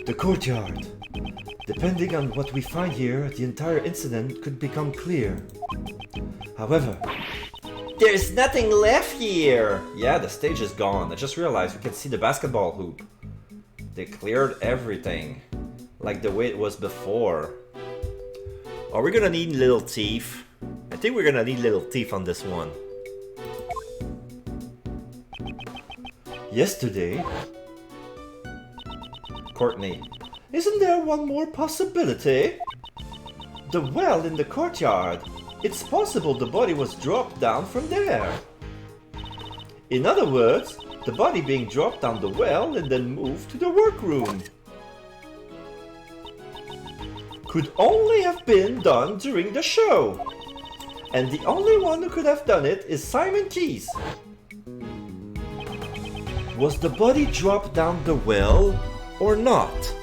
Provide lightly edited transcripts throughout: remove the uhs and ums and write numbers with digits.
The courtyard. Depending on what we find here, the entire incident could become clear. However, there's nothing left here! Yeah, the stage is gone. I just realized we can see the basketball hoop. They cleared everything. Like the way it was before. Are we gonna need little teeth? I think we're gonna need little teeth on this one. Yesterday... Courtney. Isn't there one more possibility? The well in the courtyard. It's possible the body was dropped down from there. In other words, the body being dropped down the well and then moved to the workroom. Could only have been done during the show. And the only one who could have done it is Simon Keys. Was the body dropped down the well or not?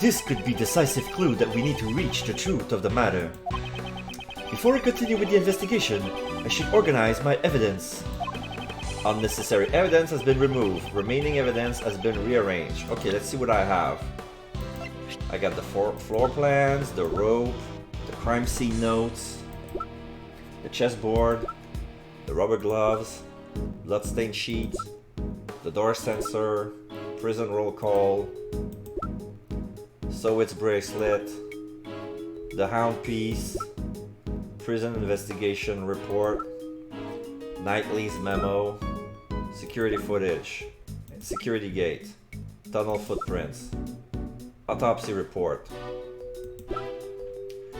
This could be decisive clue that we need to reach the truth of the matter. Before I continue with the investigation, I should organize my evidence. Unnecessary evidence has been removed. Remaining evidence has been rearranged. Okay, let's see what I have. I got the floor plans, the rope, the crime scene notes, the chessboard, the rubber gloves, bloodstain sheet, the door sensor, prison roll call, Sowit's bracelet, the hound piece, prison investigation report, Knightley's memo, security footage, security gate, tunnel footprints, autopsy report,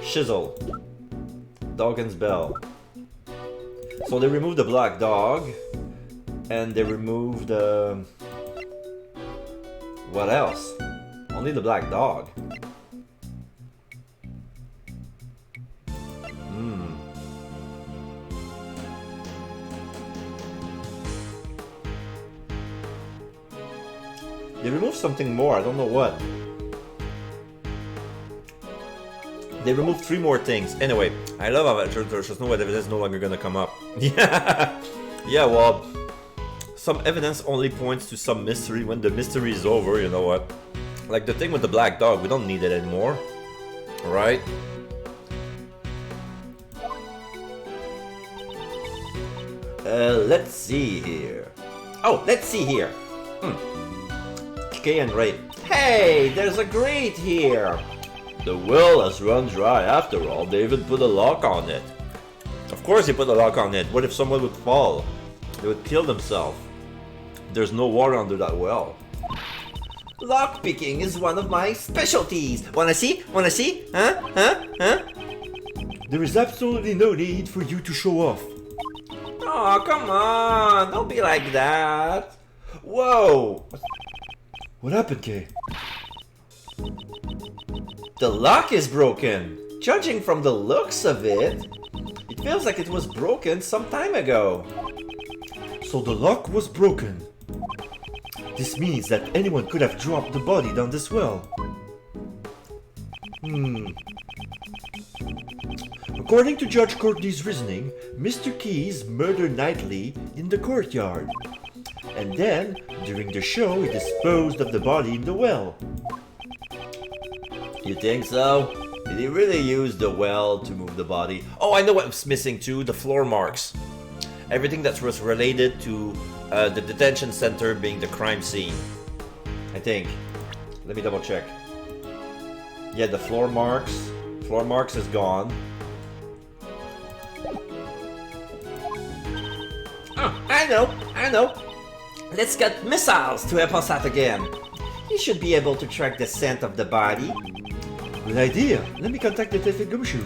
Shizzle, Doggin's bell. So they removed the black dog, and they removed what else? Only the black dog. They removed something more, I don't know what. They removed 3 more things. Anyway, I love how there's just no evidence no longer gonna come up. Yeah, well, some evidence only points to some mystery. When the mystery is over, you know what? Like the thing with the black dog, we don't need it anymore. Right? Let's see here. Oh, let's see here. Kay and Ray. Hey, there's a grate here. The well has run dry after all. David put a lock on it. Of course he put a lock on it. What if someone would fall? They would kill themselves. There's no water under that well. Lock picking is one of my specialties. Wanna see? Wanna see? Huh? There is absolutely no need for you to show off. Oh, come on. Don't be like that. Whoa. What happened, Kay? The lock is broken. Judging from the looks of it, it feels like it was broken some time ago. So the lock was broken. This means that anyone could have dropped the body down this well. According to Judge Courtney's reasoning, Mr. Keys murdered Knightley in the courtyard. And then, during the show, he disposed of the body in the well. You think so? Did he really use the well to move the body? Oh, I know what was missing too, the floor marks. Everything that was related to the detention center being the crime scene. I think. Let me double check. Yeah, the floor marks. Floor marks is gone. Oh, I know. Let's get missiles to help us out again. He should be able to track the scent of the body. Good idea. Let me contact Detective Gumshoe.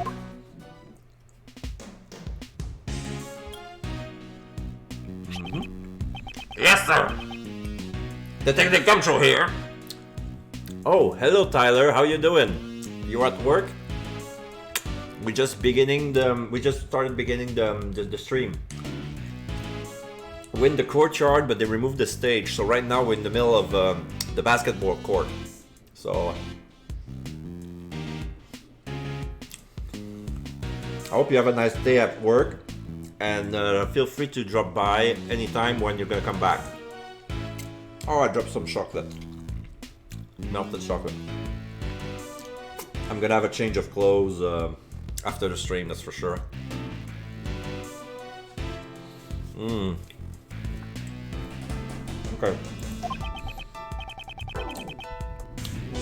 Yes, sir. Detective Gumshoe here. Oh, hello Tyler. How you doing? You at work? We just started beginning the stream. We're in the courtyard, but they removed the stage. So right now we're in the middle of the basketball court. So I hope you have a nice day at work, and feel free to drop by anytime when you're gonna come back. Oh, I dropped some chocolate. Melted chocolate. I'm gonna have a change of clothes after the stream, that's for sure. Okay.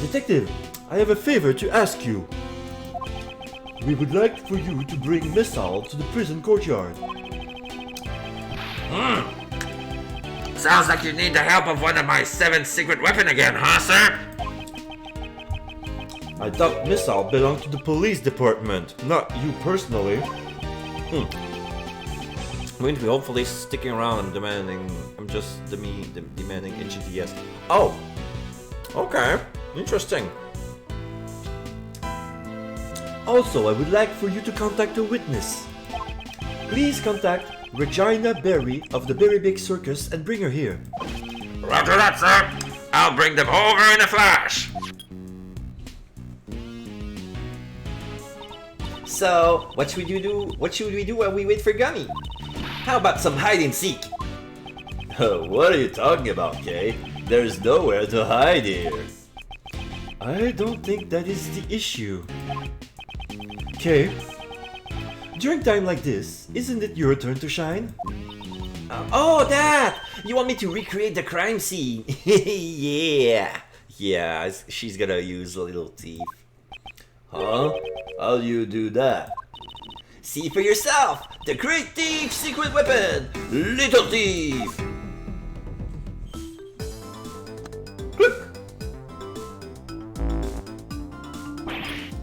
Detective, I have a favor to ask you. We would like for you to bring Missile to the prison courtyard. Sounds like you need the help of one of my 7 secret weapons again, huh, sir? I thought Missile belonged to the police department, not you personally. I'm going to be hopefully sticking around and demanding. I'm just demanding HTTS. Oh! Okay, interesting. Also, I would like for you to contact a witness. Please contact Regina Berry of the Berry Big Circus and bring her here. Roger that, sir. I'll bring them over in a flash. So, what should we do? What should we do while we wait for Gummy? How about some hide and seek? What are you talking about, Kay? There's nowhere to hide here. I don't think that is the issue. Kay, during time like this, isn't it your turn to shine? Oh, that! You want me to recreate the crime scene? Yeah. Yeah, she's gonna use a little thief. Huh? How do you do that? See for yourself! The Great Thief secret weapon! Little Thief!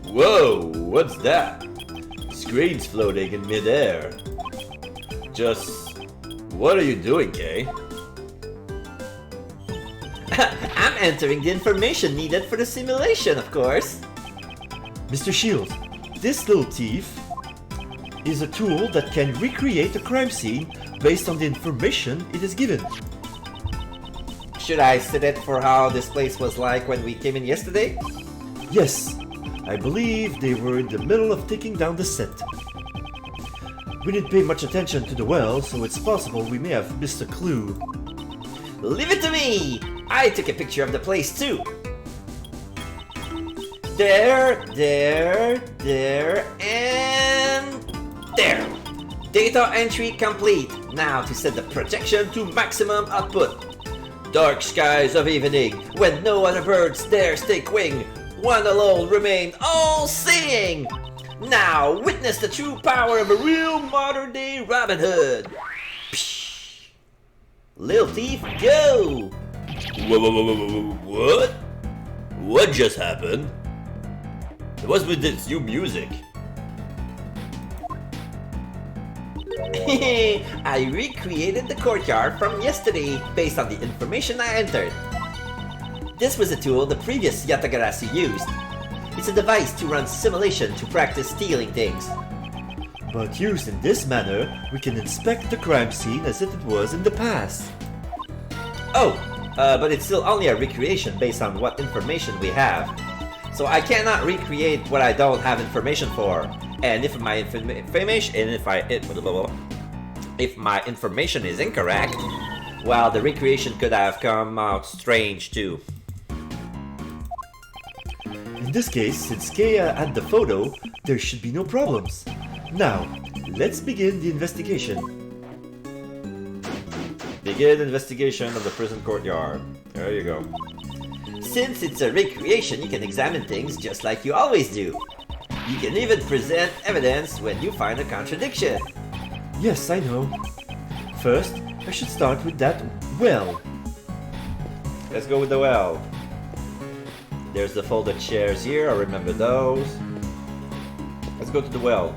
Whoa, what's that? Screens floating in midair. Just... what are you doing, Kay? I'm entering the information needed for the simulation, of course. Mr. Shield, this little thief is a tool that can recreate a crime scene based on the information it is given. Should I set it for how this place was like when we came in yesterday? Yes, I believe they were in the middle of taking down the set. We didn't pay much attention to the well, so it's possible we may have missed a clue. Leave it to me! I took a picture of the place too. There, and there. Data entry complete. Now to set the projection to maximum output. Dark skies of evening, when no other birds dare stake wing. One alone remain all-seeing. Now witness the true power of a real modern-day Robin Hood. Psh. Lil Thief, go! What? What just happened? What's with this new music? I recreated the courtyard from yesterday based on the information I entered. This was a tool the previous Yatagarasu used. It's a device to run simulation to practice stealing things. But used in this manner, we can inspect the crime scene as if it was in the past. Oh, but it's still only a recreation based on what information we have. So I cannot recreate what I don't have information for. And if my if my information is incorrect, well, the recreation could have come out strange too. In this case, since Kea had the photo, there should be no problems. Now, let's begin the investigation. Begin investigation of the prison courtyard. There you go. Since it's a recreation, you can examine things just like you always do. You can even present evidence when you find a contradiction. Yes, I know. First, I should start with that well. Let's go with the well. There's the folded chairs here, I remember those. Let's go to the well.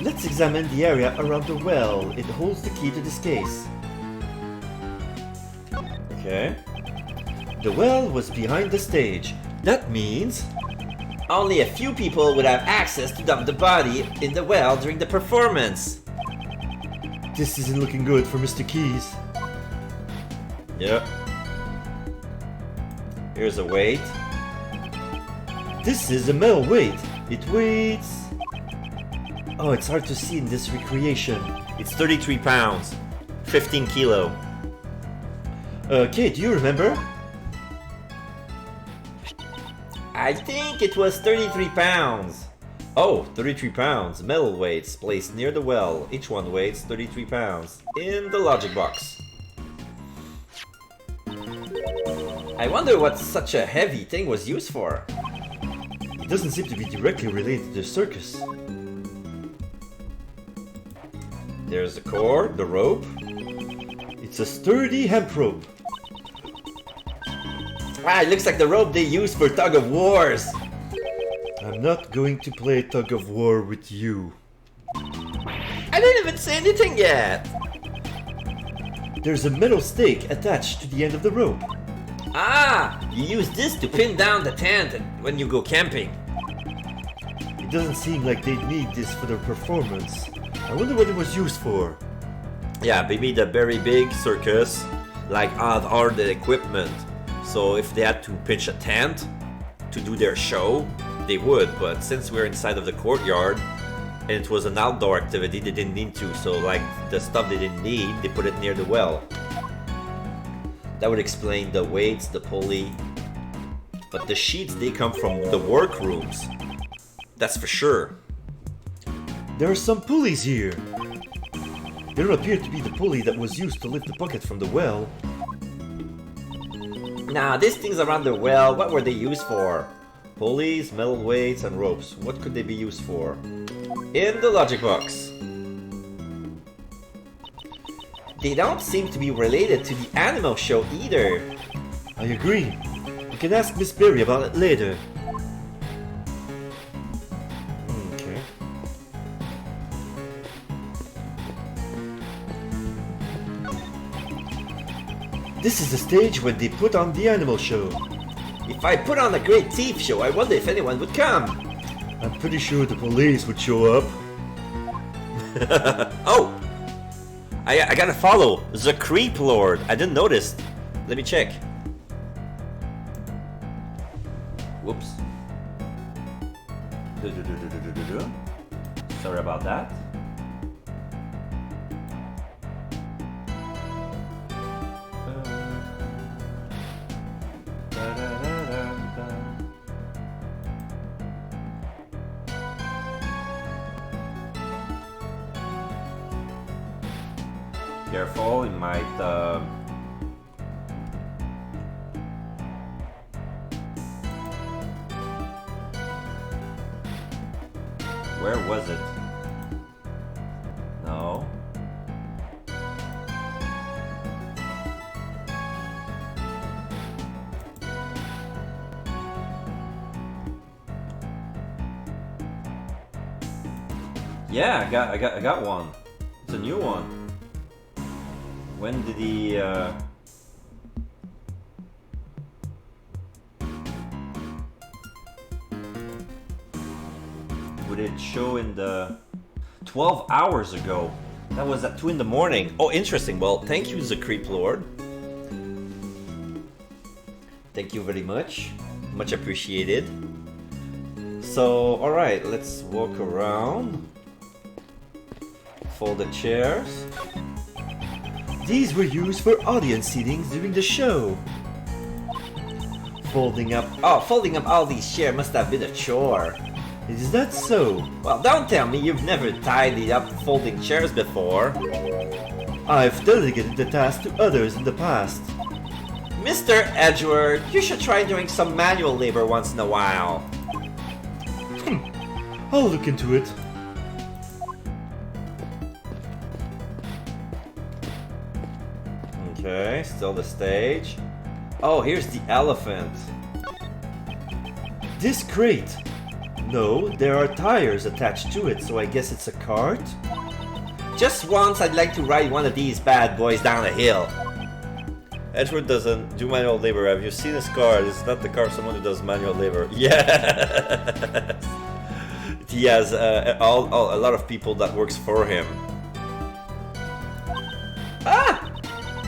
Let's examine the area around the well. It holds the key to this case. Okay. The well was behind the stage. That means only a few people would have access to dump the body in the well during the performance. This isn't looking good for Mr. Keys. Yep. Here's a weight. This is a metal weight. It weighs... Oh, it's hard to see in this recreation. It's 33 pounds. 15 kilo. Kate, do you remember? I think it was 33 pounds. Oh, 33 pounds. Metal weights placed near the well. Each one weighs 33 pounds. In the logic box. I wonder what such a heavy thing was used for. It doesn't seem to be directly related to the circus. There's the cord, the rope. It's a sturdy hemp rope. Ah, it looks like the rope they use for tug of wars. I'm not going to play tug of war with you. I didn't even say anything yet. There's a metal stake attached to the end of the rope. Ah, you use this to pin down the tent when you go camping. It doesn't seem like they need this for their performance. I wonder what it was used for. Yeah, maybe the very big circus like had all the equipment. So if they had to pitch a tent to do their show, they would. But since we're inside of the courtyard and it was an outdoor activity, they didn't need to. So like the stuff they didn't need, they put it near the well. That would explain the weights, the pulley. But the sheets, they come from the workrooms. That's for sure. There are some pulleys here. They don't appear to be the pulley that was used to lift the bucket from the well. Nah, these things around the well, what were they used for? Pulleys, metal weights, and ropes. What could they be used for? In the logic box. They don't seem to be related to the animal show either. I agree. We can ask Miss Berry about it later. Okay. This is the stage when they put on the animal show. If I put on a great thief show, I wonder if anyone would come. I'm pretty sure the police would show up. Oh! I gotta follow the Creep Lord. I didn't notice. Let me check. Whoops. Sorry about that. Careful, it might where was it? No. Yeah, I got one. It's a new one. When did he would it show in the 12 hours ago? That was at 2 in the morning. Oh, interesting. Well, thank you, the Creep Lord. Thank you very much. Much appreciated. So, alright, let's walk around. Fold the chairs. These were used for audience seating during the show. Folding up all these chairs must have been a chore. Is that so? Well, don't tell me you've never tidied up folding chairs before. I've delegated the task to others in the past. Mr. Edgeworth, you should try doing some manual labor once in a while. I'll look into it. Okay, still the stage. Oh, here's the elephant. This crate. No, there are tires attached to it, so I guess it's a cart? Just once I'd like to ride one of these bad boys down a hill. Edgeworth doesn't do manual labor. Have you seen his car? This is not the car of someone who does manual labor. Yes! He has a lot of people that works for him. Ah!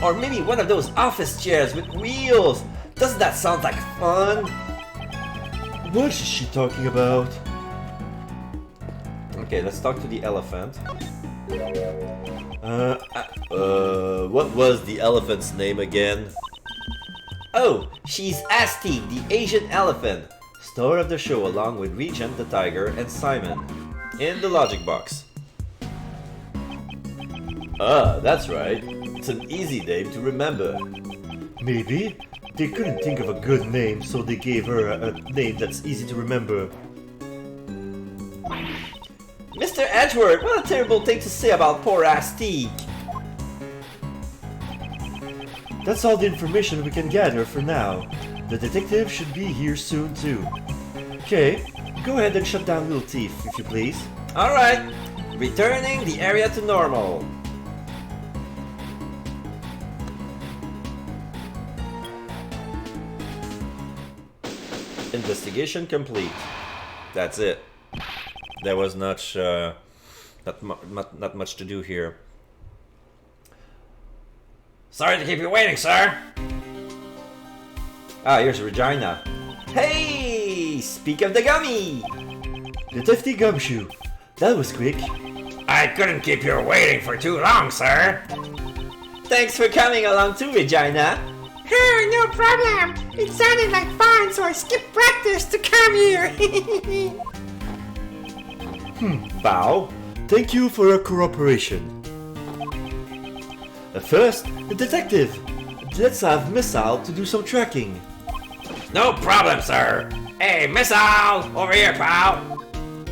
Or maybe one of those office chairs with wheels. Doesn't that sound like fun? What is she talking about? Okay, let's talk to the elephant. What was the elephant's name again? Oh, she's Asti, the Asian elephant. Star of the show along with Regent the tiger and Simon. In the logic box. Ah, that's right. It's an easy name to remember. Maybe. They couldn't think of a good name, so they gave her a name that's easy to remember. Mr. Edgeworth, what a terrible thing to say about poor Astique. That's all the information we can gather for now. The detective should be here soon too. Okay, go ahead and shut down Little Thief, if you please. Alright, returning the area to normal. Investigation complete. That's it. There was not much to do here. Sorry to keep you waiting, sir. Ah, here's Regina. Hey! Speak of the gummy! Detective Gumshoe. That was quick. I couldn't keep you waiting for too long, sir. Thanks for coming along too, Regina. No problem. It sounded like fun, so I skipped practice to come here. Bow. Thank you for your cooperation. First, the detective. Let's have Missile to do some tracking. No problem, sir. Hey, Missile! Over here, pal.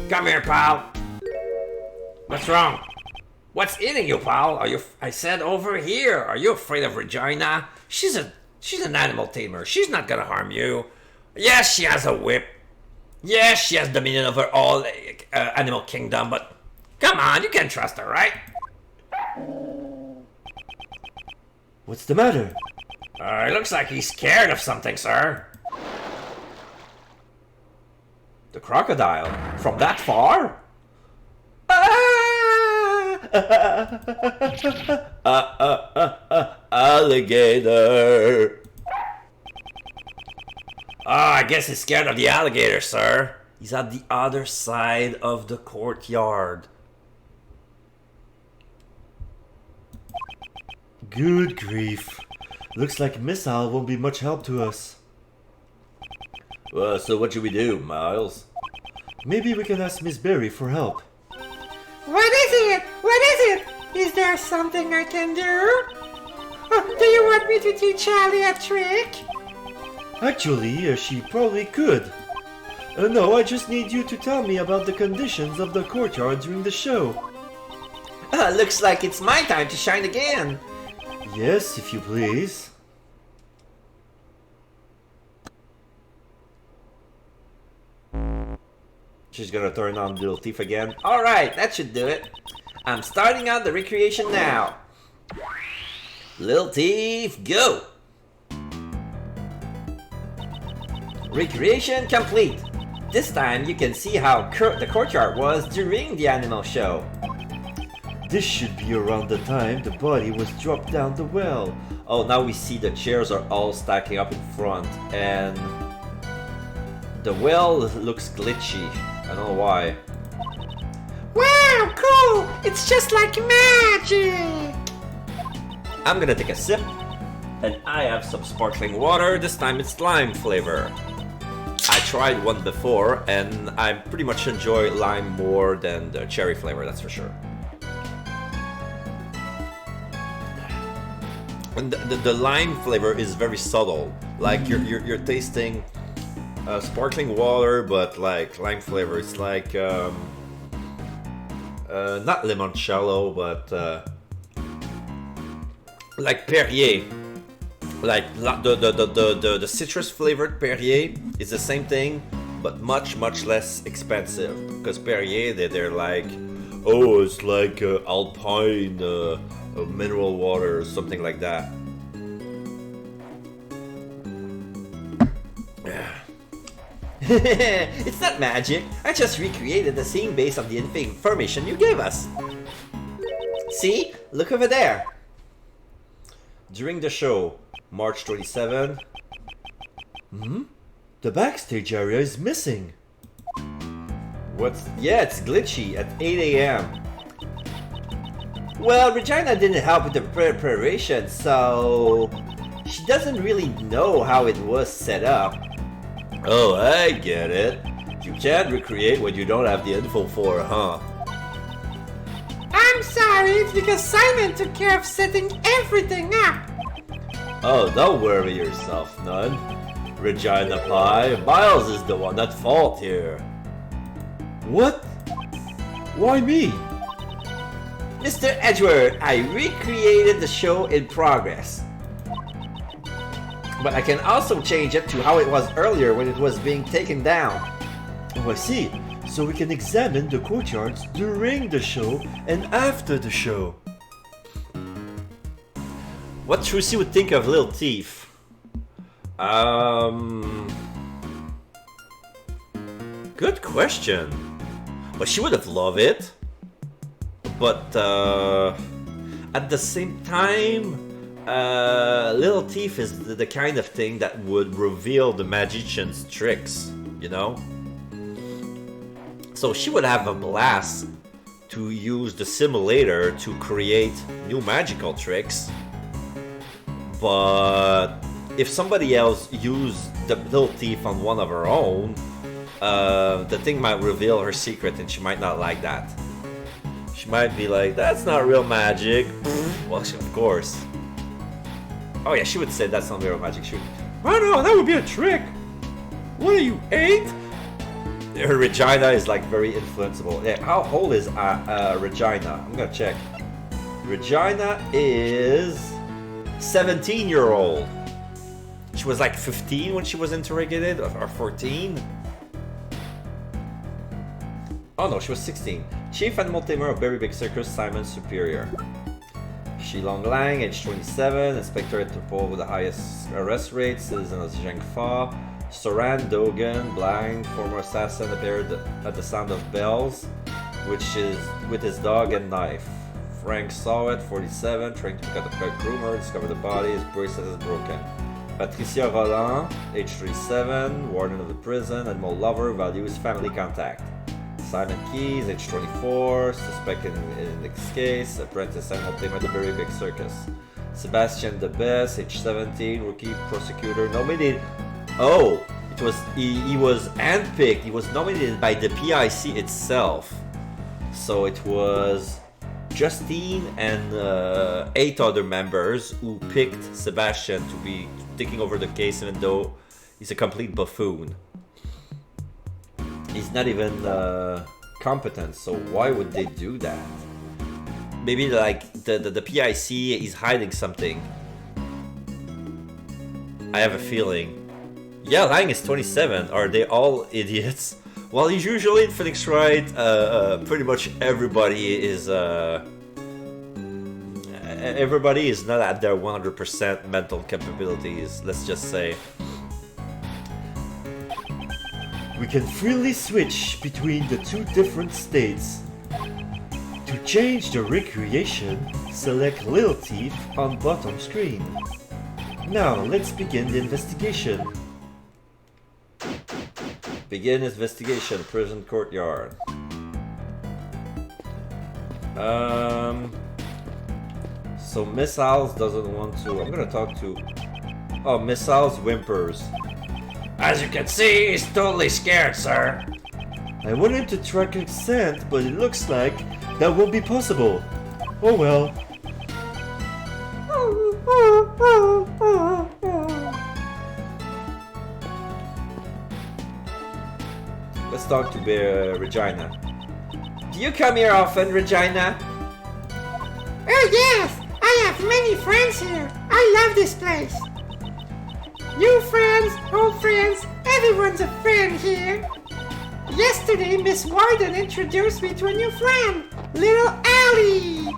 Come here, pal. What's wrong? What's eating you, pal? I said over here. Are you afraid of Regina? She's an animal tamer. She's not gonna harm you. Yes, she has a whip. Yes, she has dominion over all animal kingdom, but come on, you can trust her, right? What's the matter? It looks like he's scared of something, sir. The crocodile? From that far? Alligator. I guess he's scared of the alligator, sir. He's at the other side of the courtyard. Good grief. Looks like Missile won't be much help to us. So what should we do, Miles? Maybe we can ask Miss Berry for help. What is it? What is it? Is there something I can do? Do you want me to teach Charlie a trick? Actually, she probably could. No, I just need you to tell me about the conditions of the courtyard during the show. Looks like it's my time to shine again. Yes, if you please. She's gonna turn on Little Thief again. Alright, that should do it. I'm starting out the recreation now. Little Thief, go! Recreation complete. This time you can see how the courtyard was during the animal show. This should be around the time the body was dropped down the well. Oh, now we see the chairs are all stacking up in front, and the well looks glitchy. I don't know why. Wow, cool! It's just like magic! I'm gonna take a sip, and I have some sparkling water. This time it's lime flavor. I tried one before, and I pretty much enjoy lime more than the cherry flavor, that's for sure. And the lime flavor is very subtle. Like you're tasting sparkling water, but like lime flavor. It's like not limoncello, but like Perrier. Like the citrus flavored Perrier is the same thing, but much less expensive. Because Perrier, they're like, oh, it's like Alpine mineral water or something like that. It's not magic. I just recreated the scene based on the information you gave us. See? Look over there. During the show, March 27. The backstage area is missing. What's... Yeah, it's glitchy at 8 a.m. Well, Regina didn't help with the preparation, so she doesn't really know how it was set up. Oh, I get it. You can't recreate what you don't have the info for, huh? I'm sorry, it's because Simon took care of setting everything up. Oh, don't worry yourself, none. Regina Pie, Miles is the one at fault here. What? Why me? Mr. Edgeworth, I recreated the show in progress. But I can also change it to how it was earlier when it was being taken down. Oh, I see. So we can examine the courtyards during the show and after the show. What Trucy would think of Little Thief? Good question. Well, she would have loved it. But at the same time, Little Thief is the kind of thing that would reveal the magician's tricks, you know? So she would have a blast to use the simulator to create new magical tricks. But if somebody else used the Little Thief on one of her own, the thing might reveal her secret and she might not like that. She might be like, that's not real magic. Well, of course. Oh yeah, she would say that's not real magic. She would, oh no, that would be a trick. What are you, 8? Her Regina is like very influenceable. Yeah, how old is Regina? I'm gonna check. Regina is 17-year-old. She was like 15 when she was interrogated, or 14. Oh no, she was 16. Chief Animal Tamer of Berry Big Circus, Simon Superior. Shi Long Lang, age 27. Inspector Interpol with the highest arrest rate. Citizen of Zheng Fa. Soran Dogan, blind, former assassin, appeared at the sound of bells, which is with his dog and knife. Frank saw it, 47, trying to pick up the correct groomer, discovered the body, his bracelet is broken. Patricia Roland, age 37, warden of the prison, animal lover, values family contact. Simon Keys, age 24, suspect in this case, apprentice animal tamer at the Very Big Circus. Sebastian Debes, age 17, rookie prosecutor, nominated. Oh, it was he was handpicked. He was nominated by the PIC itself. So it was Justine and 8 other members who picked Sebastian to be taking over the case, even though he's a complete buffoon. He's not even competent, so why would they do that? Maybe like the PIC is hiding something. I have a feeling. Yeah, Lang is 27. Are they all idiots? Well, usually in Phoenix Wright, pretty much everybody is not at their 100% mental capabilities, let's just say. We can freely switch between the 2 different states. To change the recreation, select Little Thief on bottom screen. Now, let's begin the investigation. Begin investigation, prison courtyard. So Miss Owls doesn't want to. I'm gonna talk to. Oh, Miss Owls whimpers. As you can see, he's totally scared, sir. I wanted to try consent, but it looks like that won't be possible. Oh well. Let's talk to Regina. Do you come here often, Regina? Oh yes, I have many friends here. I love this place. New friends, old friends, everyone's a friend here. Yesterday, Miss Warden introduced me to a new friend, Little Allie.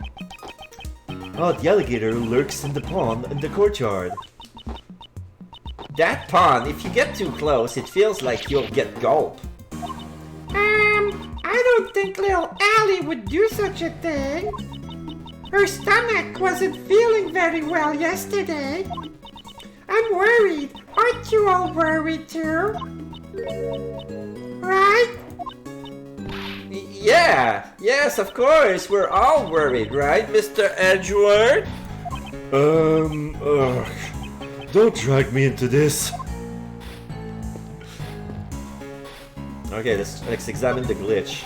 Oh, the alligator who lurks in the pond in the courtyard. That pond, if you get too close, it feels like you'll get gulp. I don't think Little Allie would do such a thing. Her stomach wasn't feeling very well yesterday. I'm worried. Aren't you all worried too? Right? Yeah, yes, of course. We're all worried, right, Mr. Edgeworth? Don't drag me into this. Okay, let's examine the glitch.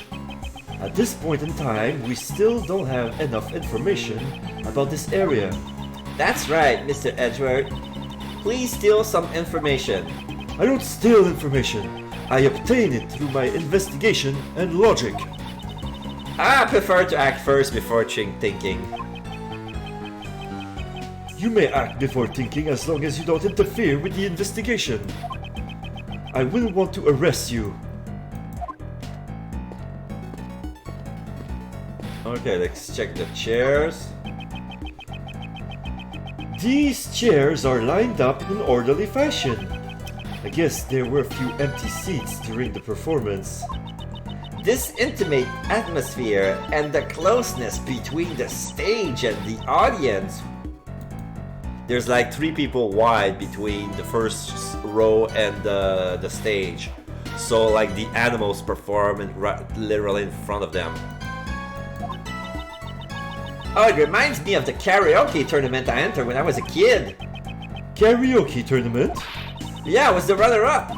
At this point in time, we still don't have enough information about this area. That's right, Mr. Edgeworth. Please steal some information. I don't steal information. I obtain it through my investigation and logic. I prefer to act first before thinking. You may act before thinking as long as you don't interfere with the investigation. I will want to arrest you. Okay, let's check the chairs. These chairs are lined up in orderly fashion. I guess there were a few empty seats during the performance. This intimate atmosphere and the closeness between the stage and the audience. There's like 3 people wide between the first row and the stage. So like the animals perform literally in front of them. Oh, it reminds me of the karaoke tournament I entered when I was a kid. Karaoke tournament? Yeah, I was the runner-up.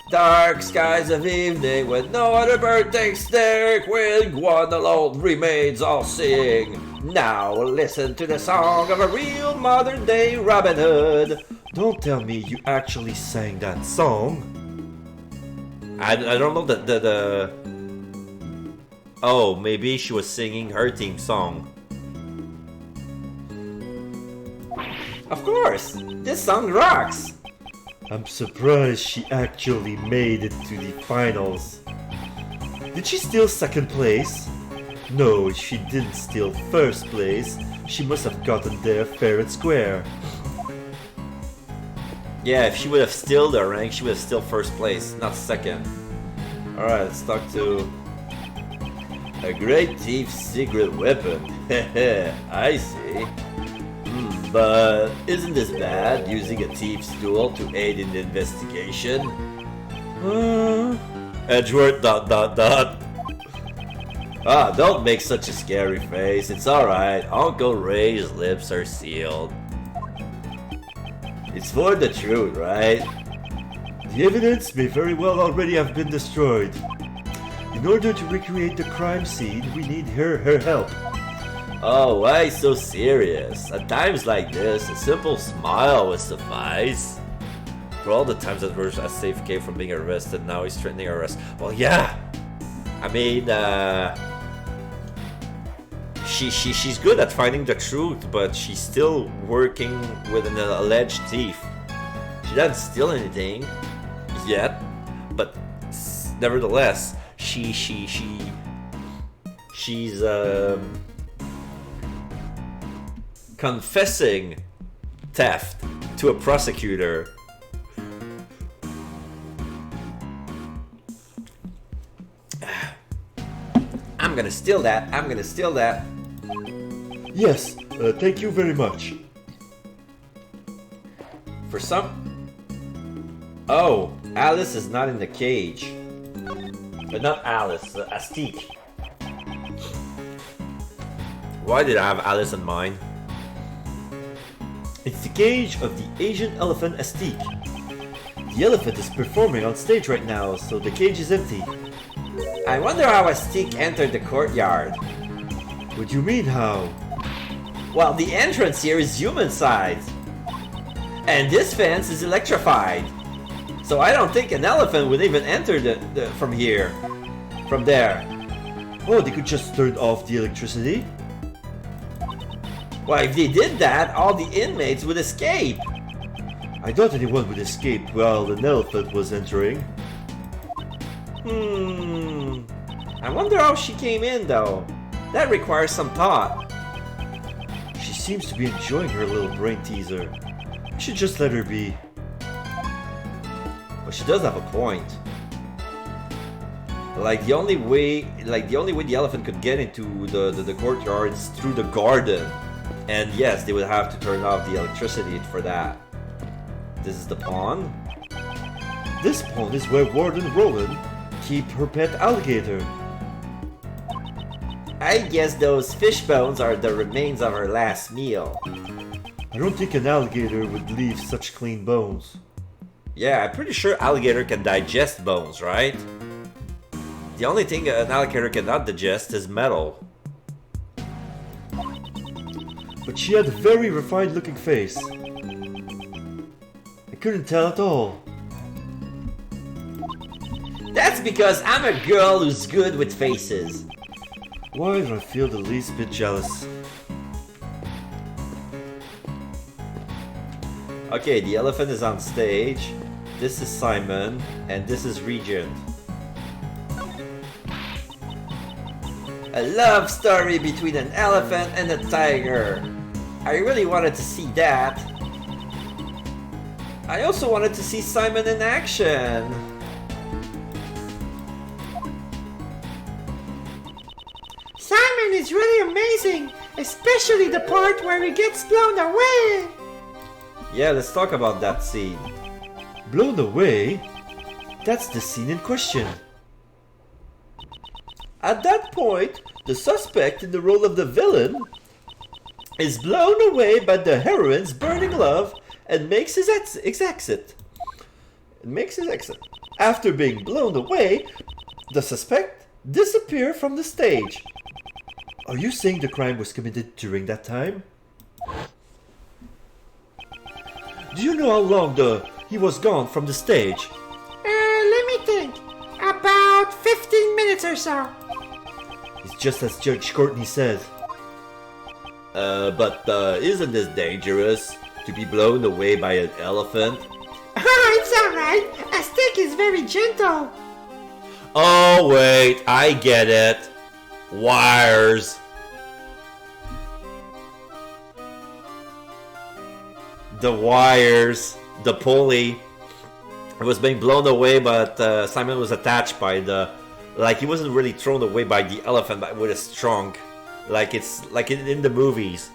Dark skies of evening with no other bird takes their queen, one alone remains all sing. Now listen to the song of a real modern day Robin Hood. Don't tell me you actually sang that song. I don't know the Oh, maybe she was singing her theme song. Of course, this song rocks. I'm surprised she actually made it to the finals. Did she steal second place? No, she didn't steal first place. She must have gotten there fair and square. Yeah, if she would have steal the rank, she would have still first place, not second. Alright, let's talk to... A great thief's secret weapon. I see. But isn't this bad, using a thief's tool to aid in the investigation? Edgeworth ... Ah, don't make such a scary face. It's alright. Uncle Ray's lips are sealed. It's for the truth, right? The evidence may very well already have been destroyed. In order to recreate the crime scene, we need her help. Oh, why so serious? At times like this, a simple smile would suffice. For all the times that were saved Kay from being arrested, now he's threatening arrest. Well, yeah! I mean, she's good at finding the truth, but she's still working with an alleged thief. She doesn't steal anything yet, but nevertheless, she's confessing theft to a prosecutor. I'm gonna steal that. I'm gonna steal that. Yes, thank you very much. For some... Oh, Alice is not in the cage. But not Alice, Astique. Why did I have Alice in mind? It's the cage of the Asian elephant Astique. The elephant is performing on stage right now, so the cage is empty. I wonder how Astique entered the courtyard. What do you mean, how? Well, the entrance here is human-sized. And this fence is electrified. So I don't think an elephant would even enter from here. From there. Oh, they could just turn off the electricity? Well, if they did that, all the inmates would escape. I thought anyone would escape while an elephant was entering. I wonder how she came in, though. That requires some thought. She seems to be enjoying her little brain teaser. I should just let her be. Well, she does have a point. Like the only way the elephant could get into the courtyard is through the garden. And yes, they would have to turn off the electricity for that. This is the pond. This pond is where Warden Roland keep her pet alligator. I guess those fish bones are the remains of our last meal. I don't think an alligator would leave such clean bones. Yeah, I'm pretty sure alligator can digest bones, right? The only thing an alligator cannot digest is metal. But she had a very refined looking face. I couldn't tell at all. That's because I'm a girl who's good with faces. Why do I feel the least bit jealous? Okay, the elephant is on stage. This is Simon, and this is Regent. A love story between an elephant and a tiger. I really wanted to see that. I also wanted to see Simon in action. Simon is really amazing, especially the part where he gets blown away. Yeah, let's talk about that scene. Blown away? That's the scene in question. At that point, the suspect in the role of the villain is blown away by the heroine's burning love and makes his exit. After being blown away, the suspect disappears from the stage. Are you saying the crime was committed during that time? Do you know how long he was gone from the stage? Let me think. About 15 minutes or so. It's just as Judge Courtney said. But isn't this dangerous? To be blown away by an elephant? Oh, it's alright. A stick is very gentle. Oh wait, I get it. Wires. The wires, the pulley. It was being blown away, but Simon was attached by the... Like, he wasn't really thrown away by the elephant, but with a trunk. Like, it's like in the movies.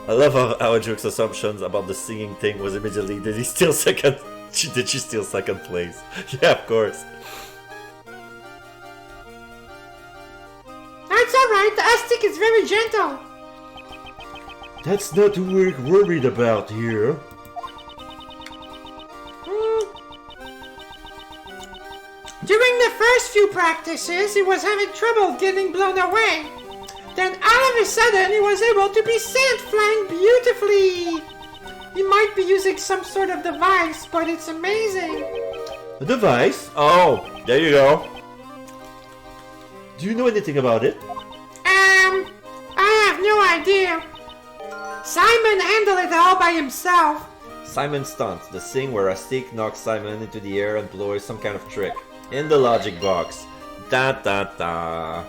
I love how Joke's assumptions about the singing thing was immediately, did he steal second? Did she steal second place? Yeah, of course. That's alright. The stick is very gentle. That's not what we're worried about here. During the first few practices, he was having trouble getting blown away. Then all of a sudden, he was able to be sent flying beautifully. He might be using some sort of device, but it's amazing. A device? Oh, there you go. Do you know anything about it? I have no idea. Simon handled it all by himself. Simon stunts, the scene where a stick knocks Simon into the air and blows some kind of trick. In the logic box. Da da da.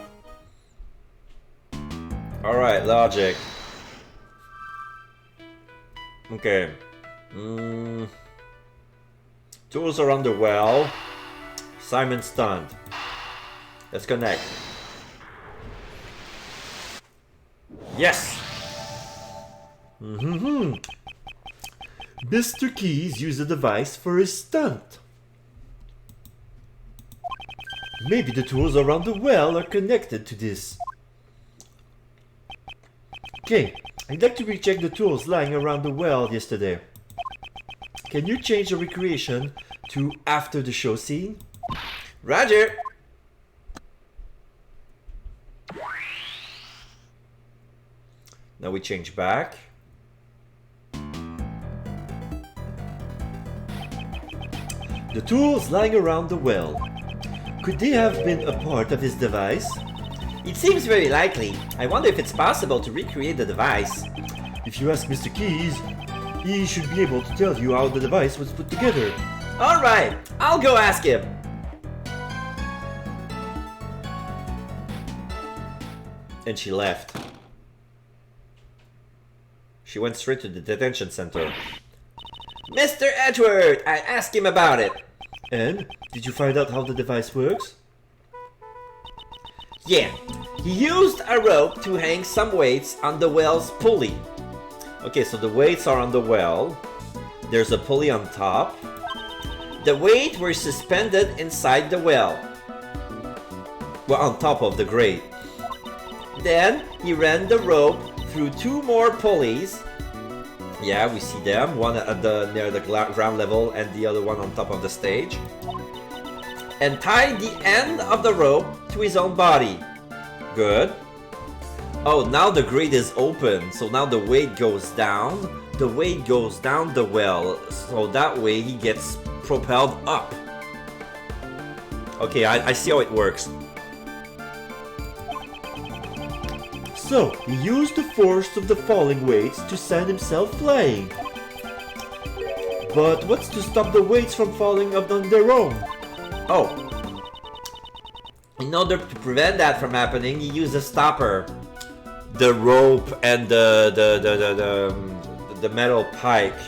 Alright, logic. Okay. Tools are on the well. Simon stunned. Let's connect. Yes! Mr. Keys used a device for his stunt. Maybe the tools around the well are connected to this. Okay, I'd like to recheck the tools lying around the well yesterday. Can you change the recreation to after the show scene? Roger! Now we change back. The tools lying around the well. Could they have been a part of his device? It seems very likely. I wonder if it's possible to recreate the device. If you ask Mr. Keys, he should be able to tell you how the device was put together. Alright, I'll go ask him. And she left. She went straight to the detention center. Mr. Edward, I asked him about it. And did you find out how the device works? Yeah, he used a rope to hang some weights on the well's pulley. Okay, so the weights are on the well. There's a pulley on top. The weights were suspended inside the well. Well, on top of the grate. Then he ran the rope through 2 more pulleys. Yeah, we see them. One at near the ground level and the other one on top of the stage. And tied the end of the rope to his own body. Good. Oh, now the grate is open, so now the weight goes down. The weight goes down the well, so that way he gets propelled up. Okay, I see how it works. So, he used the force of the falling weights to send himself flying. But what's to stop the weights from falling up on their own? Oh. In order to prevent that from happening, he used a stopper. The rope and the metal pike.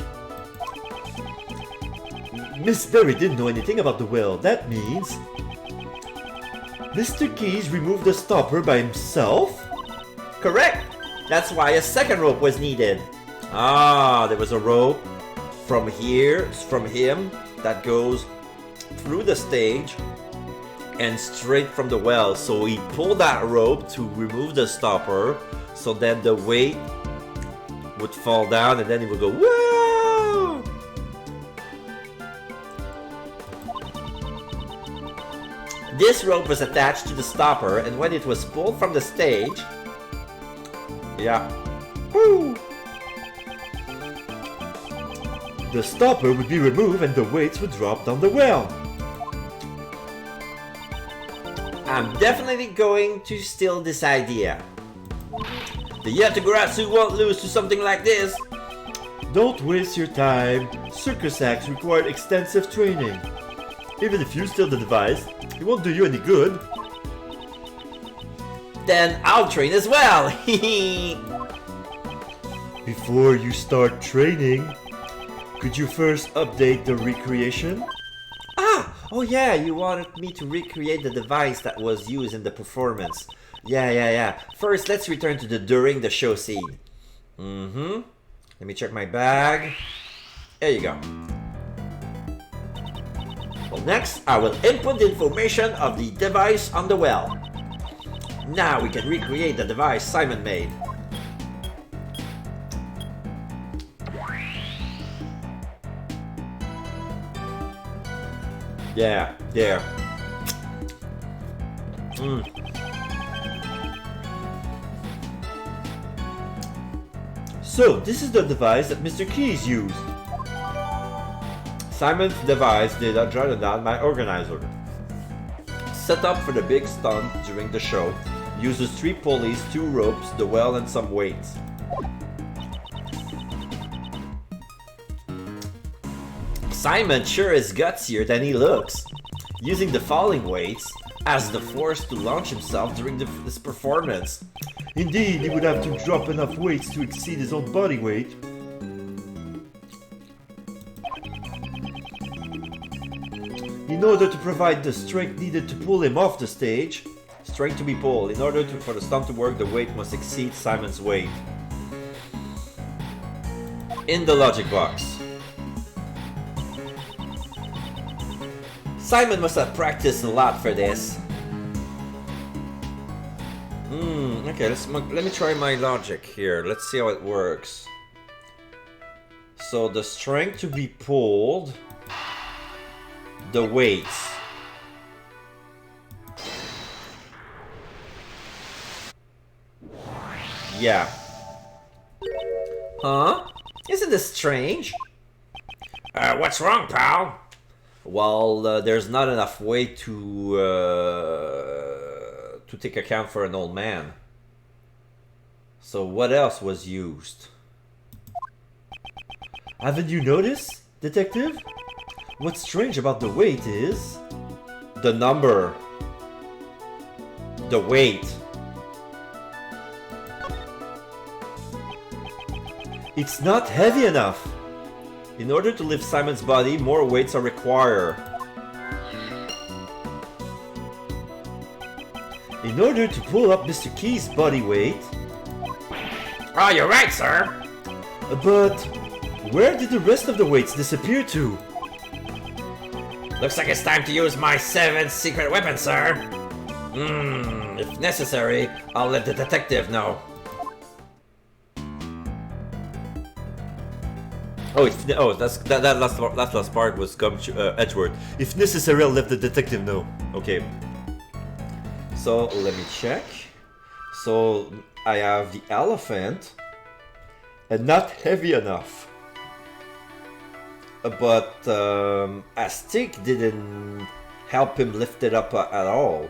Miss Berry didn't know anything about the well. That means Mr. Keys removed the stopper by himself? Correct. That's why a second rope was needed. Ah, there was a rope from here, from him, that goes through the stage and straight from the well. So he pulled that rope to remove the stopper, so that the weight would fall down and then he would go, whoa! This rope was attached to the stopper, and when it was pulled from the stage, yeah, woo! The stopper would be removed and the weights would drop down the well. I'm definitely going to steal this idea. The Yatagarasu won't lose to something like this. Don't waste your time. Circus acts require extensive training. Even if you steal the device, it won't do you any good. Then I'll train as well. Before you start training, could you first update the recreation? Oh yeah, you wanted me to recreate the device that was used in the performance. Yeah. First, let's return to the during the show scene. Let me check my bag. There you go. Well, next, I will input the information of the device on the well. Now we can recreate the device Simon made. Yeah, there. So, this is the device that Mr. Keys used. Simon's device did a Jordan, my organizer. Set up for the big stunt during the show, uses 3 pulleys, 2 ropes, the well and some weights. Simon sure is gutsier than he looks, using the falling weights as the force to launch himself during this performance. Indeed, he would have to drop enough weights to exceed his own body weight. In order to provide the strength needed to pull him off the stage, Strength to be pulled. In order for the stunt to work, the weight must exceed Simon's weight. In the logic box. Simon must have practiced a lot for this. Okay, let me try my logic here. Let's see how it works. So the strength to be pulled, the weights. Yeah. Huh? Isn't this strange? What's wrong, pal? Well, there's not enough weight to take account for an old man. So what else was used? haven't you noticed, detective? What's strange about the weight is... The number. The weight. It's not heavy enough. In order to lift Simon's body, more weights are required. In order to pull up Mr. Key's body weight... Oh, you're right, sir. But where did the rest of the weights disappear to? Looks like it's time to use my 7th secret weapon, sir. If necessary, I'll let the detective know. That last part was Edgeworth. If necessary, I'll let the detective know. Okay. So let me check. So I have the elephant, and not heavy enough. But a stick didn't help him lift it up at all.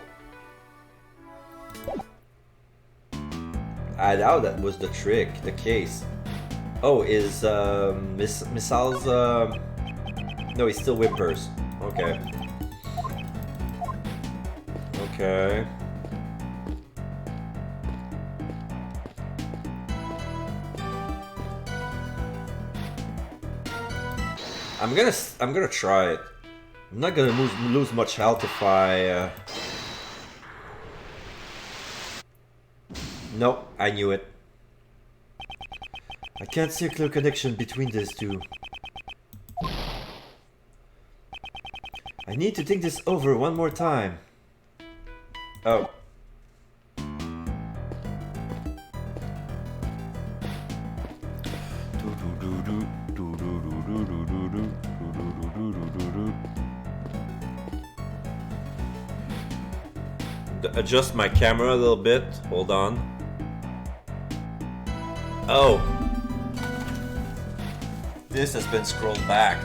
I doubt that was the trick, the case. Oh, is Missile's no, he still whimpers. Okay. Okay. I'm gonna try it. I'm not gonna lose much health if I Nope, I knew it. I can't see a clear connection between these two. I need to think this over one more time. Oh. Adjust my camera a little bit. Hold on. Oh. This has been scrolled back.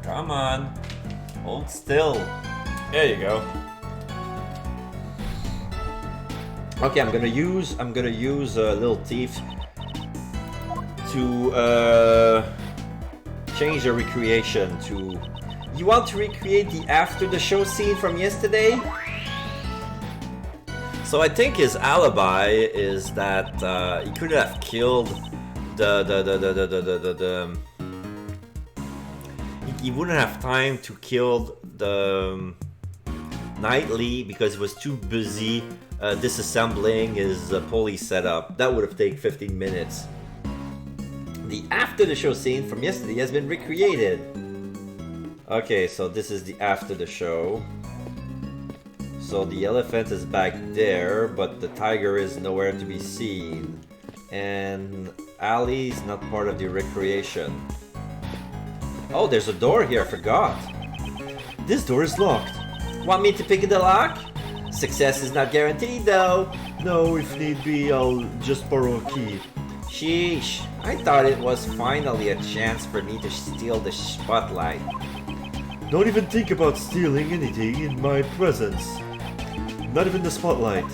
Come on. Hold still. There you go. Okay, I'm gonna use Little Thief to change the recreation to. You want to recreate the after the show scene from yesterday? So I think his alibi is that he could have killed he wouldn't have time to kill the Knightley because he was too busy disassembling his police setup. That would have taken 15 minutes. The after the show scene from yesterday has been recreated. Okay, so this is the after the show. So the elephant is back there, but the tiger is nowhere to be seen. And Ali is not part of the recreation. Oh, there's a door here, I forgot. This door is locked. Want me to pick the lock? Success is not guaranteed though. No, if need be, I'll just borrow a key. Sheesh, I thought it was finally a chance for me to steal the spotlight. Don't even think about stealing anything in my presence. Not even the spotlight.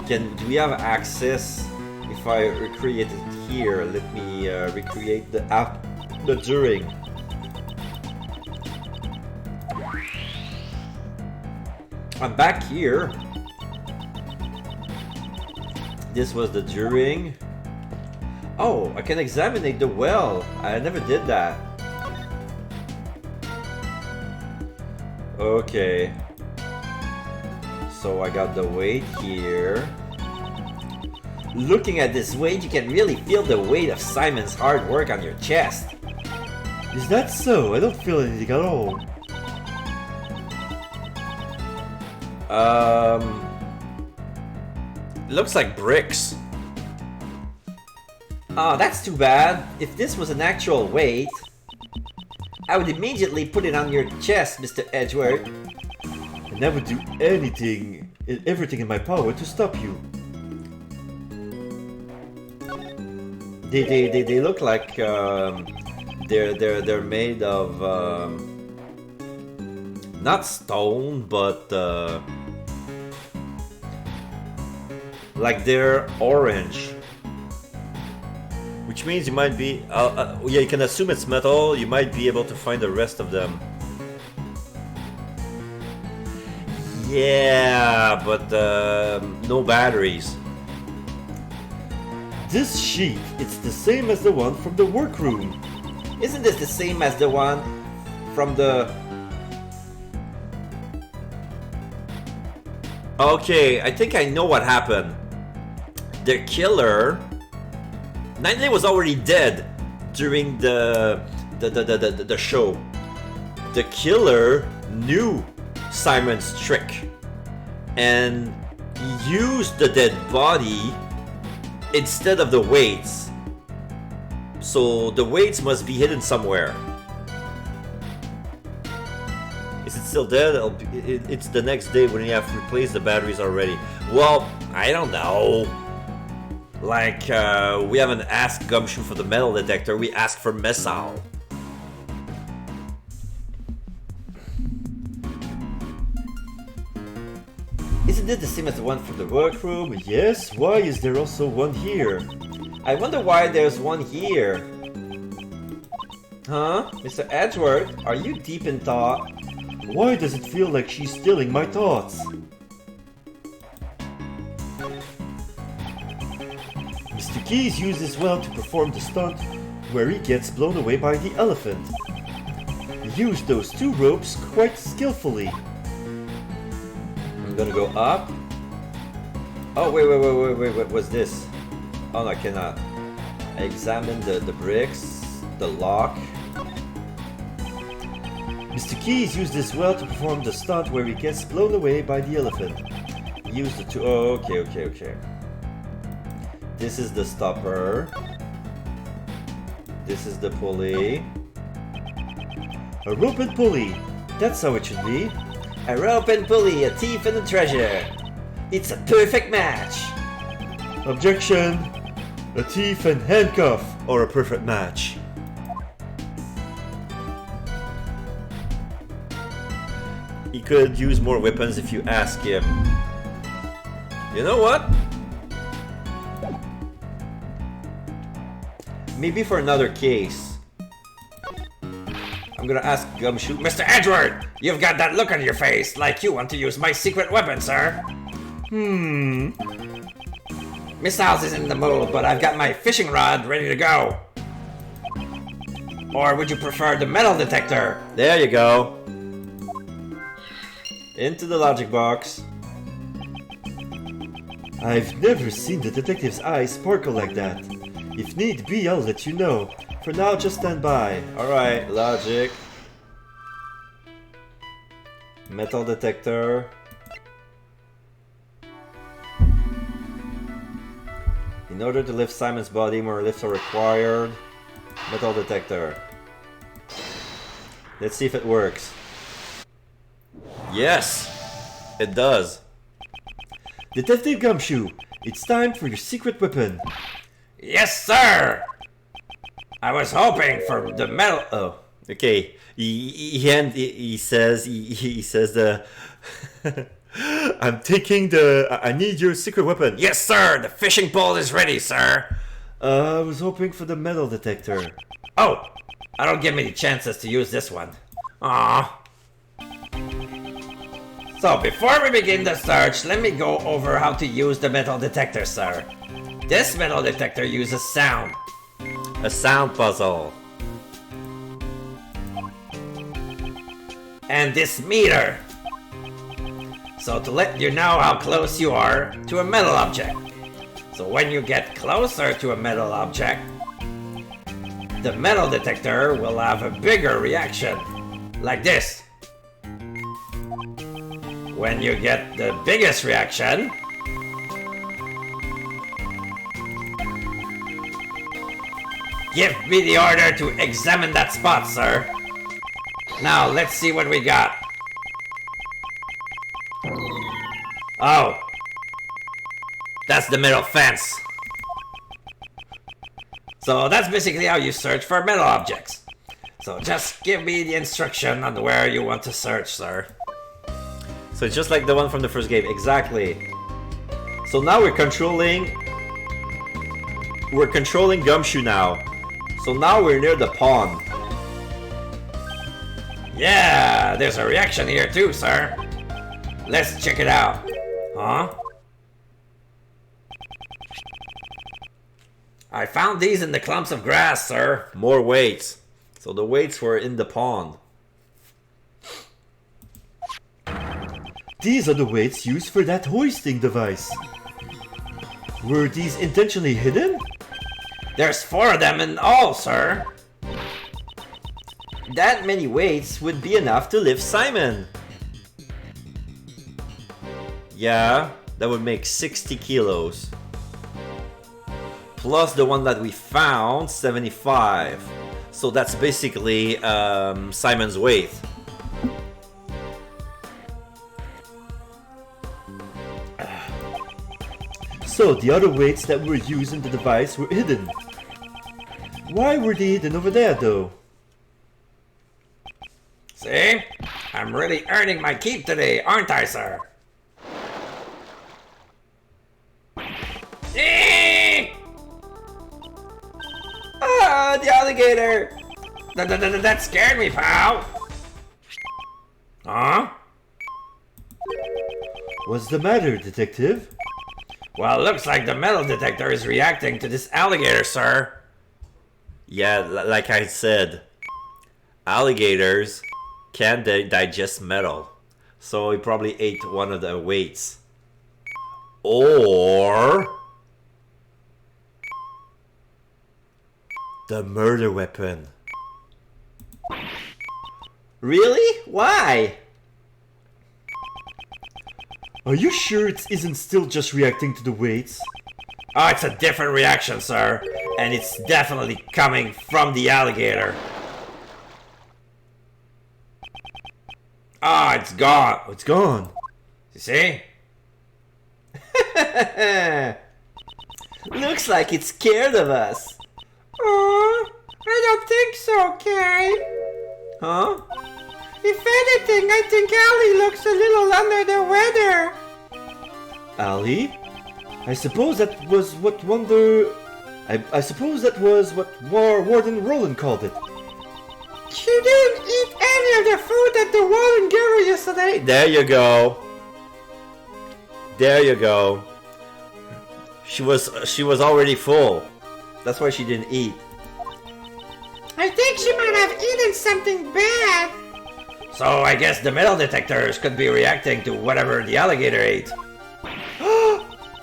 Do we have access? If I recreate it here, let me recreate the during. I'm back here. This was the during. Oh, I can examine the well. I never did that. Okay. So I got the weight here. Looking at this weight, you can really feel the weight of Simon's hard work on your chest. Is that so? I don't feel anything at all. Looks like bricks. Oh, that's too bad. If this was an actual weight, I would immediately put it on your chest, Mr. Edgeworth. And I would do everything in my power to stop you. They look like they're made of not stone, but like they're orange, which means you might be yeah, you can assume it's metal. You might be able to find the rest of them. Yeah, but no batteries. This sheet, it's the same as the one from the workroom. Isn't this the same as the one from the... Okay, I think I know what happened. The killer... Knightley was already dead during the show. The killer knew Simon's trick and use the dead body instead of the weights. So the weights must be hidden somewhere. Is it still dead? It's the next day when you have replaced the batteries already. Well, I don't know. Like, we haven't asked Gumshoe for the metal detector, we asked for Messal. Isn't it the same as the one from the workroom? Yes, why is there also one here? I wonder why there's one here. Huh? Mr. Edgeworth, are you deep in thought? Why does it feel like she's stealing my thoughts? Mr. Keys uses well to perform the stunt where he gets blown away by the elephant. He used those two ropes quite skillfully. I'm gonna go up. Oh, wait, what's this? Oh, no, I cannot. Examine the bricks, the lock. Mr. Keys used this well to perform the stunt where he gets blown away by the elephant. Use the two. Oh, okay. This is the stopper. This is the pulley. A rope and pulley. That's how it should be. A rope and pulley, a thief and a treasure. It's a perfect match. Objection. A thief and handcuff are a perfect match. He could use more weapons if you ask him. You know what? Maybe for another case. I'm gonna ask Gumshoe. Mr. Edgeworth, you've got that look on your face like you want to use my secret weapon, sir. Miss House is in the mood, but I've got my fishing rod ready to go. Or would you prefer the metal detector? There you go. Into the logic box. I've never seen the detective's eyes sparkle like that. If need be, I'll let you know. For now, just stand by. Alright, logic. Metal detector. In order to lift Simon's body, more lifts are required. Metal detector. Let's see if it works. Yes! It does. Detective Gumshoe, it's time for your secret weapon. Yes, sir! I was hoping for the metal... Oh, okay. He says the... I'm taking the... I need your secret weapon. Yes, sir! The fishing pole is ready, sir! I was hoping for the metal detector. Oh! I don't get many chances to use this one. Aww. So, before we begin the search, let me go over how to use the metal detector, sir. This metal detector uses sound. A sound puzzle. And this meter. So to let you know how close you are to a metal object. So when you get closer to a metal object, the metal detector will have a bigger reaction. Like this. When you get the biggest reaction, give me the order to examine that spot, sir. Now, let's see what we got. Oh. That's the metal fence. So that's basically how you search for metal objects. So just give me the instruction on where you want to search, sir. So it's just like the one from the first game, exactly. So now we're controlling Gumshoe now. So now we're near the pond. Yeah, there's a reaction here too, sir. Let's check it out. Huh? I found these in the clumps of grass, sir. More weights. So the weights were in the pond. These are the weights used for that hoisting device. Were these intentionally hidden? There's 4 of them in all, sir. That many weights would be enough to lift Simon. Yeah, that would make 60 kilos. Plus the one that we found, 75. So that's basically Simon's weight. So the other weights that were used in the device were hidden. Why were they hidden over there though? See? I'm really earning my keep today, aren't I, sir? Eh! Ah, the alligator! That scared me, pal. Huh? What's the matter, detective? Well, looks like the metal detector is reacting to this alligator, sir. Yeah, like I said, alligators can digest metal. So he probably ate one of the weights. Or the murder weapon. Really? Why? Are you sure it isn't still just reacting to the weights? Oh, it's a different reaction, sir. And it's definitely coming from the alligator. Ah, it's gone. It's gone. You see? Looks like it's scared of us. Oh, I don't think so, Carrie. Huh? If anything, I think Allie looks a little under the weather. Ali? I suppose that was what I suppose that was what Warden Roland called it. She didn't eat any of the food at the Wallen Girl yesterday. There you go. There you go. She was already full. That's why she didn't eat. I think she might have eaten something bad. So I guess the metal detectors could be reacting to whatever the alligator ate.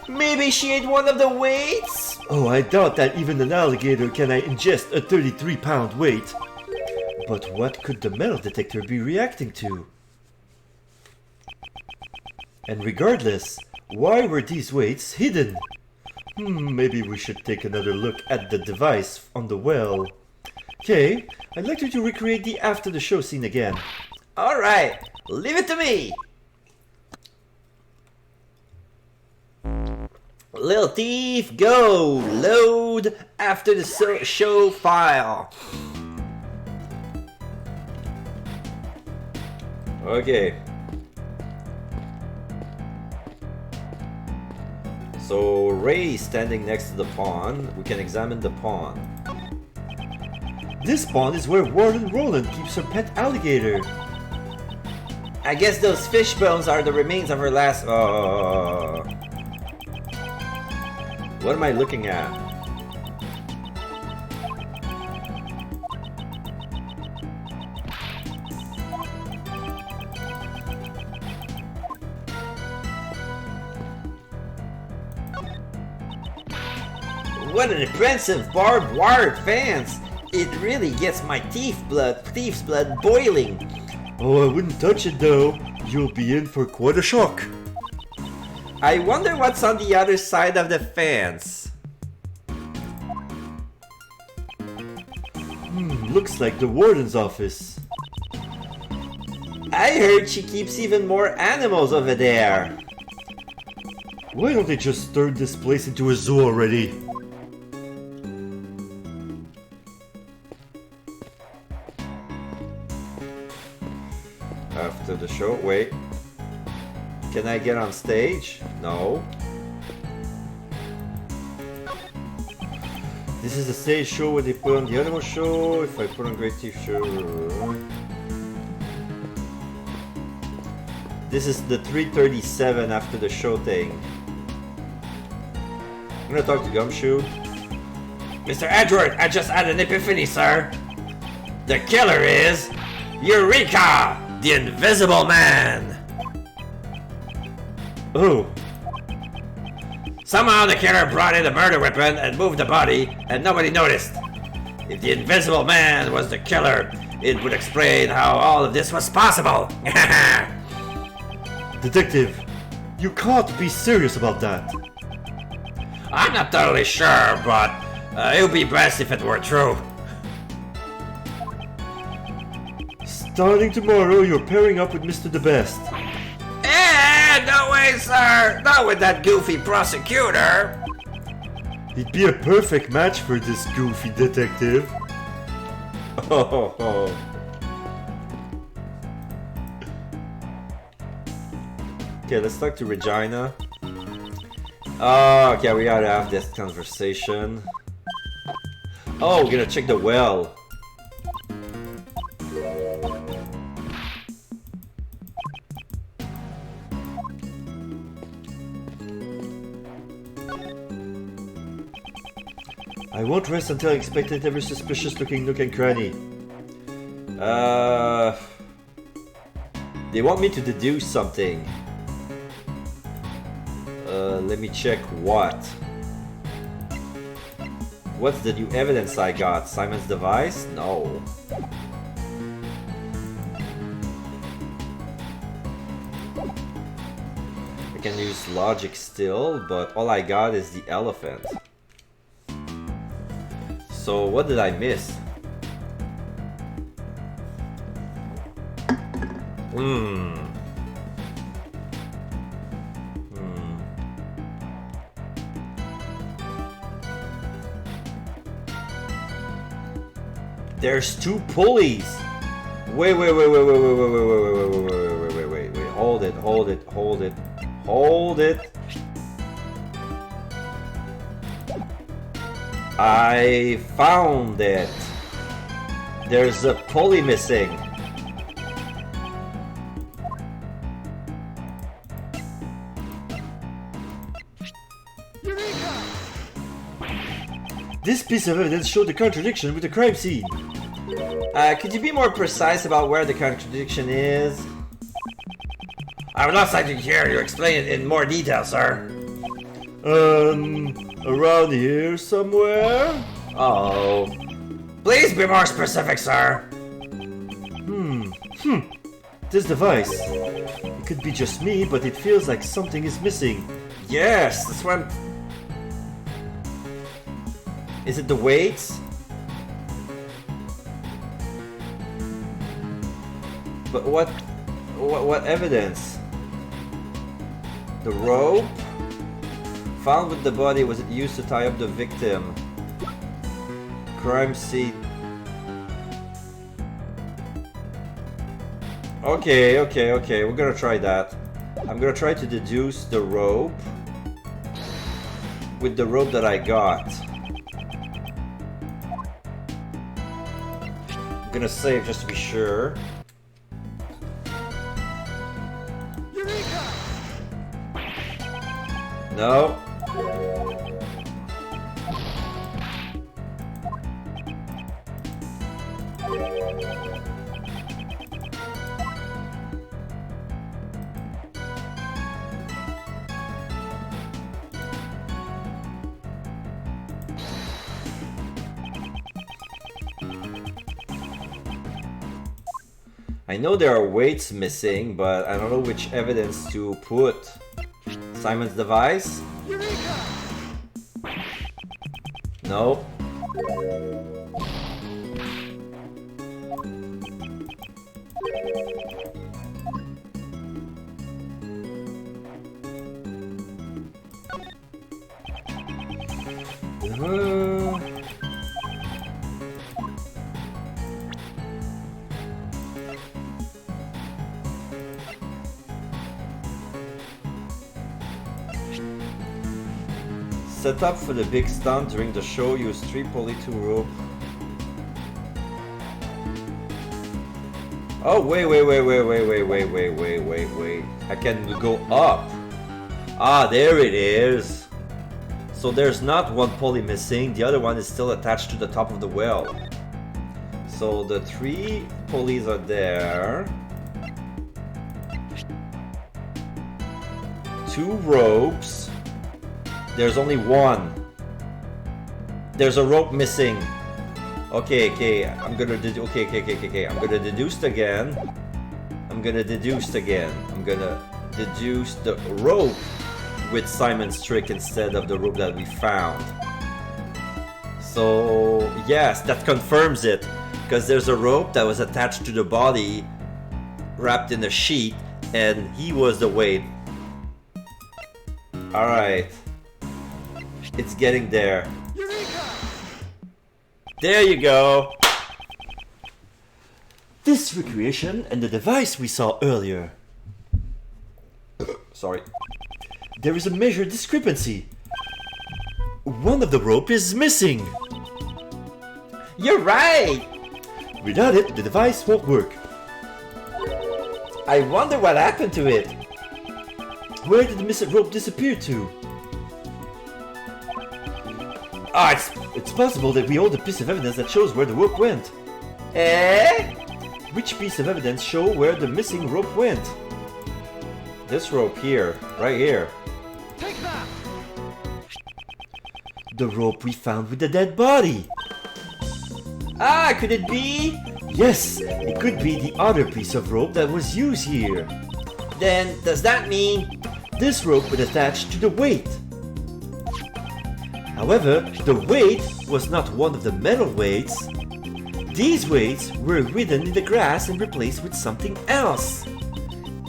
Maybe she ate one of the weights? Oh, I doubt that even an alligator can ingest a 33-pound weight. But what could the metal detector be reacting to? And regardless, why were these weights hidden? Maybe we should take another look at the device on the well. Okay, I'd like you to recreate the after the show scene again. Alright, leave it to me. Little thief, go! Load after the show file. Okay. So Ray is standing next to the pond. We can examine the pond. This pond is where Warden Roland keeps her pet alligator. I guess those fish bones are the remains of her last... What am I looking at? What an impressive barbed wire fence! It really gets my thief's blood boiling. Oh, I wouldn't touch it though. You'll be in for quite a shock. I wonder what's on the other side of the fence. Looks like the warden's office. I heard she keeps even more animals over there. Why don't they just turn this place into a zoo already? After the show, wait. Can I get on stage? No. This is the stage show where they put on the animal show. If I put on Great Thief show... This is the 3:37 after the show thing. I'm gonna talk to Gumshoe. Mr. Edward, I just had an epiphany, sir. The killer is Eureka, the Invisible Man. Oh, Somehow the killer brought in the murder weapon and moved the body, and nobody noticed. If the Invisible Man was the killer, it would explain how all of this was possible. detective, You can't be serious about that. I'm not totally sure, but it would be best if it were true. Starting tomorrow, you're pairing up with Mr. The Best. No way, sir! Not with that goofy prosecutor! He'd be a perfect match for this goofy detective. Oh. Okay, let's talk to Regina. Oh, okay, we gotta have this conversation. Oh, we're gonna check the well. I won't rest until I inspect every suspicious looking nook and cranny. They want me to deduce something. Let me check what. What's the new evidence I got? Simon's device? No. I can use logic still, but all I got is the elephant. So what did I miss? There's two pulleys. Wait. Hold it. I found it. There's a pulley missing. This piece of evidence showed a contradiction with the crime scene. Could you be more precise about where the contradiction is? I would also like to hear you explain it in more detail, sir. Around here somewhere? Oh. Please be more specific, sir. This device. It could be just me, but it feels like something is missing. Yes, that's what I'm... Is it the weights? But what evidence? The rope? Found with the body, was it used to tie up the victim? Crime scene. Okay, we're gonna try that. I'm gonna try to deduce the rope with the rope that I got. I'm gonna save just to be sure. No. I know there are weights missing, but I don't know which evidence to put. Simon's device? No. Set up for the big stunt during the show, use 3 pulley 2 rope. Oh, wait. I can go up. Ah, there it is. So there's not one pulley missing, the other one is still attached to the top of the well. So the 3 pulleys are there. 2 ropes. There's only 1. There's a rope missing. Okay. I'm gonna I'm gonna deduce again. I'm gonna deduce the rope with Simon's trick instead of the rope that we found. So yes, that confirms it, because there's a rope that was attached to the body, wrapped in a sheet, and he was the weight. Alright. It's getting there. There you go! This recreation and the device we saw earlier. Sorry. There is a major discrepancy. One of the rope is missing. You're right! Without it, the device won't work. I wonder what happened to it. Where did the missing rope disappear to? Ah, It's possible that we hold a piece of evidence that shows where the rope went. Eh? Which piece of evidence show where the missing rope went? This rope here, right here. The rope we found with the dead body. Ah, could it be? Yes, it could be the other piece of rope that was used here. Then, does that mean... This rope was attached to the weight. However, the weight was not one of the metal weights. These weights were hidden in the grass and replaced with something else.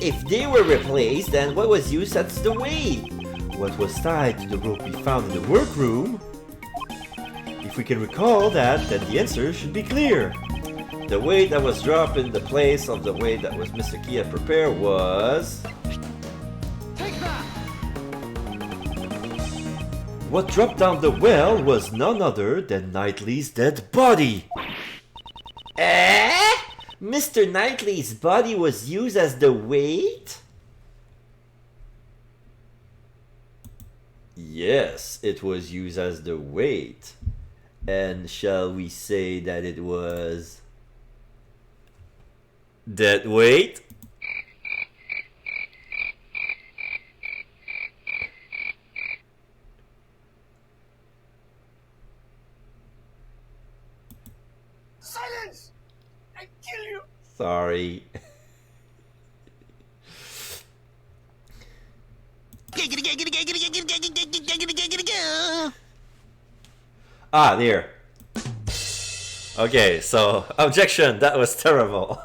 If they were replaced, then what was used as the weight? What was tied to the rope we found in the workroom? If we can recall that, then the answer should be clear. The weight that was dropped in the place of the weight that was Mr. Key had prepared was... What dropped down the well was none other than Knightley's dead body. Eh? Mr. Knightley's body was used as the weight? Yes, it was used as the weight. And shall we say that it was... Dead weight? Silence! I kill you! Sorry. Ah, there. Okay, so, objection, that was terrible.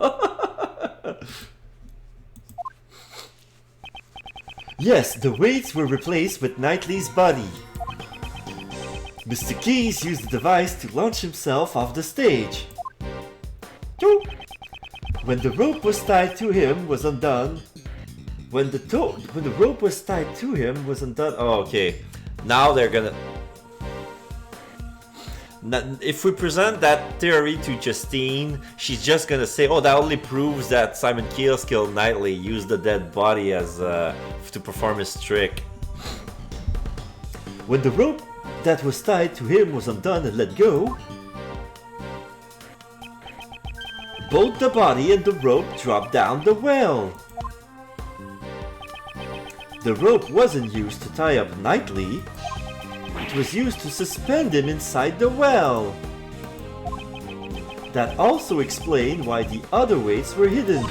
Yes, the weights were replaced with Knightley's body. Mr. Keys used the device to launch himself off the stage. When the rope was tied to him was undone. When the rope was tied to him was undone. Oh, okay. Now they're gonna... If we present that theory to Justine, she's just gonna say, oh, that only proves that Simon Keels killed Knightley, used the dead body as to perform his trick. When the rope that was tied to him was undone and let go, both the body and the rope dropped down the well. The rope wasn't used to tie up Knightley. It was used to suspend him inside the well. That also explained why the other weights were hidden.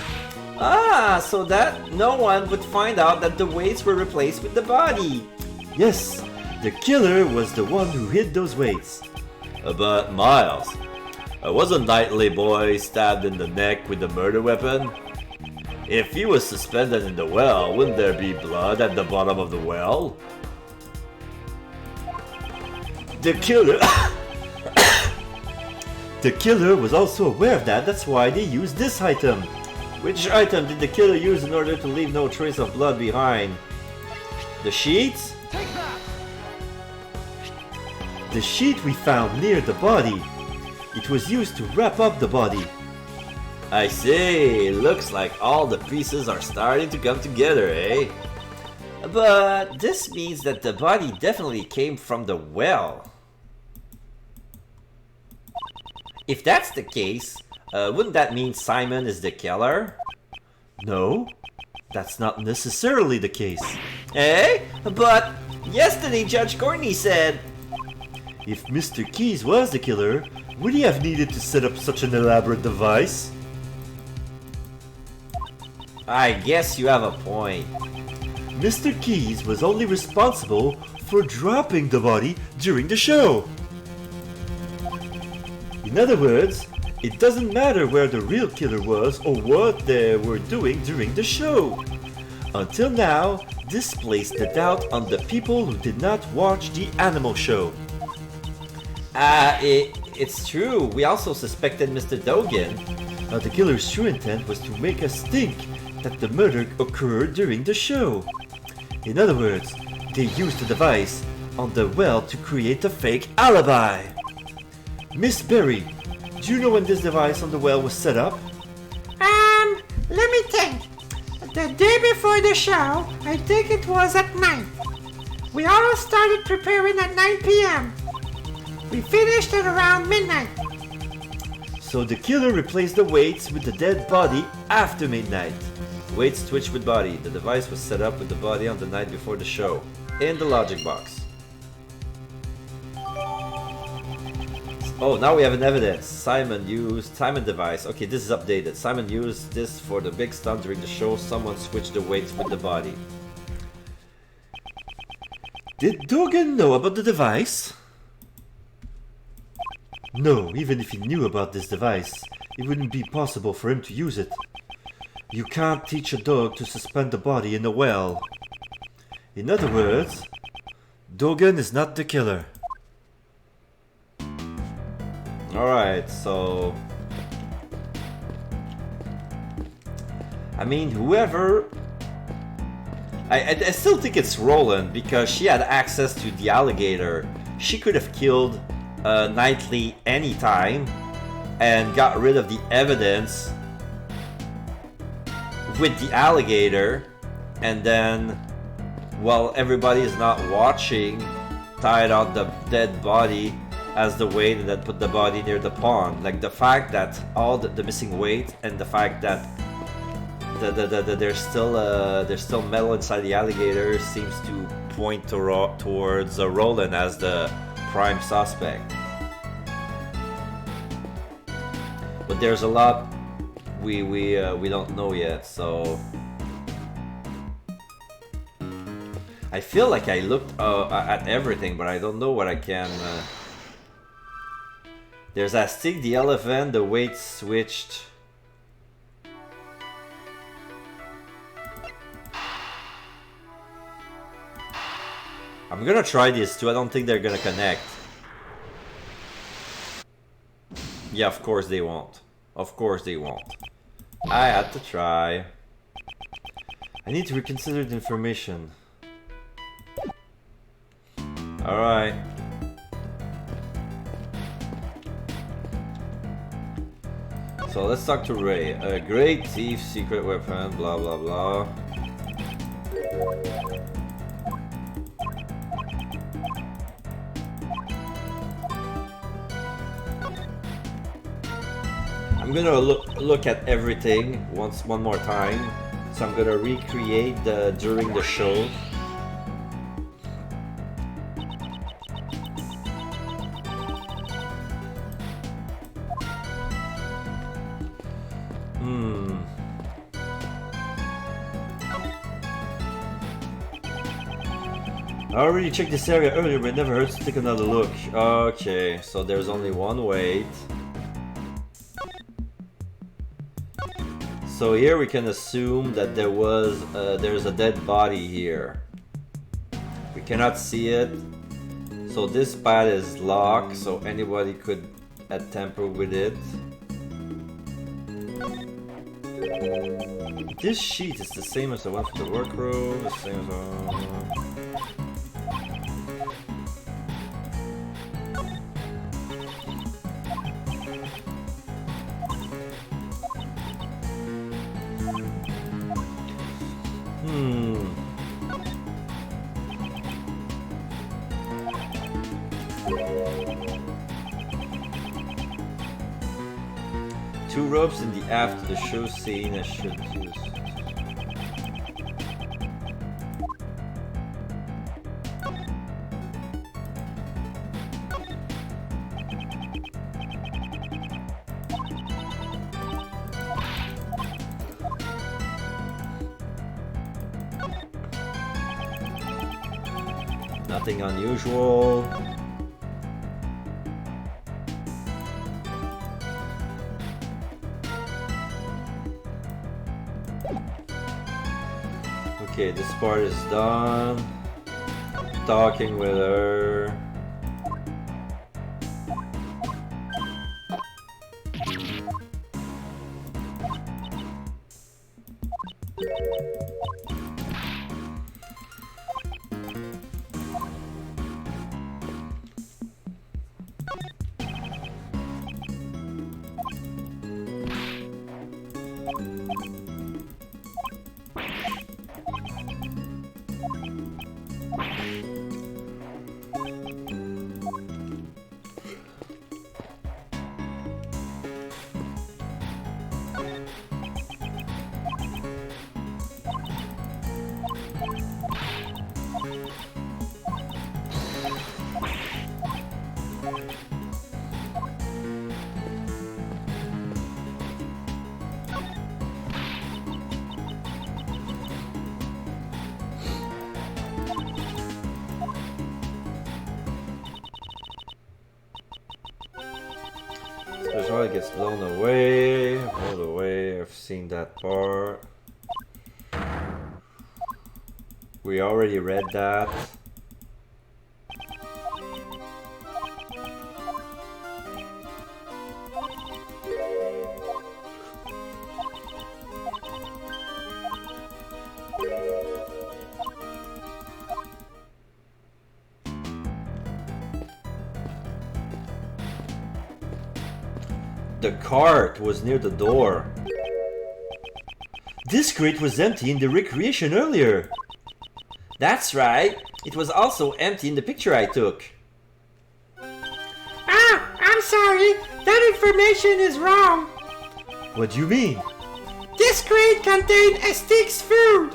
Ah, so that no one would find out that the weights were replaced with the body. Yes, the killer was the one who hid those weights. But Miles, wasn't Knightley boy stabbed in the neck with the murder weapon? If he was suspended in the well, wouldn't there be blood at the bottom of the well? The killer... The killer was also aware of that, that's why they used this item. Which item did the killer use in order to leave no trace of blood behind? The sheets? The sheet we found near the body. It was used to wrap up the body. I see, looks like all the pieces are starting to come together, eh? But this means that the body definitely came from the well. If that's the case, wouldn't that mean Simon is the killer? No, that's not necessarily the case. Eh? But yesterday Judge Courtney said... If Mr. Keys was the killer, would he have needed to set up such an elaborate device? I guess you have a point. Mr. Keys was only responsible for dropping the body during the show. In other words, it doesn't matter where the real killer was or what they were doing during the show. Until now, this placed the doubt on the people who did not watch the animal show. It's true. We also suspected Mr. Dogan. The killer's true intent was to make us think that the murder occurred during the show. In other words, they used the device on the well to create a fake alibi. Miss Berry, do you know when this device on the well was set up? Let me think. The day before the show, I think it was at night. We all started preparing at 9 p.m. We finished at around midnight. So the killer replaced the weights with the dead body after midnight. Weights switched with body. The device was set up with the body on the night before the show. In the logic box. Oh, now we have an evidence. Simon device. Okay, this is updated. Simon used this for the big stunt during the show. Someone switched the weights with the body. Did Dogan know about the device? No, even if he knew about this device, it wouldn't be possible for him to use it. You can't teach a dog to suspend the body in a well. In other words, Dogan is not the killer. Alright, so... I mean, whoever... I still think it's Roland, because she had access to the alligator. She could have killed Knightley anytime and got rid of the evidence with the alligator, and then, while everybody is not watching, tied out the dead body as the weight and then put the body near the pond. Like the fact that all the missing weight and the fact that there's still metal inside the alligator seems to point towards Roland as the prime suspect. But there's a lot we don't know yet, so I feel like I looked at everything, but I don't know what I can. There's Astig the elephant, the weight switched. I'm gonna try this too. I don't think they're gonna connect. Yeah, of course they won't. Of course they won't. I had to try. I need to reconsider the information. Alright. So let's talk to Ray. A great thief, secret weapon, blah blah blah. I'm gonna look at everything one more time. So I'm gonna recreate during the show. I already checked this area earlier, but it never hurts to take another look. Okay, so there's only one weight. So here we can assume that there's a dead body here. We cannot see it. So this pad is locked, so anybody could tamper with it. This sheet is the same as the one for the workroom, the same as two ropes in the after the show scene. I should use. Nothing unusual. Okay, this part is done. Talking with her. Special gets blown away. Blown away. I've seen that part. We already read that. The cart was near the door. This crate was empty in the recreation earlier. That's right. It was also empty in the picture I took. Ah, I'm sorry. That information is wrong. What do you mean? This crate contained Astique's food.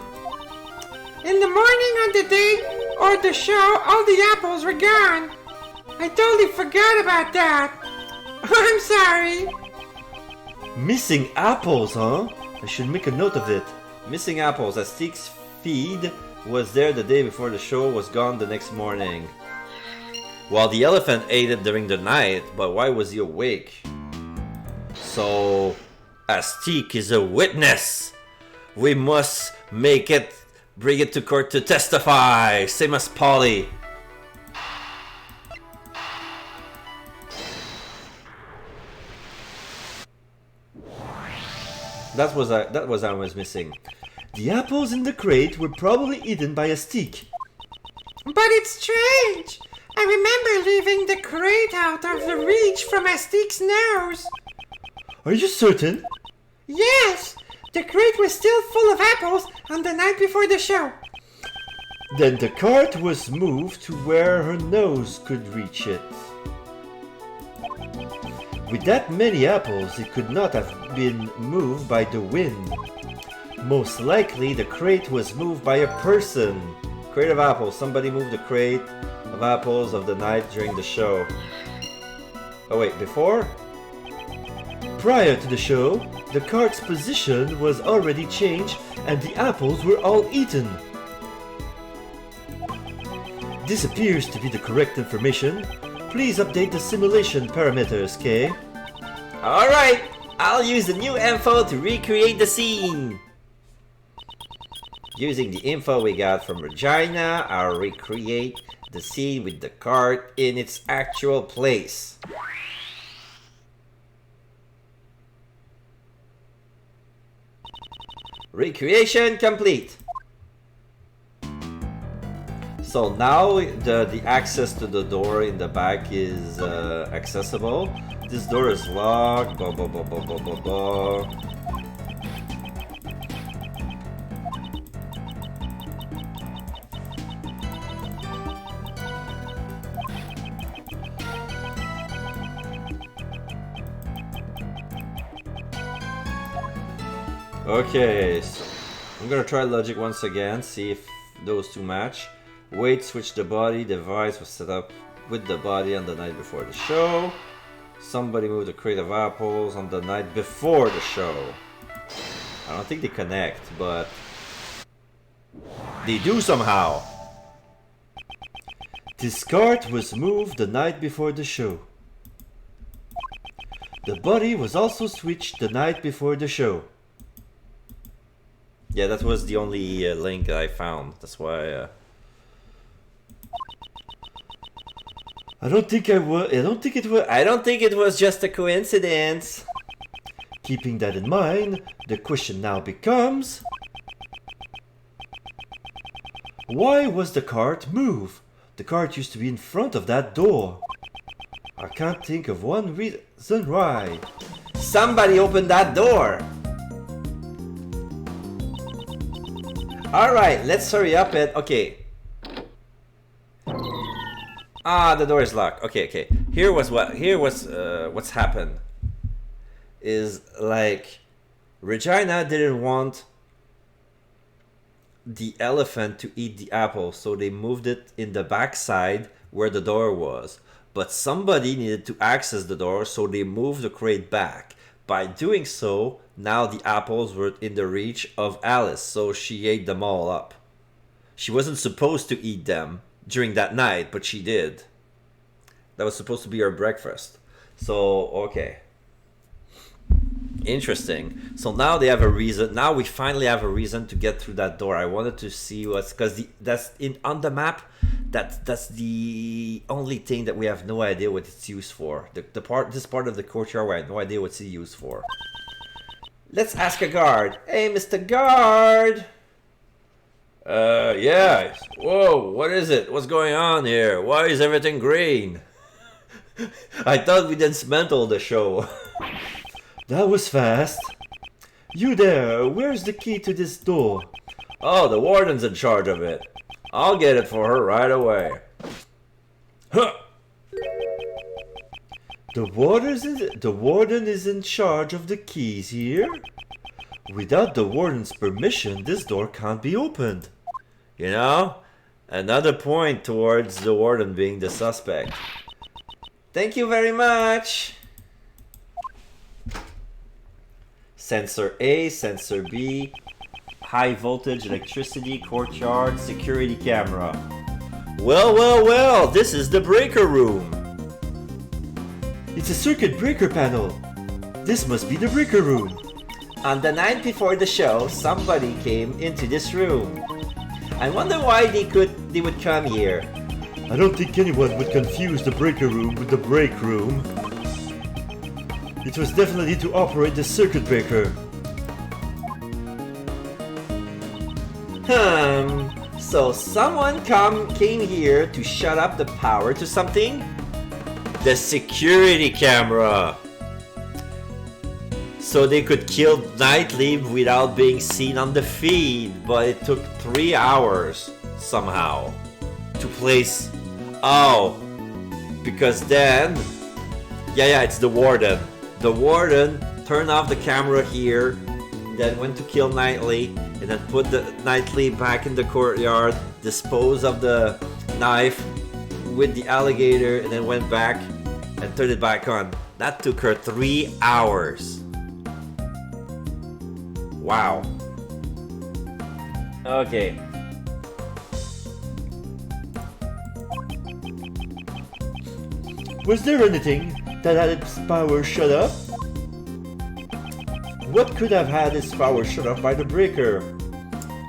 In the morning on the day or the show, all the apples were gone. I totally forgot about that. I'm sorry. Missing apples, huh? I should make a note of it. Missing apples. Astique's feed was there the day before the show, was gone the next morning. Well, the elephant ate it during the night, but why was he awake? So, Astique is a witness. We must make it, bring it to court to testify, same as Polly. That was I was missing. The apples in the crate were probably eaten by Astique. But it's strange. I remember leaving the crate out of the reach from Astique's nose. Are you certain? Yes, the crate was still full of apples on the night before the show. Then the cart was moved to where her nose could reach it. With that many apples, it could not have been moved by the wind. Most likely, the crate was moved by a person. Crate of apples. Somebody moved the crate of apples of the night during the show. Oh wait, before? Prior to the show, the cart's position was already changed and the apples were all eaten. This appears to be the correct information. Please update the simulation parameters, Kay. Alright, I'll use the new info to recreate the scene. Using the info we got from Regina, I'll recreate the scene with the cart in its actual place. Recreation complete. So now the access to the door in the back is accessible. This door is locked. Blah, blah, blah, blah, blah, blah, blah. Okay, so I'm gonna try logic once again, see if those two match. Wait, switch the body. Device was set up with the body on the night before the show. Somebody moved a crate of apples on the night before the show. I don't think they connect, but they do somehow. This cart was moved the night before the show. The body was also switched the night before the show. Yeah, that was the only link I found. That's why. I don't think it was just a coincidence. Keeping that in mind, the question now becomes... why was the cart moved? The cart used to be in front of that door. I can't think of one reason why. Somebody opened that door. Alright, let's hurry up and... okay. Ah, the door is locked. Okay. Here was what's happened. Is like Regina didn't want the elephant to eat the apple, so they moved it in the backside where the door was. But somebody needed to access the door, so they moved the crate back. By doing so, now the apples were in the reach of Alice, so she ate them all up. She wasn't supposed to eat them during that night, but she did. That was supposed to be her breakfast. So, okay. Interesting. So now they have a reason. Now we finally have a reason to get through that door. I wanted to see what's... because that's on the map. That's the only thing that we have no idea what it's used for. This part of the courtyard, we have no idea what it's used for. Let's ask a guard. Hey, Mr. Guard. Yeah. Whoa, what is it? What's going on here? Why is everything green? I thought we dismantled the show. That was fast. You there, where's the key to this door? Oh, the warden's in charge of it. I'll get it for her right away. Huh. The warden is in charge of the keys here? Without the warden's permission, this door can't be opened. You know, another point towards the warden being the suspect. Thank you very much. Sensor A, sensor B, high voltage electricity, courtyard, security camera. Well, this is the breaker room. It's a circuit breaker panel. This must be the breaker room. On the night before the show, somebody came into this room. I wonder why they would come here. I don't think anyone would confuse the breaker room with the break room. It was definitely to operate the circuit breaker. So someone came here to shut up the power to something? The security camera. So they could kill Knightley without being seen on the feed, but it took 3 hours somehow to place. Oh, because then, yeah, it's the warden. The warden turned off the camera here, then went to kill Knightley, and then put the Knightley back in the courtyard, dispose of the knife with the alligator, and then went back and turned it back on. That took her 3 hours. Wow. Okay. Was there anything that had its power shut off? What could have had its power shut off by the breaker?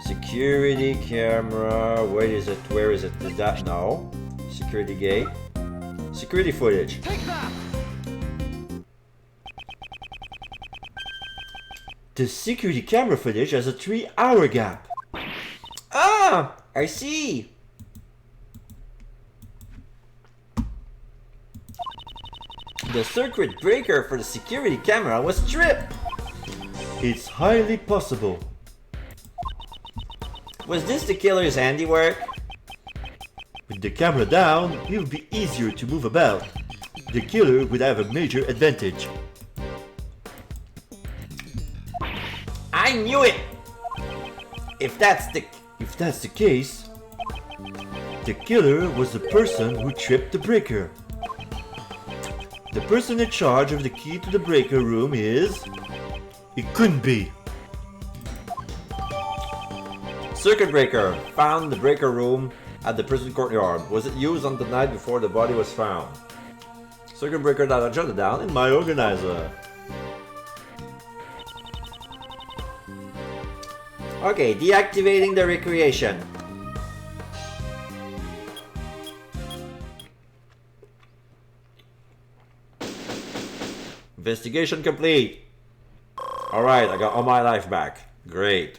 Security camera. Where is it? Is that no? Security gate. Security footage. Take that! The security camera footage has a 3-hour gap. Ah, I see. The circuit breaker for the security camera was tripped. It's highly possible. Was this the killer's handiwork? With the camera down, it would be easier to move about. The killer would have a major advantage. I knew it! If that's the case, the killer was the person who tripped the breaker. The person in charge of the key to the breaker room is... It couldn't be. Circuit breaker. Found the breaker room at the prison courtyard? Was it used on the night before the body was found? Circuit breaker that I jotted down in my organizer. Okay, deactivating the recreation. Investigation complete. Alright, I got all my life back. Great.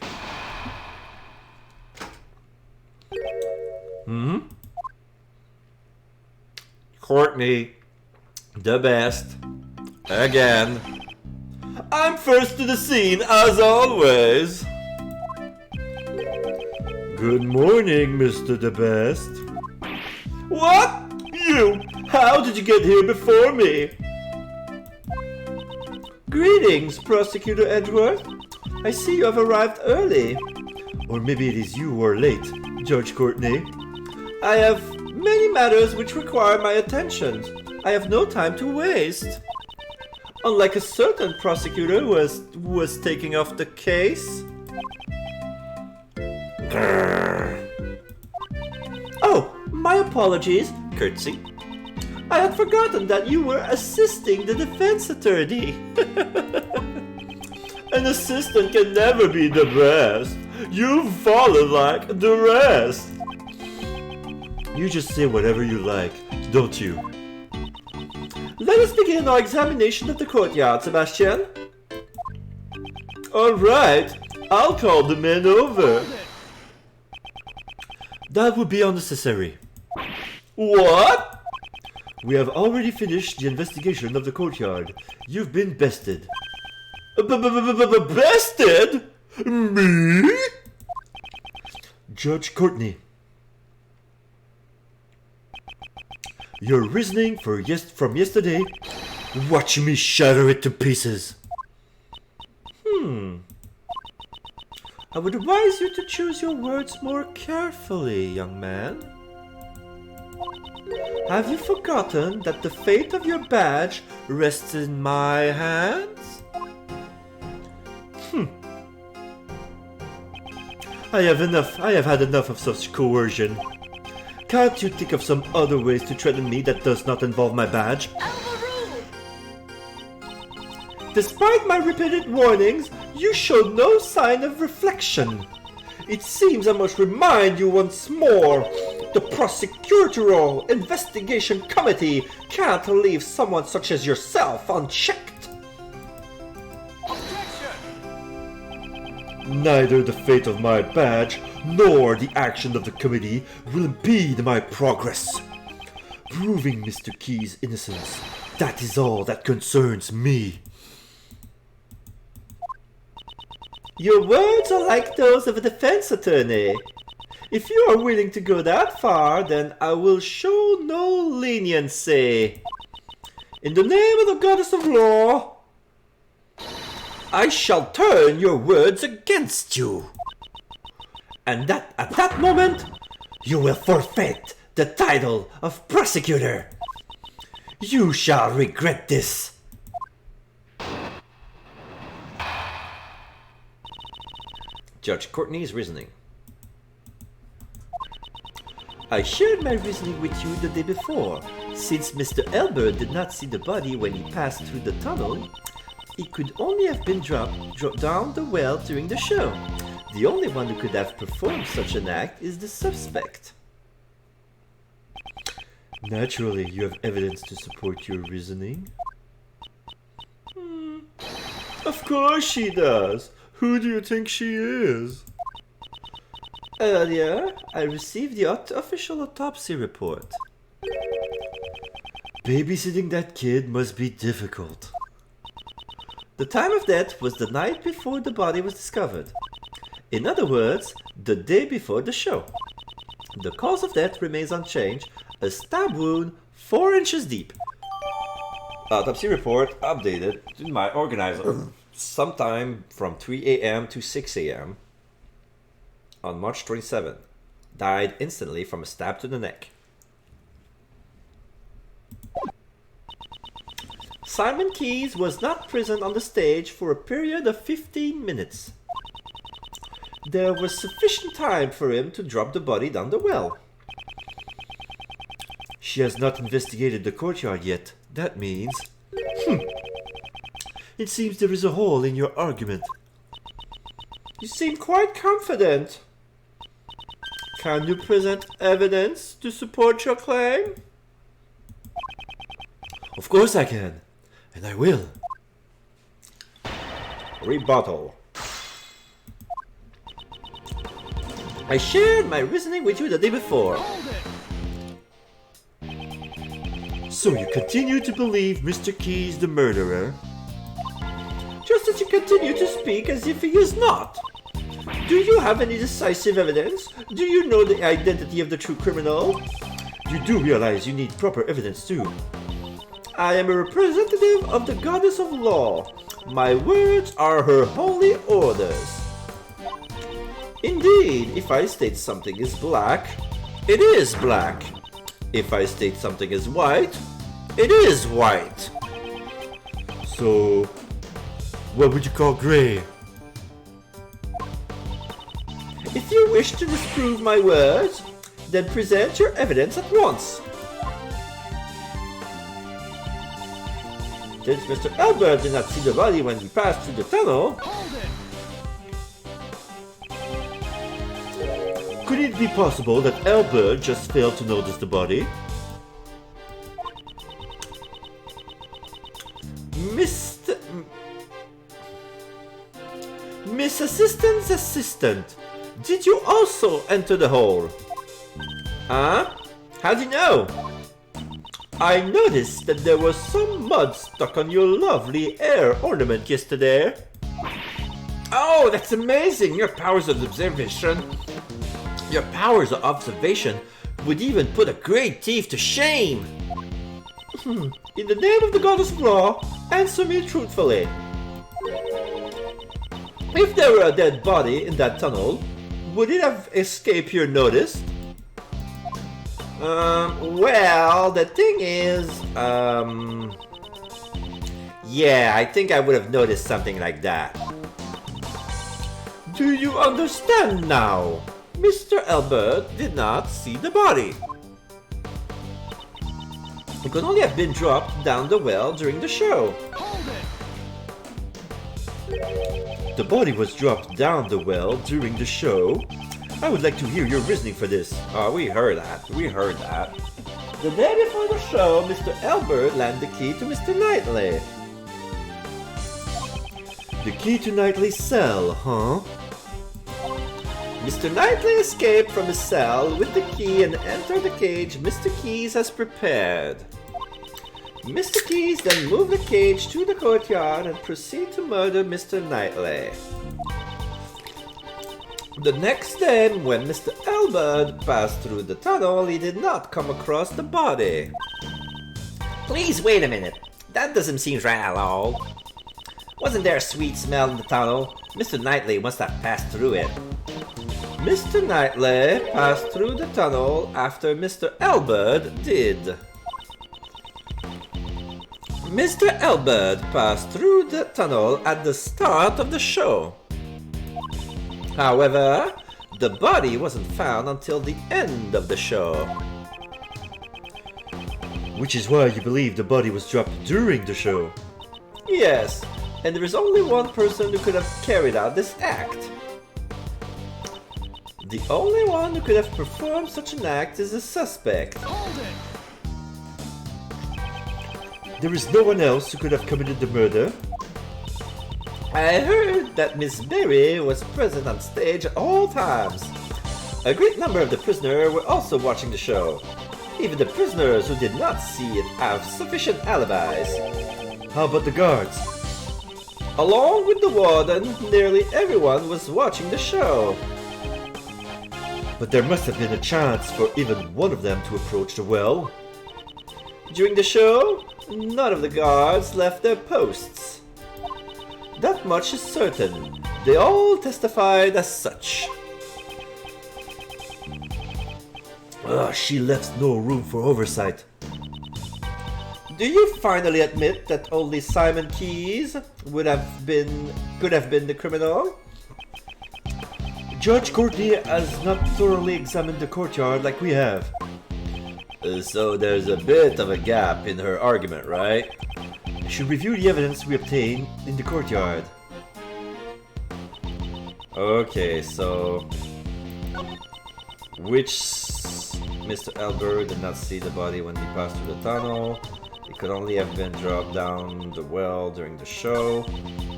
Courtney, the best. Again. I'm first to the scene, as always. Good morning, Mr. The Best. What? You! How did you get here before me? Greetings, Prosecutor Edgeworth. I see you have arrived early. Or maybe it is you who are late, Judge Courtney. I have many matters which require my attention. I have no time to waste. Unlike a certain prosecutor who was taking off the case. Oh, my apologies, curtsy. I had forgotten that you were assisting the defense attorney. An assistant can never be the best. You've fallen like the rest. You just say whatever you like, don't you? Let us begin our examination of the courtyard, Sebastian. Alright, I'll call the men over. That would be unnecessary. What? We have already finished the investigation of the courtyard. You've been bested. Bested? Me? Judge Courtney. Your reasoning from yesterday, watch me shatter it to pieces. I would advise you to choose your words more carefully, young man. Have you forgotten that the fate of your badge rests in my hands? I have had enough of such coercion. Can't you think of some other ways to threaten me that does not involve my badge? Despite my repeated warnings, you showed no sign of reflection. It seems I must remind you once more. The prosecutorial investigation committee can't leave someone such as yourself unchecked. Neither the fate of my badge nor the action of the committee will impede my progress. Proving Mr. Key's innocence, that is all that concerns me. Your words are like those of a defense attorney. If you are willing to go that far, then I will show no leniency. In the name of the goddess of law, I shall turn your words against you. And that at that moment, you will forfeit the title of prosecutor. You shall regret this. Judge Courtney's reasoning. I shared my reasoning with you the day before. Since Mr. Elbert did not see the body when he passed through the tunnel, it could only have been dropped down the well during the show. The only one who could have performed such an act is the suspect. Naturally, you have evidence to support your reasoning. Of course she does. Who do you think she is? Earlier, I received the official autopsy report. Babysitting that kid must be difficult. The time of death was the night before the body was discovered. In other words, the day before the show. The cause of death remains unchanged, a stab wound 4 inches deep. Autopsy report updated in my organizer sometime from 3 a.m. to 6 a.m. on March 27. Died instantly from a stab to the neck. Simon Keyes was not present on the stage for a period of 15 minutes. There was sufficient time for him to drop the body down the well. She has not investigated the courtyard yet. That means... It seems there is a hole in your argument. You seem quite confident. Can you present evidence to support your claim? Of course I can. And I will. Rebuttal. I shared my reasoning with you the day before. So you continue to believe Mr. Keyes the murderer? Just as you continue to speak as if he is not. Do you have any decisive evidence? Do you know the identity of the true criminal? You do realize you need proper evidence too. I am a representative of the goddess of law. My words are her holy orders. Indeed, if I state something is black, it is black. If I state something is white, it is white. So, what would you call gray? If you wish to disprove my words, then present your evidence at once. Since Mr. Albert did not see the body when we passed through the tunnel, Could it be possible that Albert just failed to notice the body? Miss Assistant's assistant, did you also enter the hole? Huh? How do you know? I noticed that there was some mud stuck on your lovely hair ornament yesterday. Oh, that's amazing! Your powers of observation. Your powers of observation would even put a great thief to shame. In the name of the goddess of law, answer me truthfully. If there were a dead body in that tunnel, would it have escaped your notice? Well, the thing is, yeah, I think I would have noticed something like that. Do you understand now? Mr. Albert did not see the body. It could only have been dropped down the well during the show. The body was dropped down the well during the show. I would like to hear your reasoning for this. Oh, we heard that. The day before the show, Mr. Albert lent the key to Mr. Knightley. The key to Knightley's cell, huh? Mr. Knightley escaped from his cell with the key and entered the cage Mr. Keyes has prepared. Mr. Keyes then moved the cage to the courtyard and proceeded to murder Mr. Knightley. The next day, when Mr. Albert passed through the tunnel, he did not come across the body. Please wait a minute. That doesn't seem right at all. Wasn't there a sweet smell in the tunnel? Mr. Knightley must have passed through it. Mr. Knightley passed through the tunnel after Mr. Albert did. Mr. Albert passed through the tunnel at the start of the show. However, the body wasn't found until the end of the show. Which is why you believe the body was dropped during the show. Yes, and there is only one person who could have carried out this act. The only one who could have performed such an act is the suspect. There is no one else who could have committed the murder. I heard that Miss Berry was present on stage at all times. A great number of the prisoners were also watching the show. Even the prisoners who did not see it have sufficient alibis. How about the guards? Along with the warden, nearly everyone was watching the show. But there must have been a chance for even one of them to approach the well. During the show, none of the guards left their posts. That much is certain. They all testified as such. She left no room for oversight. Do you finally admit that only Simon Keyes could have been the criminal? Judge Courtney has not thoroughly examined the courtyard like we have. So there's a bit of a gap in her argument, right? You should review the evidence we obtained in the courtyard. Okay, so... Which Mr. Albert did not see the body when he passed through the tunnel. It could only have been dropped down the well during the show.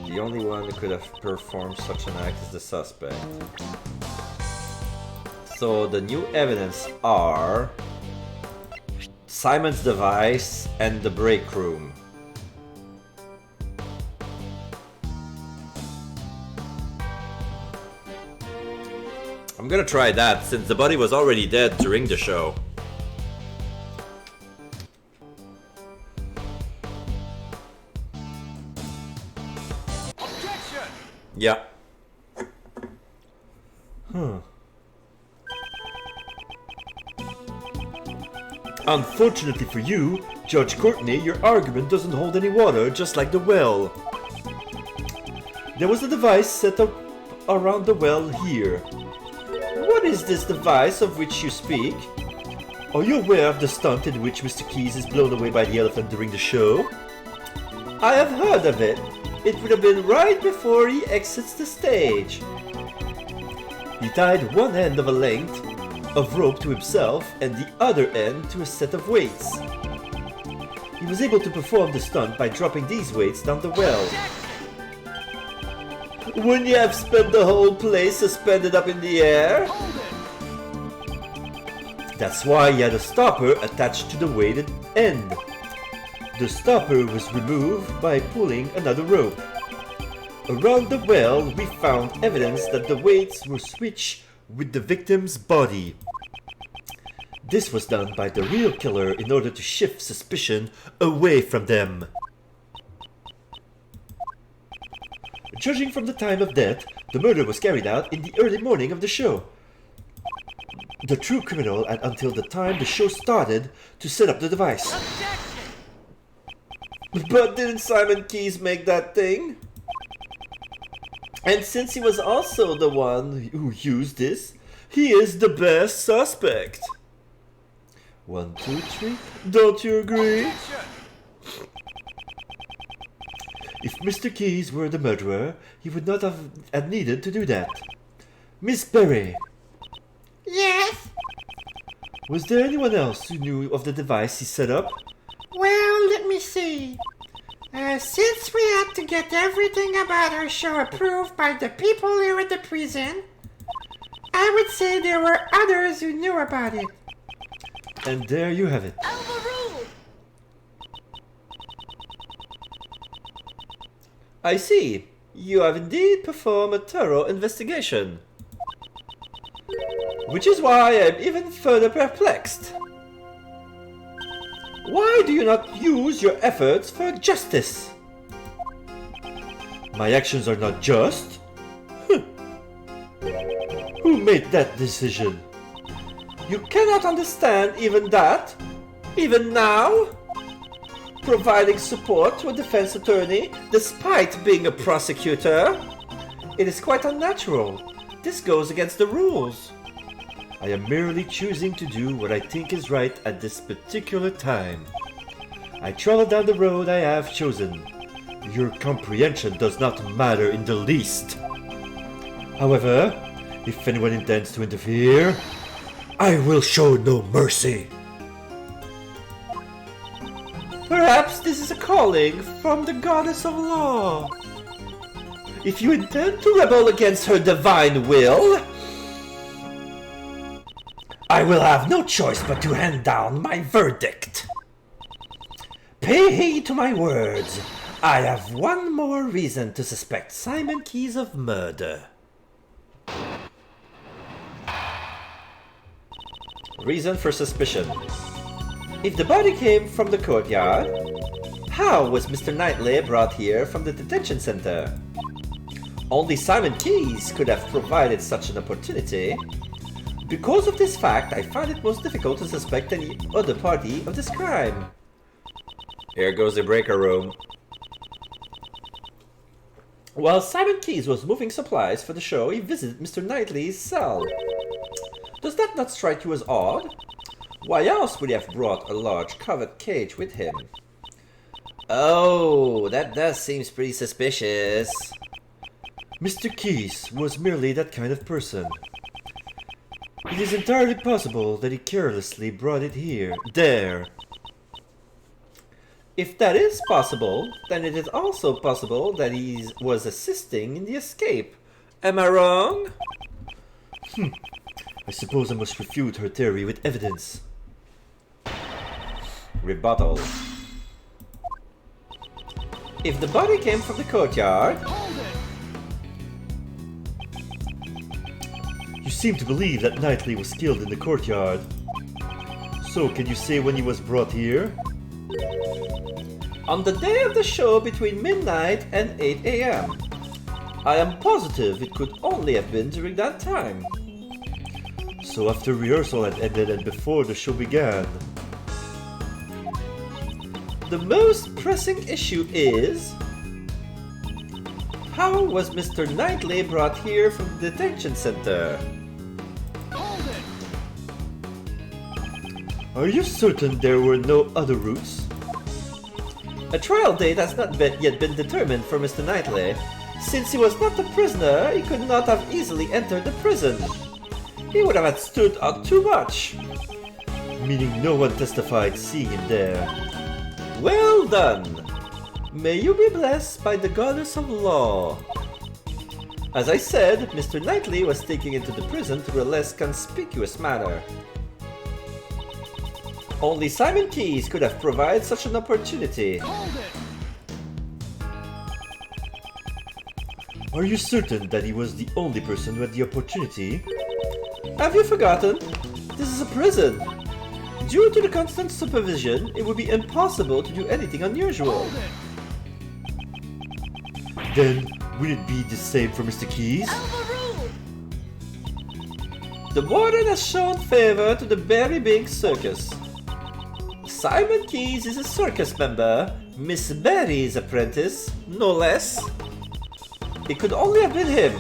The only one who could have performed such an act is the suspect. So the new evidence are Simon's device and the break room. I'm gonna try that since the body was already dead during the show. Objection! Yeah. Unfortunately for you, Judge Courtney, your argument doesn't hold any water, just like the well. There was a device set up around the well here. What is this device of which you speak? Are you aware of the stunt in which Mr. Keys is blown away by the elephant during the show? I have heard of it. It would have been right before he exits the stage. He tied one end of a length of rope to himself and the other end to a set of weights. He was able to perform the stunt by dropping these weights down the well. Wouldn't you have spent the whole place suspended up in the air? That's why he had a stopper attached to the weighted end. The stopper was removed by pulling another rope. Around the well, we found evidence that the weights were switched with the victim's body. This was done by the real killer in order to shift suspicion away from them. Judging from the time of death, the murder was carried out in the early morning of the show. The true criminal had until the time the show started to set up the device. But didn't Simon Keys make that thing? And since he was also the one who used this, he is the best suspect. 1, 2, 3. Don't you agree? If Mr. Keys were the murderer, he would not have had needed to do that. Miss Berry, Yes? was there anyone else who knew of the device he set up? Well, let me see. Since we had to get everything about our show approved by the people here at the prison, I would say there were others who knew about it. And there you have it. I see. You have indeed performed a thorough investigation. Which is why I am even further perplexed. Why do you not use your efforts for justice? My actions are not just? Who made that decision? You cannot understand even that? Even now? Providing support to a defense attorney despite being a prosecutor? It is quite unnatural. This goes against the rules. I am merely choosing to do what I think is right at this particular time. I travel down the road I have chosen. Your comprehension does not matter in the least. However, if anyone intends to interfere, I will show no mercy. Perhaps this is a calling from the goddess of law. If you intend to rebel against her divine will, I will have no choice but to hand down my verdict. Pay heed to my words. I have one more reason to suspect Simon Keys of murder. Reason for suspicion. If the body came from the courtyard, how was Mr. Knightley brought here from the detention center? Only Simon Keys could have provided such an opportunity. Because of this fact, I find it most difficult to suspect any other party of this crime. Here goes the breaker room. While Simon Keys was moving supplies for the show, he visited Mr. Knightley's cell. Does that not strike you as odd? Why else would he have brought a large covered cage with him? Oh, that does seem pretty suspicious. Mr. Keyes was merely that kind of person. It is entirely possible that he carelessly brought it there. If that is possible, then it is also possible that he was assisting in the escape. Am I wrong? I suppose I must refute her theory with evidence. Rebuttal. If the body came from the courtyard... You seem to believe that Knightley was killed in the courtyard. So, can you say when he was brought here? On the day of the show between midnight and 8 AM. I am positive it could only have been during that time. So after rehearsal had ended and before the show began. The most pressing issue is... how was Mr. Knightley brought here from the detention center? Are you certain there were no other routes? A trial date has not yet been determined for Mr. Knightley. Since he was not a prisoner, he could not have easily entered the prison. He would have stood out too much. Meaning no one testified seeing him there. Well done! May you be blessed by the goddess of law. As I said, Mr. Knightley was taken into the prison through a less conspicuous manner. Only Simon Keyes could have provided such an opportunity. Are you certain that he was the only person who had the opportunity? Have you forgotten? This is a prison. Due to the constant supervision, it would be impossible to do anything unusual. Then, would it be the same for Mr. Keyes? The warden has shown favor to the Berry Bink Circus. Simon Keyes is a circus member, Miss Berry's apprentice, no less. It could only have been him.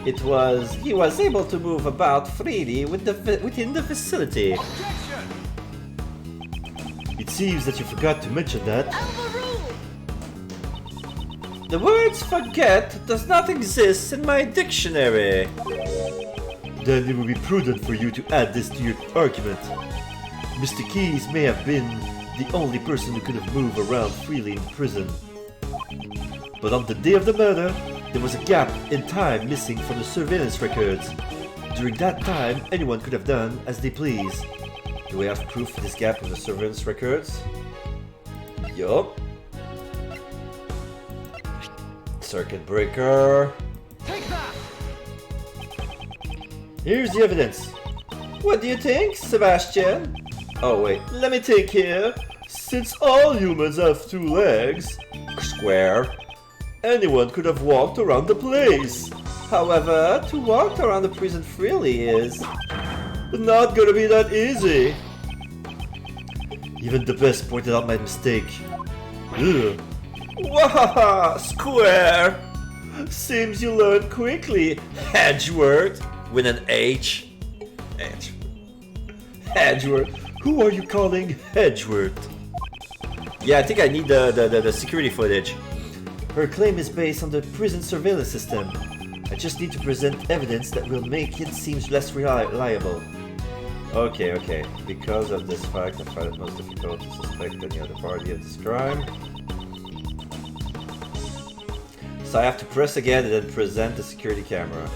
He was able to move about freely within the facility. It seems that you forgot to mention that. The words forget does not exist in my dictionary. Then it would be prudent for you to add this to your argument. Mr. Keyes may have been the only person who could have moved around freely in prison. But on the day of the murder, there was a gap in time missing from the surveillance records. During that time, anyone could have done as they please. Do we have proof for this gap in the surveillance records? Yup. Circuit breaker. Take that! Here's the evidence. What do you think, Sebastian? Oh wait, Let me think here. Since all humans have two legs, square. anyone could have walked around the place. However, to walk around the prison freely is... Not gonna be that easy. Even the best pointed out my mistake. Ugh. Wahaha! Square! Seems you learned quickly. Edgeworth! With an H. Edgeworth. Who are you calling Edgeworth? Yeah, I think I need the security footage. Her claim is based on the prison surveillance system. I just need to present evidence that will make it seem less reliable. Okay. Because of this fact, I find it most difficult to suspect any other party of this crime. So I have to press again and then present the security camera.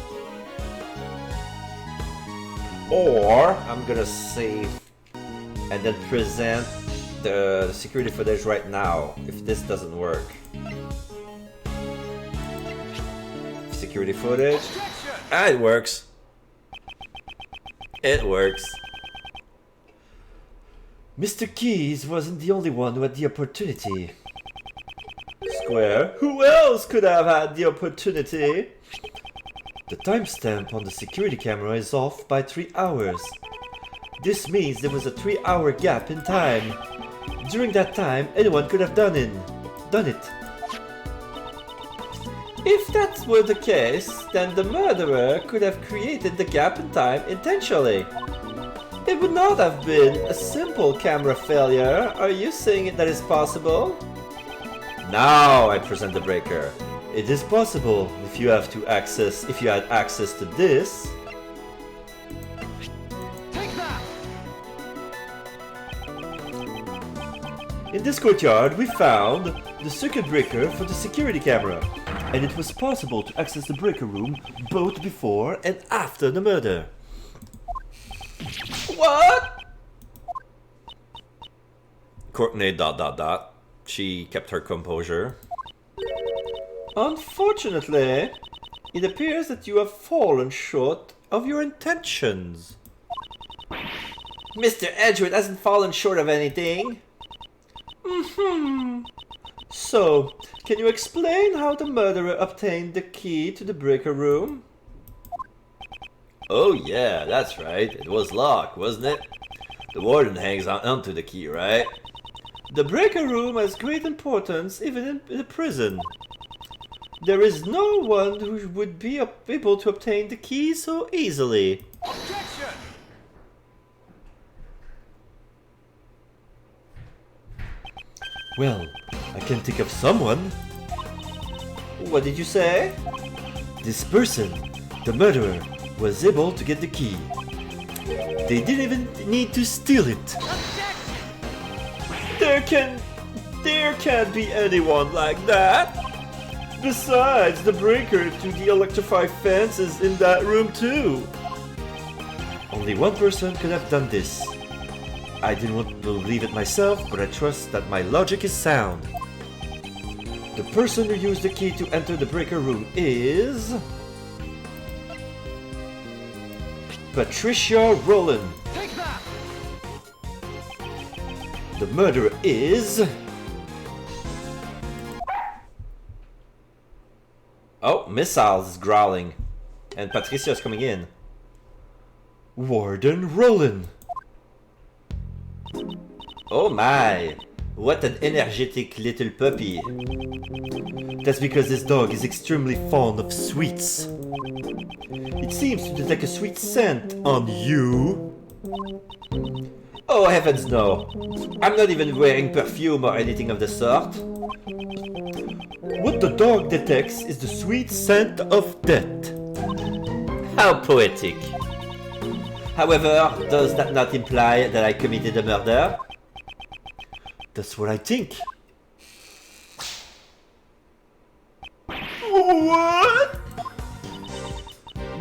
Or I'm gonna save and then present the security footage right now if this doesn't work. Security footage. Ah, it works. It works. Mr. Keyes wasn't the only one who had the opportunity. Square. Who else could have had the opportunity? The timestamp on the security camera is off by 3 hours. This means there was a 3-hour gap in time. During that time, anyone could have done it. If that were the case, then the murderer could have created the gap in time intentionally. It would not have been a simple camera failure. Are you saying that is possible? Now I present the breaker. It is possible if you had access to this. In this courtyard, we found the circuit breaker for the security camera, and it was possible to access the breaker room both before and after the murder. What? Courtney ... She kept her composure. Unfortunately, it appears that you have fallen short of your intentions. Mr. Edgeworth hasn't fallen short of anything. So, can you explain how the murderer obtained the key to the breaker room? Oh yeah, that's right. It was locked, wasn't it? The warden hangs onto the key, right? The breaker room has great importance even in a prison. There is no one who would be able to obtain the key so easily. Objection! Well, I can think of someone. What did you say? This person, the murderer, was able to get the key. They didn't even need to steal it. There can't be anyone like that. Besides, the breaker to the electrified fence is in that room too. Only one person could have done this. I didn't want to believe it myself, but I trust that my logic is sound. The person who used the key to enter the breaker room is... Patricia Rowland. Take that! The murderer is... Oh, Missiles is growling. And Patricia is coming in. Warden Rowland. Oh my! What an energetic little puppy. That's because this dog is extremely fond of sweets. It seems to detect a sweet scent on you. Oh heavens no! I'm not even wearing perfume or anything of the sort. What the dog detects is the sweet scent of death. How poetic. However, does that not imply that I committed a murder? That's what I think. What?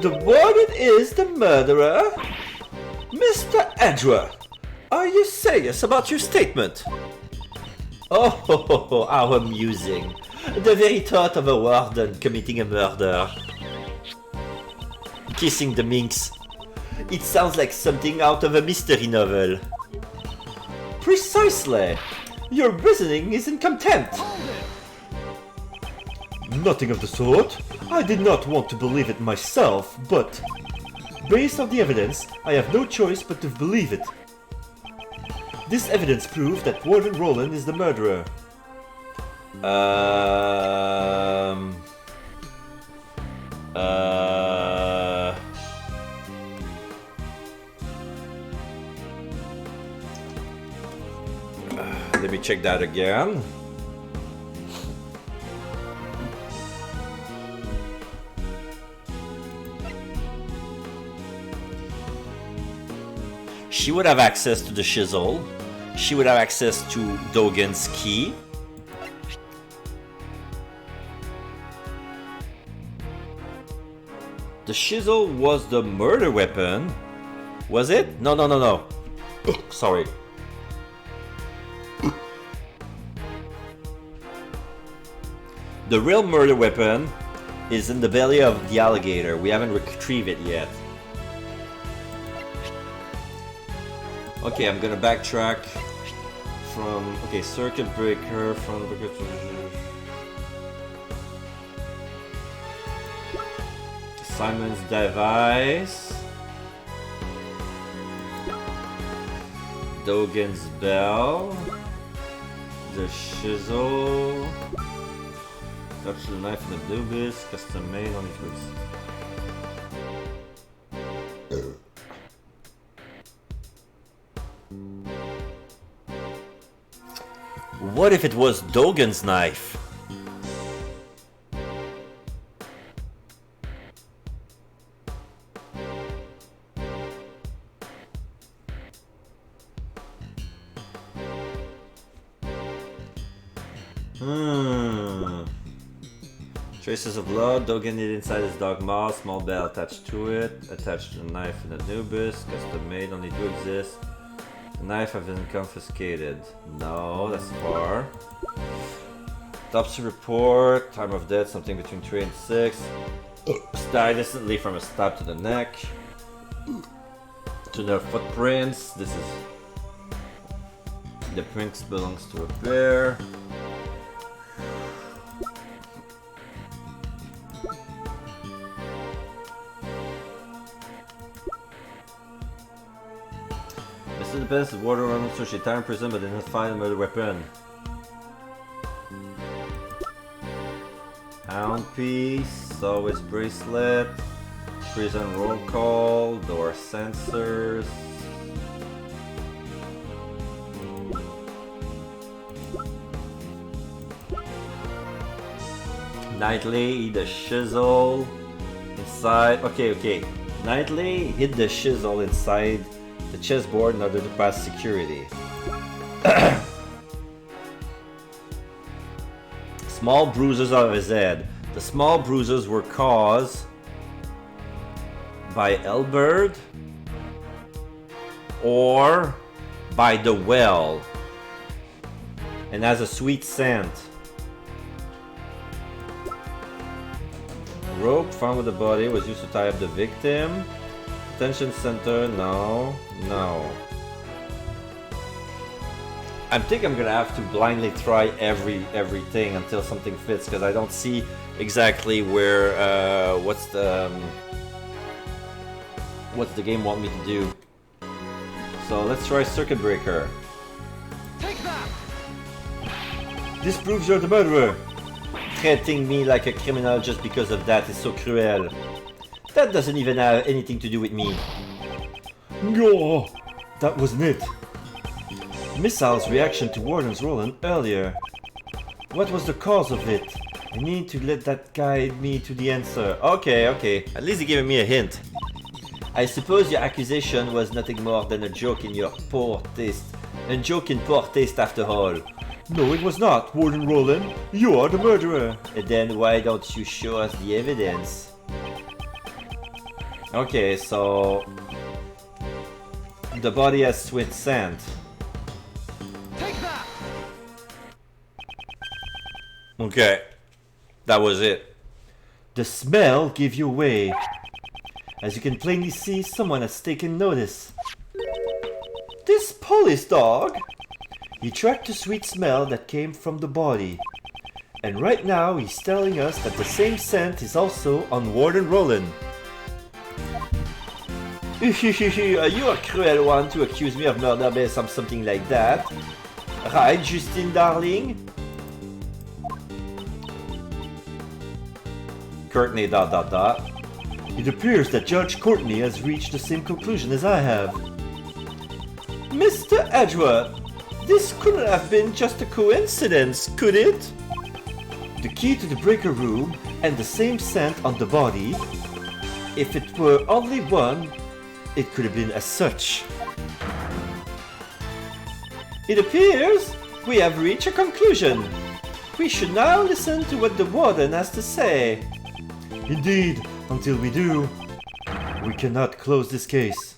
The warden is the murderer? Mr. Edgeworth, are you serious about your statement? Oh, how amusing. The very thought of a warden committing a murder. Kissing the minx. It sounds like something out of a mystery novel. Precisely. Your reasoning is in contempt. Nothing of the sort. I did not want to believe it myself, but based on the evidence, I have no choice but to believe it. This evidence proves that Warden Rowland is the murderer. Let me check that again. She would have access to the chisel. She would have access to Dogen's key. The chisel was the murder weapon. Was it? No. Sorry. The real murder weapon is in the belly of the alligator. We haven't retrieved it yet. Okay, I'm gonna backtrack from... Okay, circuit breaker from... Simon's device. Dogen's bell. The chisel. Touch the knife in the blue bisque, custom made on each wrist. What if it was Dogen's knife? Traces of blood, Dogen hid inside his dog maw, small bell attached to it, attached to the knife in Anubis, custom made, only two exist. The knife have been confiscated. No, that's far. Autopsy report, time of death, something between 3 and 6. Died instantly from a stab to the neck. To the footprints, this is... The prints belongs to a bear. Mr. Depends of water running through she time in prison but did not find a murder weapon. Hound piece, always bracelet, prison roll call, door sensors. Nightly, hid the chisel inside. Okay. Nightly hid the chisel inside the chessboard in order to pass security. Small bruises on his head. The small bruises were caused by Elbert or by the well and has a sweet scent. Rope found with the body was used to tie up the victim. Detention center, no. I think I'm gonna have to blindly try everything until something fits because I don't see exactly where what's the game want me to do. So let's try circuit breaker. Take that! This proves you're the murderer. Treating me like a criminal just because of that is so cruel. That doesn't even have anything to do with me. No, that wasn't it. Missile's reaction to Warden's Roland earlier. What was the cause of it? I need to let that guide me to the answer. Okay. At least he gave me a hint. I suppose your accusation was nothing more than a joke in your poor taste. A joke in poor taste after all. No, it was not, Warden Roland. You are the murderer. And then why don't you show us the evidence? Okay, so... The body has sweet scent. Take that! Okay. That was it. The smell gave you away. As you can plainly see, someone has taken notice. This police dog! He tracked the sweet smell that came from the body. And right now he's telling us that the same scent is also on Warden Roland. Are you a cruel one to accuse me of murder based on something like that? Right, Justine darling? Courtney ... It appears that Judge Courtney has reached the same conclusion as I have. Mr. Edgeworth, this couldn't have been just a coincidence, could it? The key to the breaker room and the same scent on the body. If it were only one, it could have been as such. It appears we have reached a conclusion. We should now listen to what the warden has to say. Indeed, until we do, we cannot close this case.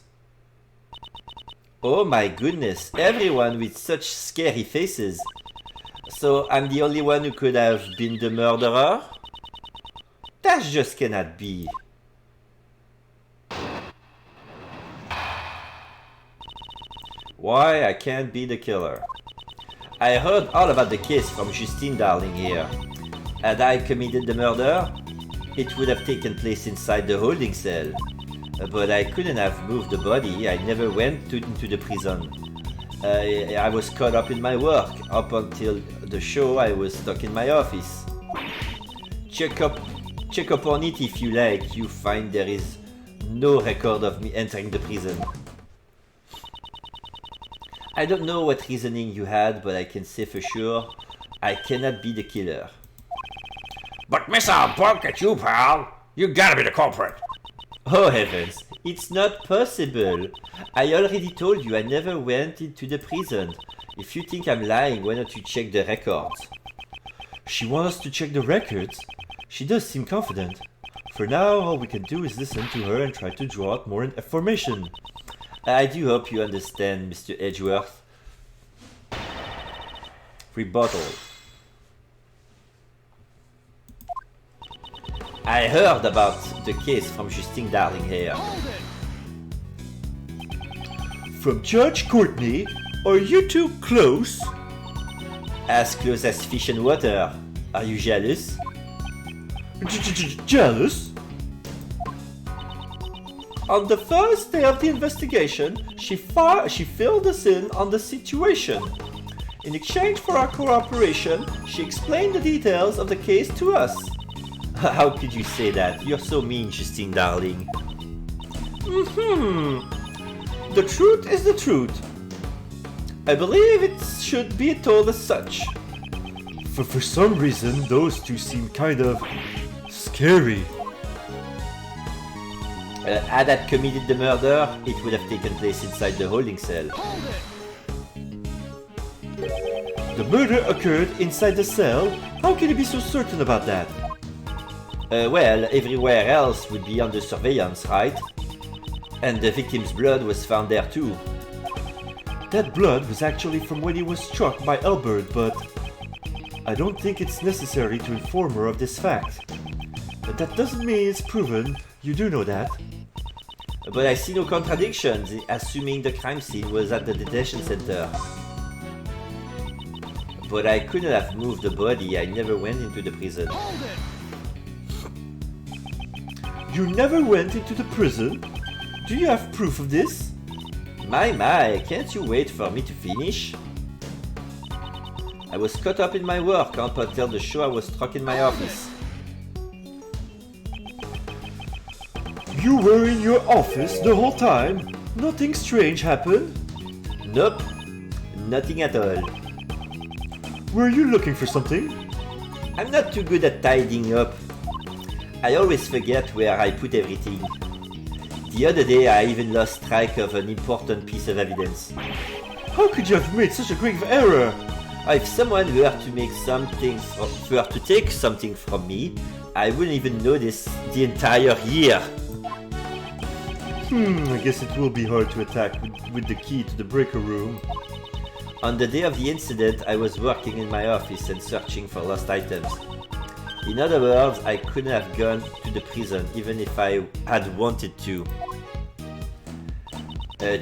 Oh my goodness, everyone with such scary faces. So I'm the only one who could have been the murderer? That just cannot be. Why I can't be the killer? I heard all about the case from Justine darling here. Had I committed the murder, it would have taken place inside the holding cell. But I couldn't have moved the body, I never went into the prison. I was caught up in my work. Up until the show, I was stuck in my office. Check up on it if you like. You find there is no record of me entering the prison. I don't know what reasoning you had, but I can say for sure, I cannot be the killer. But Missile broke at you, pal. You gotta be the culprit. Oh heavens, it's not possible. I already told you I never went into the prison. If you think I'm lying, why don't you check the records? She wants us to check the records. She does seem confident. For now, all we can do is listen to her and try to draw out more information. I do hope you understand, Mr. Edgeworth. Rebuttal. I heard about the case from Justine Darling here. Hold it! From Judge Courtney, are you too close? As close as fish and water. Are you jealous? Jealous? On the first day of the investigation, she filled us in on the situation. In exchange for our cooperation, she explained the details of the case to us. How could you say that? You're so mean, Justine Darling. The truth is the truth. I believe it should be told as such. For some reason, those two seem kind of scary. Had I committed the murder, it would have taken place inside the holding cell. Hold it! The murder occurred inside the cell? How can you be so certain about that? Well, everywhere else would be under surveillance, right? And the victim's blood was found there too. That blood was actually from when he was struck by Albert, but I don't think it's necessary to inform her of this fact. But that doesn't mean it's proven. You do know that. But I see no contradictions, assuming the crime scene was at the detention center. But I couldn't have moved the body, I never went into the prison. Hold it! You never went into the prison? Do you have proof of this? My, can't you wait for me to finish? I was caught up in my work up until the show I was struck in my office. You were in your office the whole time? Nothing strange happened? Nope, nothing at all. Were you looking for something? I'm not too good at tidying up. I always forget where I put everything. The other day I even lost track of an important piece of evidence. How could you have made such a grave error? If someone were to take something from me, I wouldn't even notice the entire year. I guess it will be hard to attack with the key to the breaker room. On the day of the incident, I was working in my office and searching for lost items. In other words, I couldn't have gone to the prison even if I had wanted to.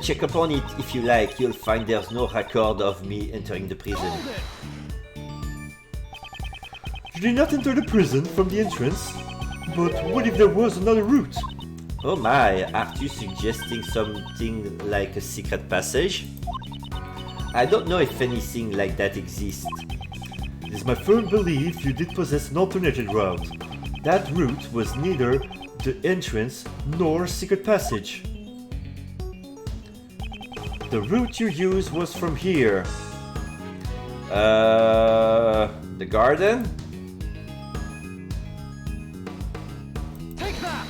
Check upon it if you like, you'll find there's no record of me entering the prison. Hold it! You did not enter the prison from the entrance? But what if there was another route? Oh my, aren't you suggesting something like a secret passage? I don't know if anything like that exists. It is my firm belief you did possess an alternative route. That route was neither the entrance nor secret passage. The route you used was from here. The garden? Take that!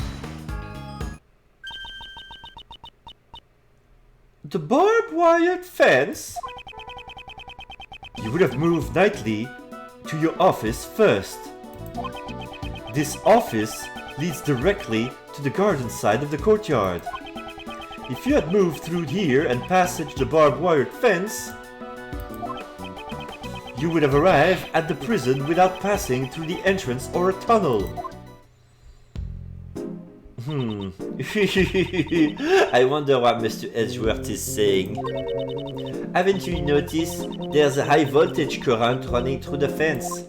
The barbed wire fence? You would have moved nightly to your office first. This office leads directly to the garden side of the courtyard. If you had moved through here and passed the barbed wire fence, you would have arrived at the prison without passing through the entrance or a tunnel. I wonder what Mr. Edgeworth is saying. Haven't you noticed there's a high voltage current running through the fence?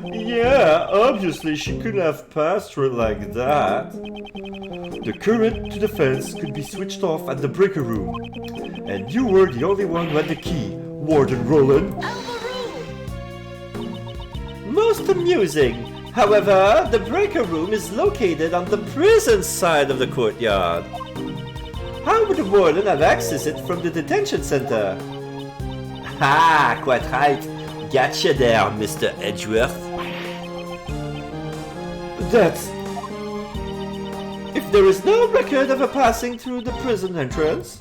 Yeah, obviously she couldn't have passed through it like that. The current to the fence could be switched off at the breaker room. And you were the only one who had the key, Warden Roland. Most amusing. However, the breaker room is located on the prison side of the courtyard. How would the warden have accessed it from the detention center? Ha! Quite right. Gotcha there, Mr. Edgeworth. That's... If there is no record of her passing through the prison entrance,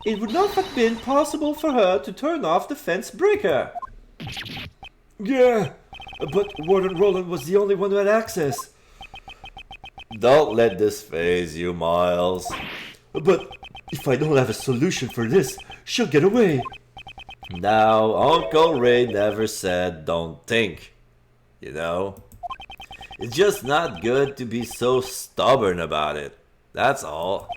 it would not have been possible for her to turn off the fence breaker. Yeah, but Warden Roland was the only one who had access. Don't let this phase you, Miles. But if I don't have a solution for this, she'll get away. Now, Uncle Ray never said don't think. You know? It's just not good to be so stubborn about it. That's all.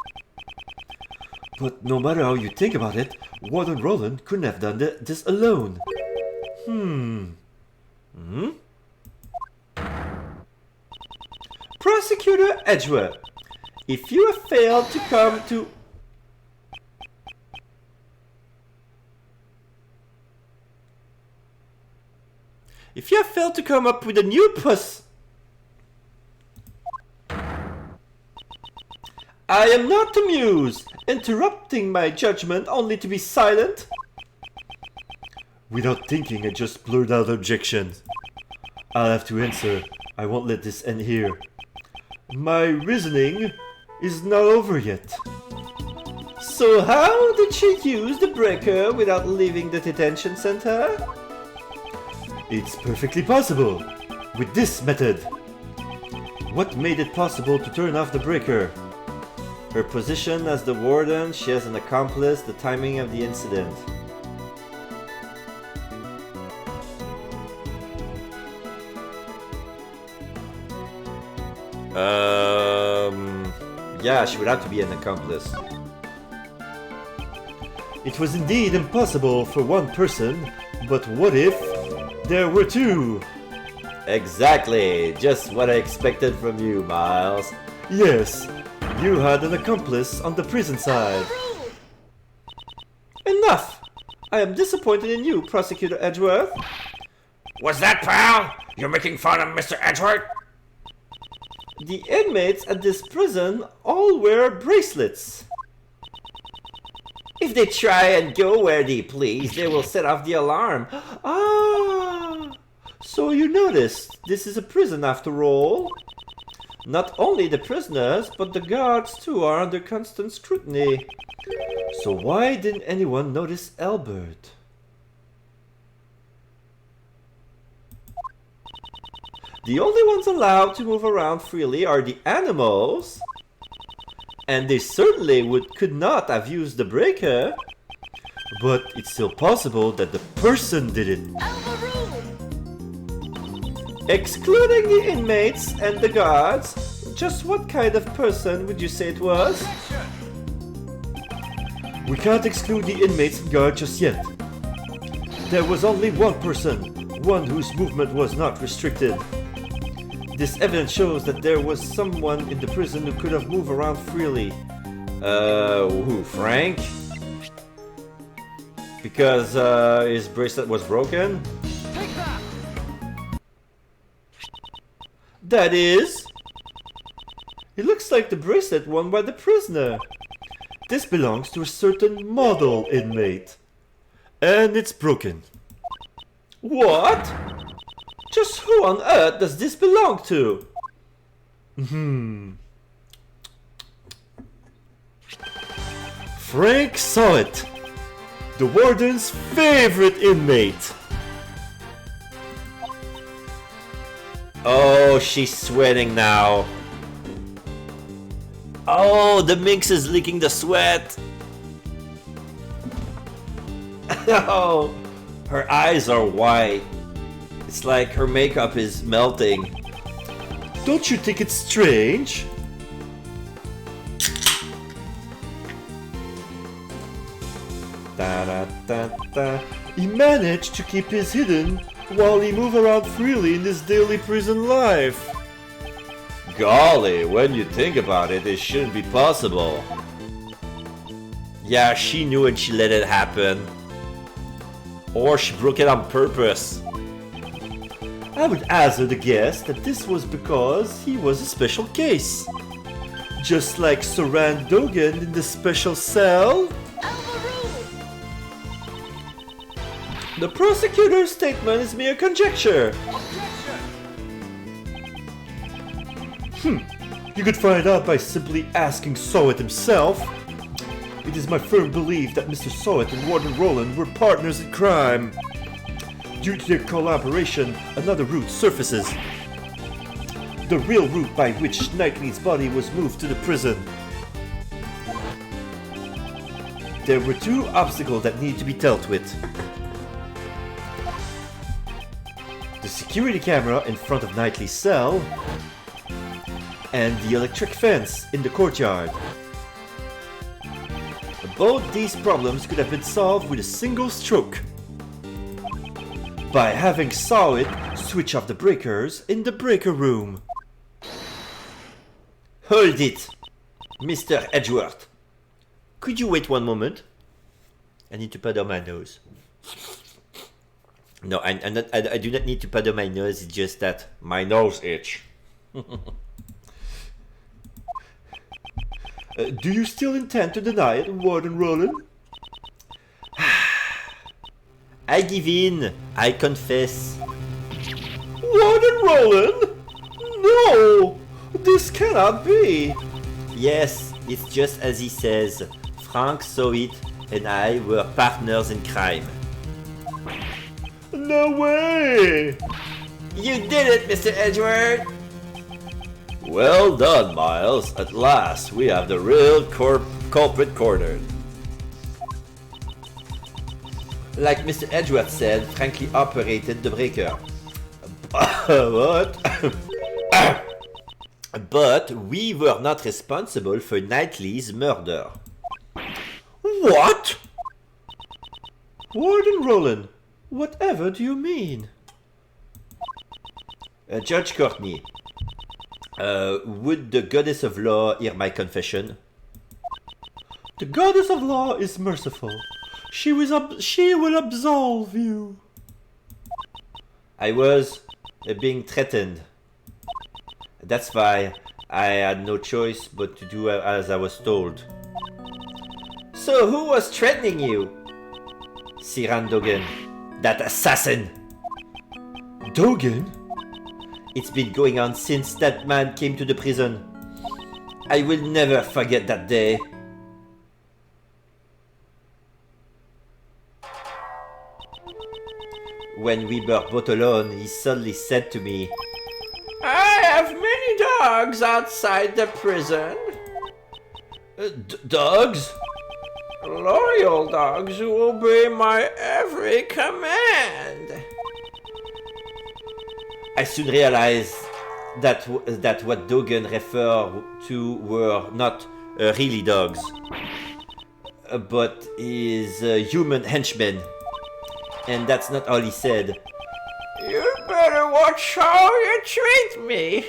But no matter how you think about it, Warden Roland couldn't have done this alone. Prosecutor Edgeworth, if you have failed to come to... If you have failed to come up with a new I am not amused, interrupting my judgment only to be silent. Without thinking, I just blurted out objections. I'll have to answer. I won't let this end here. My reasoning is not over yet. So how did she use the breaker without leaving the detention center? It's perfectly possible, with this method. What made it possible to turn off the breaker? Her position as the warden, she has an accomplice, the timing of the incident. Yeah, she would have to be an accomplice. It was indeed impossible for one person, but what if there were two? Exactly, just what I expected from you, Miles. Yes, you had an accomplice on the prison side. Enough! I am disappointed in you, Prosecutor Edgeworth. Was that, pal? You're making fun of Mr. Edgeworth? The inmates at this prison all wear bracelets. If they try and go where they please, they will set off the alarm. Ah! So you noticed, this is a prison after all. Not only the prisoners, but the guards too are under constant scrutiny. So why didn't anyone notice Albert? The only ones allowed to move around freely are the animals. And they certainly could not have used the breaker. But it's still possible that the person did it. Excluding the inmates and the guards, just what kind of person would you say it was? We can't exclude the inmates and guards just yet. There was only one person, one whose movement was not restricted. This evidence shows that there was someone in the prison who could have moved around freely. Who, Frank? Because his bracelet was broken? Take that! That is... It looks like the bracelet worn by the prisoner. This belongs to a certain model inmate. And it's broken. What? Just who on earth does this belong to? Frank saw it. The warden's favorite inmate. Oh, she's sweating now. Oh, the minx is leaking the sweat. Oh, her eyes are white. It's like her makeup is melting. Don't you think it's strange? Da-da-da-da. He managed to keep his hidden while he moved around freely in his daily prison life. Golly, when you think about it, it shouldn't be possible. Yeah, she knew and she let it happen. Or she broke it on purpose. I would hazard a guess that this was because he was a special case. Just like Saran Dogan in the special cell. Overruled! The prosecutor's statement is mere conjecture. Objection! You could find out by simply asking Sowet himself. It is my firm belief that Mr. Sowet and Warden Roland were partners in crime. Due to their collaboration, another route surfaces. The real route by which Knightley's body was moved to the prison. There were two obstacles that needed to be dealt with. The security camera in front of Knightley's cell and the electric fence in the courtyard. Both these problems could have been solved with a single stroke. By having Sowet switch off the breakers in the breaker room. Hold it! Mr. Edgeworth. Could you wait one moment? I need to powder my nose. No, I do not need to powder my nose, it's just that my nose itch. Do you still intend to deny it, Warden Roland? I give in. I confess. Warden Roland? No! This cannot be! Yes, it's just as he says. Frank Sowet and I were partners in crime. No way! You did it, Mr. Edgeworth! Well done, Miles. At last, we have the real culprit cornered. Like Mr. Edgeworth said, Frankie operated the breaker. What? But we were not responsible for Knightley's murder. What? Warden Roland, whatever do you mean? Judge Courtney, would the goddess of law hear my confession? The goddess of law is merciful. She will absolve you. I was being threatened. That's why I had no choice but to do as I was told. So who was threatening you? Siran Dogan, that assassin. Dogan? It's been going on since that man came to the prison. I will never forget that day. When we were both alone, he suddenly said to me, I have many dogs outside the prison. Dogs? Loyal dogs who obey my every command. I soon realized that what Dogan referred to were not really dogs, but his human henchmen. And that's not all he said. You better watch how you treat me.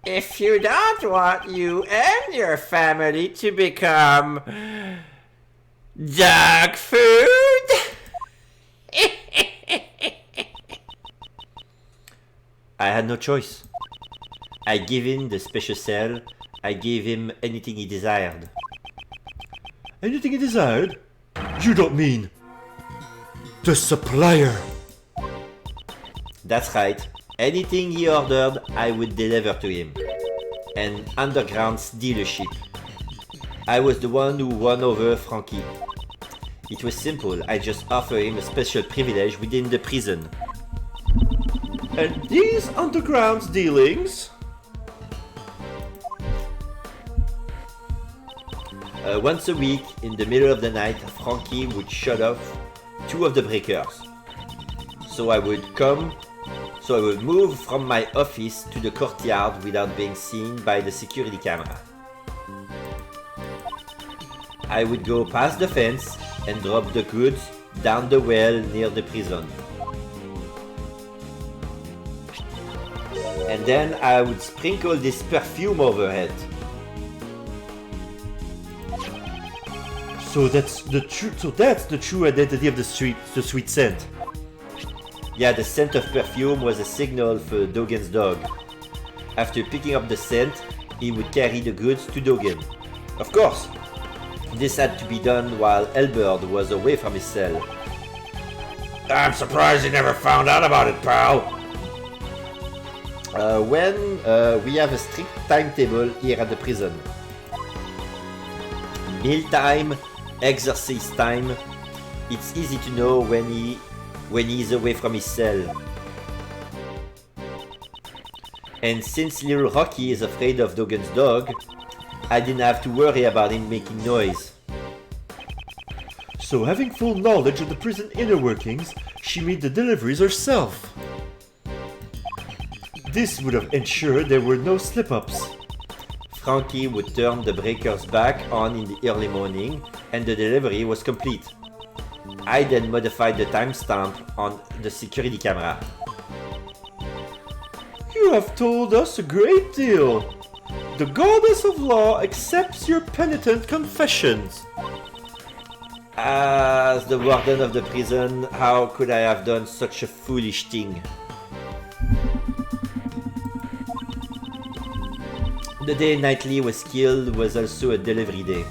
If you don't want you and your family to become dog food. I had no choice. I gave him the special cell. I gave him anything he desired. Anything he desired? You don't mean... the supplier! That's right. Anything he ordered, I would deliver to him. An underground dealership. I was the one who won over Frankie. It was simple. I just offered him a special privilege within the prison. And these underground dealings? Once a week, in the middle of the night, Frankie would shut off 2 of the breakers. So I would move from my office to the courtyard without being seen by the security camera. I would go past the fence and drop the goods down the well near the prison. And then I would sprinkle this perfume over it. So that's the true identity of the sweet scent. Yeah, the scent of perfume was a signal for Dogan's dog. After picking up the scent, he would carry the goods to Dogan. Of course, This had to be done while Elbert was away from his cell. I'm surprised you never found out about it, pal. When we have a strict timetable here at the prison. Meal time, exercise time. It's easy to know when he's away from his cell. And since little Rocky is afraid of Dogen's dog, I didn't have to worry about him making noise. So having full knowledge of the prison inner workings, she made the deliveries herself. This would have ensured there were no slip-ups. Frankie would turn the breakers back on in the early morning and the delivery was complete. I then modified the timestamp on the security camera. You have told us a great deal. The goddess of law accepts your penitent confessions. As the warden of the prison, how could I have done such a foolish thing? The day Knightley was killed was also a delivery day.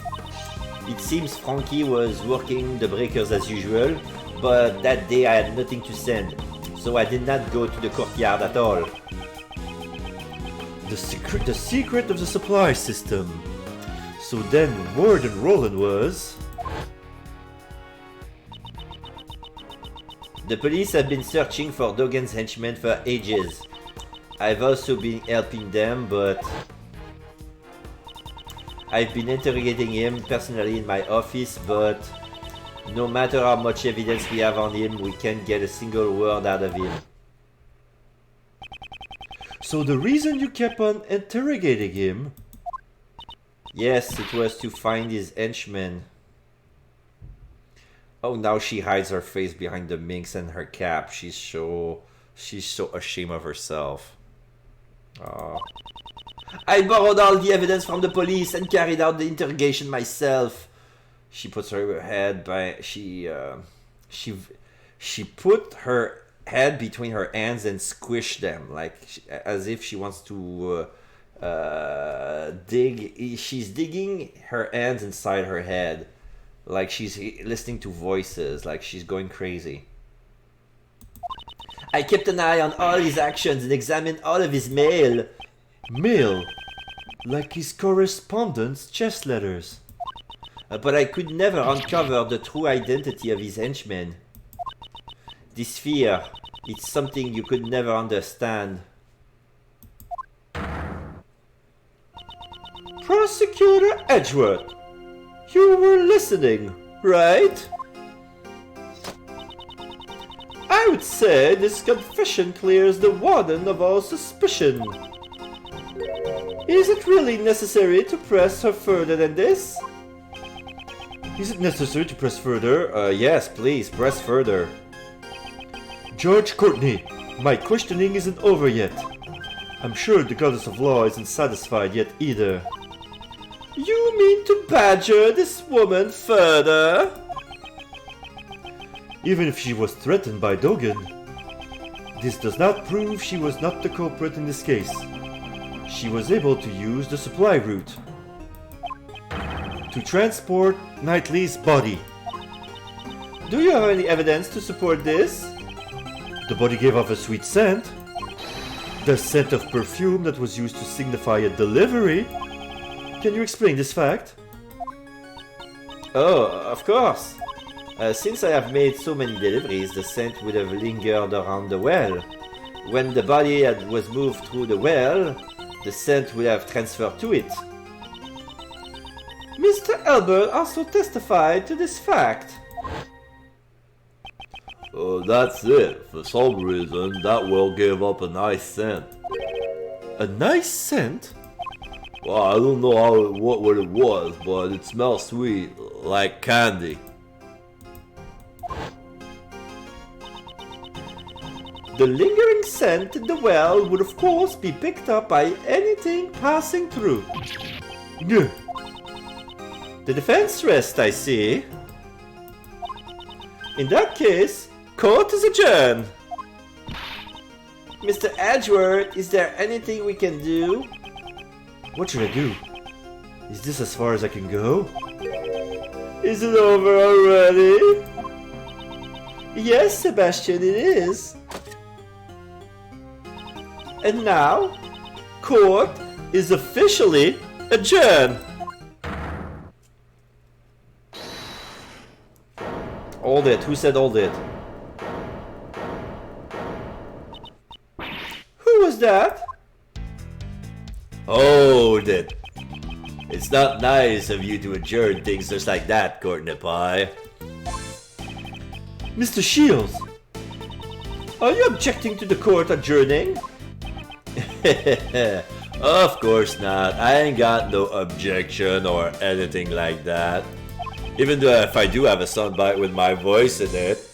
It seems Frankie was working the breakers as usual, but that day I had nothing to send, so I did not go to the courtyard at all. The secret of the supply system. So then Warden Roland was... The police have been searching for Dogen's henchmen for ages. I've also been helping them, but... I've been interrogating him personally in my office, but... No matter how much evidence we have on him, we can't get a single word out of him. So the reason you kept on interrogating him... Yes, it was to find his henchmen. Oh, now she hides her face behind the minx and her cap. She's so ashamed of herself. Oh. I borrowed all the evidence from the police and carried out the interrogation myself. She puts her head by she put her head between her hands and squished them like as if she wants to dig. She's digging her hands inside her head. Like she's listening to voices, like she's going crazy. I kept an eye on all his actions and examined all of his mail. Mail? Like his correspondence chest letters. But I could never uncover the true identity of his henchmen. This fear, it's something you could never understand. Prosecutor Edgeworth! You were listening, right? I would say this confession clears the warden of all suspicion. Is it really necessary to press her further than this? Is it necessary to press further? Yes, please, press further. George Courtney, my questioning isn't over yet. I'm sure the goddess of law isn't satisfied yet either. You mean to badger this woman further? Even if she was threatened by Dogen, this does not prove she was not the culprit in this case. She was able to use the supply route to transport Knightley's body. Do you have any evidence to support this? The body gave off a sweet scent. The scent of perfume that was used to signify a delivery. Can you explain this fact? Oh, of course. Since I have made so many deliveries, the scent would have lingered around the well. When the body was moved through the well, the scent would have transferred to it. Mr. Elbert also testified to this fact. That's it. For some reason, that well gave up a nice scent. A nice scent? Well, I don't know what it was, but it smells sweet, like candy. The lingering scent in the well would of course be picked up by anything passing through. The defense rests, I see. In that case, court is adjourned. Mr. Edgeworth, is there anything we can do? What should I do? Is this as far as I can go? Is it over already? Yes, Sebastian, it is. And now, court is officially adjourned. Hold it. Who said hold it? Who was that? Hold it. It's not nice of you to adjourn things just like that, Courtney Pie. Mr. Shields, are you objecting to the court adjourning? Of course not. I ain't got no objection or anything like that. Even though if I do have a soundbite with my voice in it.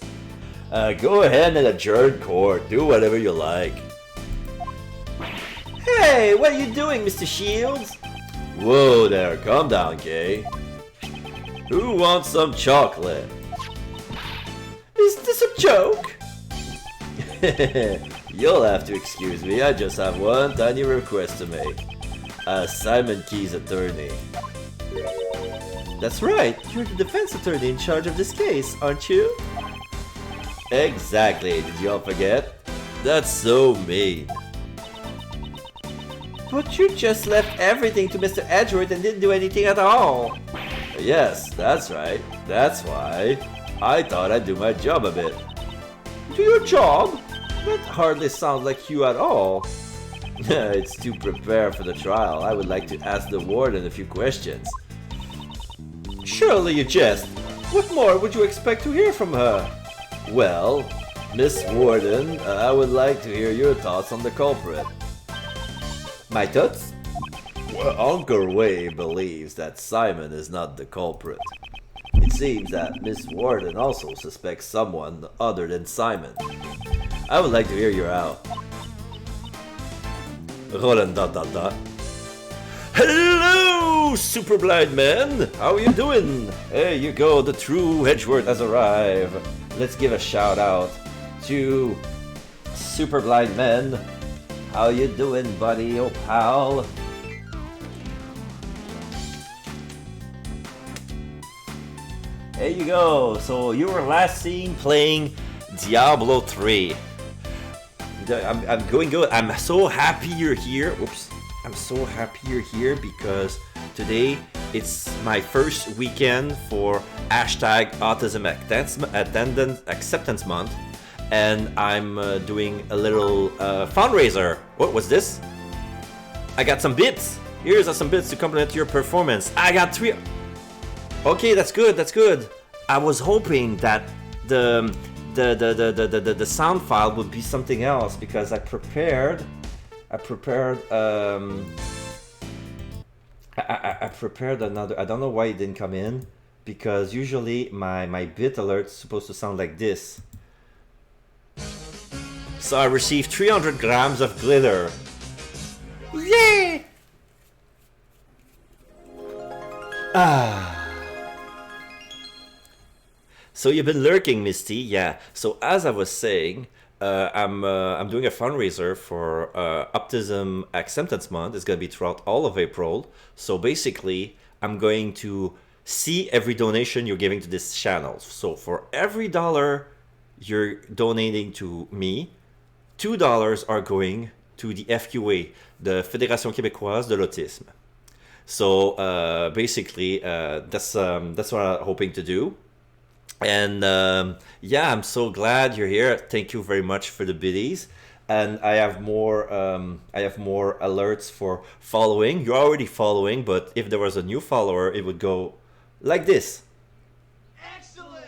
Go ahead and adjourn court. Do whatever you like. Hey, what are you doing, Mr. Shields? Whoa there, calm down, Kay. Who wants some chocolate? Is this a joke? You'll have to excuse me, I just have one tiny request to make. As Simon Key's attorney. That's right, you're the defense attorney in charge of this case, aren't you? Exactly, did y'all forget? That's so mean. But you just left everything to Mr. Edgeworth and didn't do anything at all. Yes, that's right. That's why I thought I'd do my job a bit. Do your job? That hardly sounds like you at all. It's to prepare for the trial. I would like to ask the warden a few questions. Surely you jest. What more would you expect to hear from her? Well, Miss Warden, I would like to hear your thoughts on the culprit. My thoughts? Well, Uncle Way believes that Simon is not the culprit. It seems that Miss Warden also suspects someone other than Simon. I would like to hear your out. Roland dot dot dot. Hello, super blind man! How are you doing? There you go, the true Edgeworth has arrived. Let's give a shout out to Super Blind Man. How you doing, buddy, oh pal? There you go. So you were last seen playing Diablo 3. I'm going good. I'm so happy you're here. Oops. I'm so happy you're here because today it's my first weekend for #Autism Acceptance Month, and I'm doing a little fundraiser. What was this? I got some bits. Here's some bits to complement your performance. I got 3. Okay, that's good. That's good. I was hoping that the sound file would be something else because I prepared another. I don't know why it didn't come in because usually my bit alert's supposed to sound like this. So I received 300 grams of glitter. Yay! So you've been lurking, Misty. Yeah. So as I was saying, I'm doing a fundraiser for Autism Acceptance Month. It's gonna be throughout all of April. So basically, I'm going to see every donation you're giving to this channel. So for every $1 you're donating to me, $2 are going to the FQA, the Fédération Québécoise de l'Autisme. So basically, that's what I'm hoping to do. And yeah, I'm so glad you're here. Thank you very much for the biddies. And I have more alerts for following. You're already following, but if there was a new follower, it would go like this. Excellent!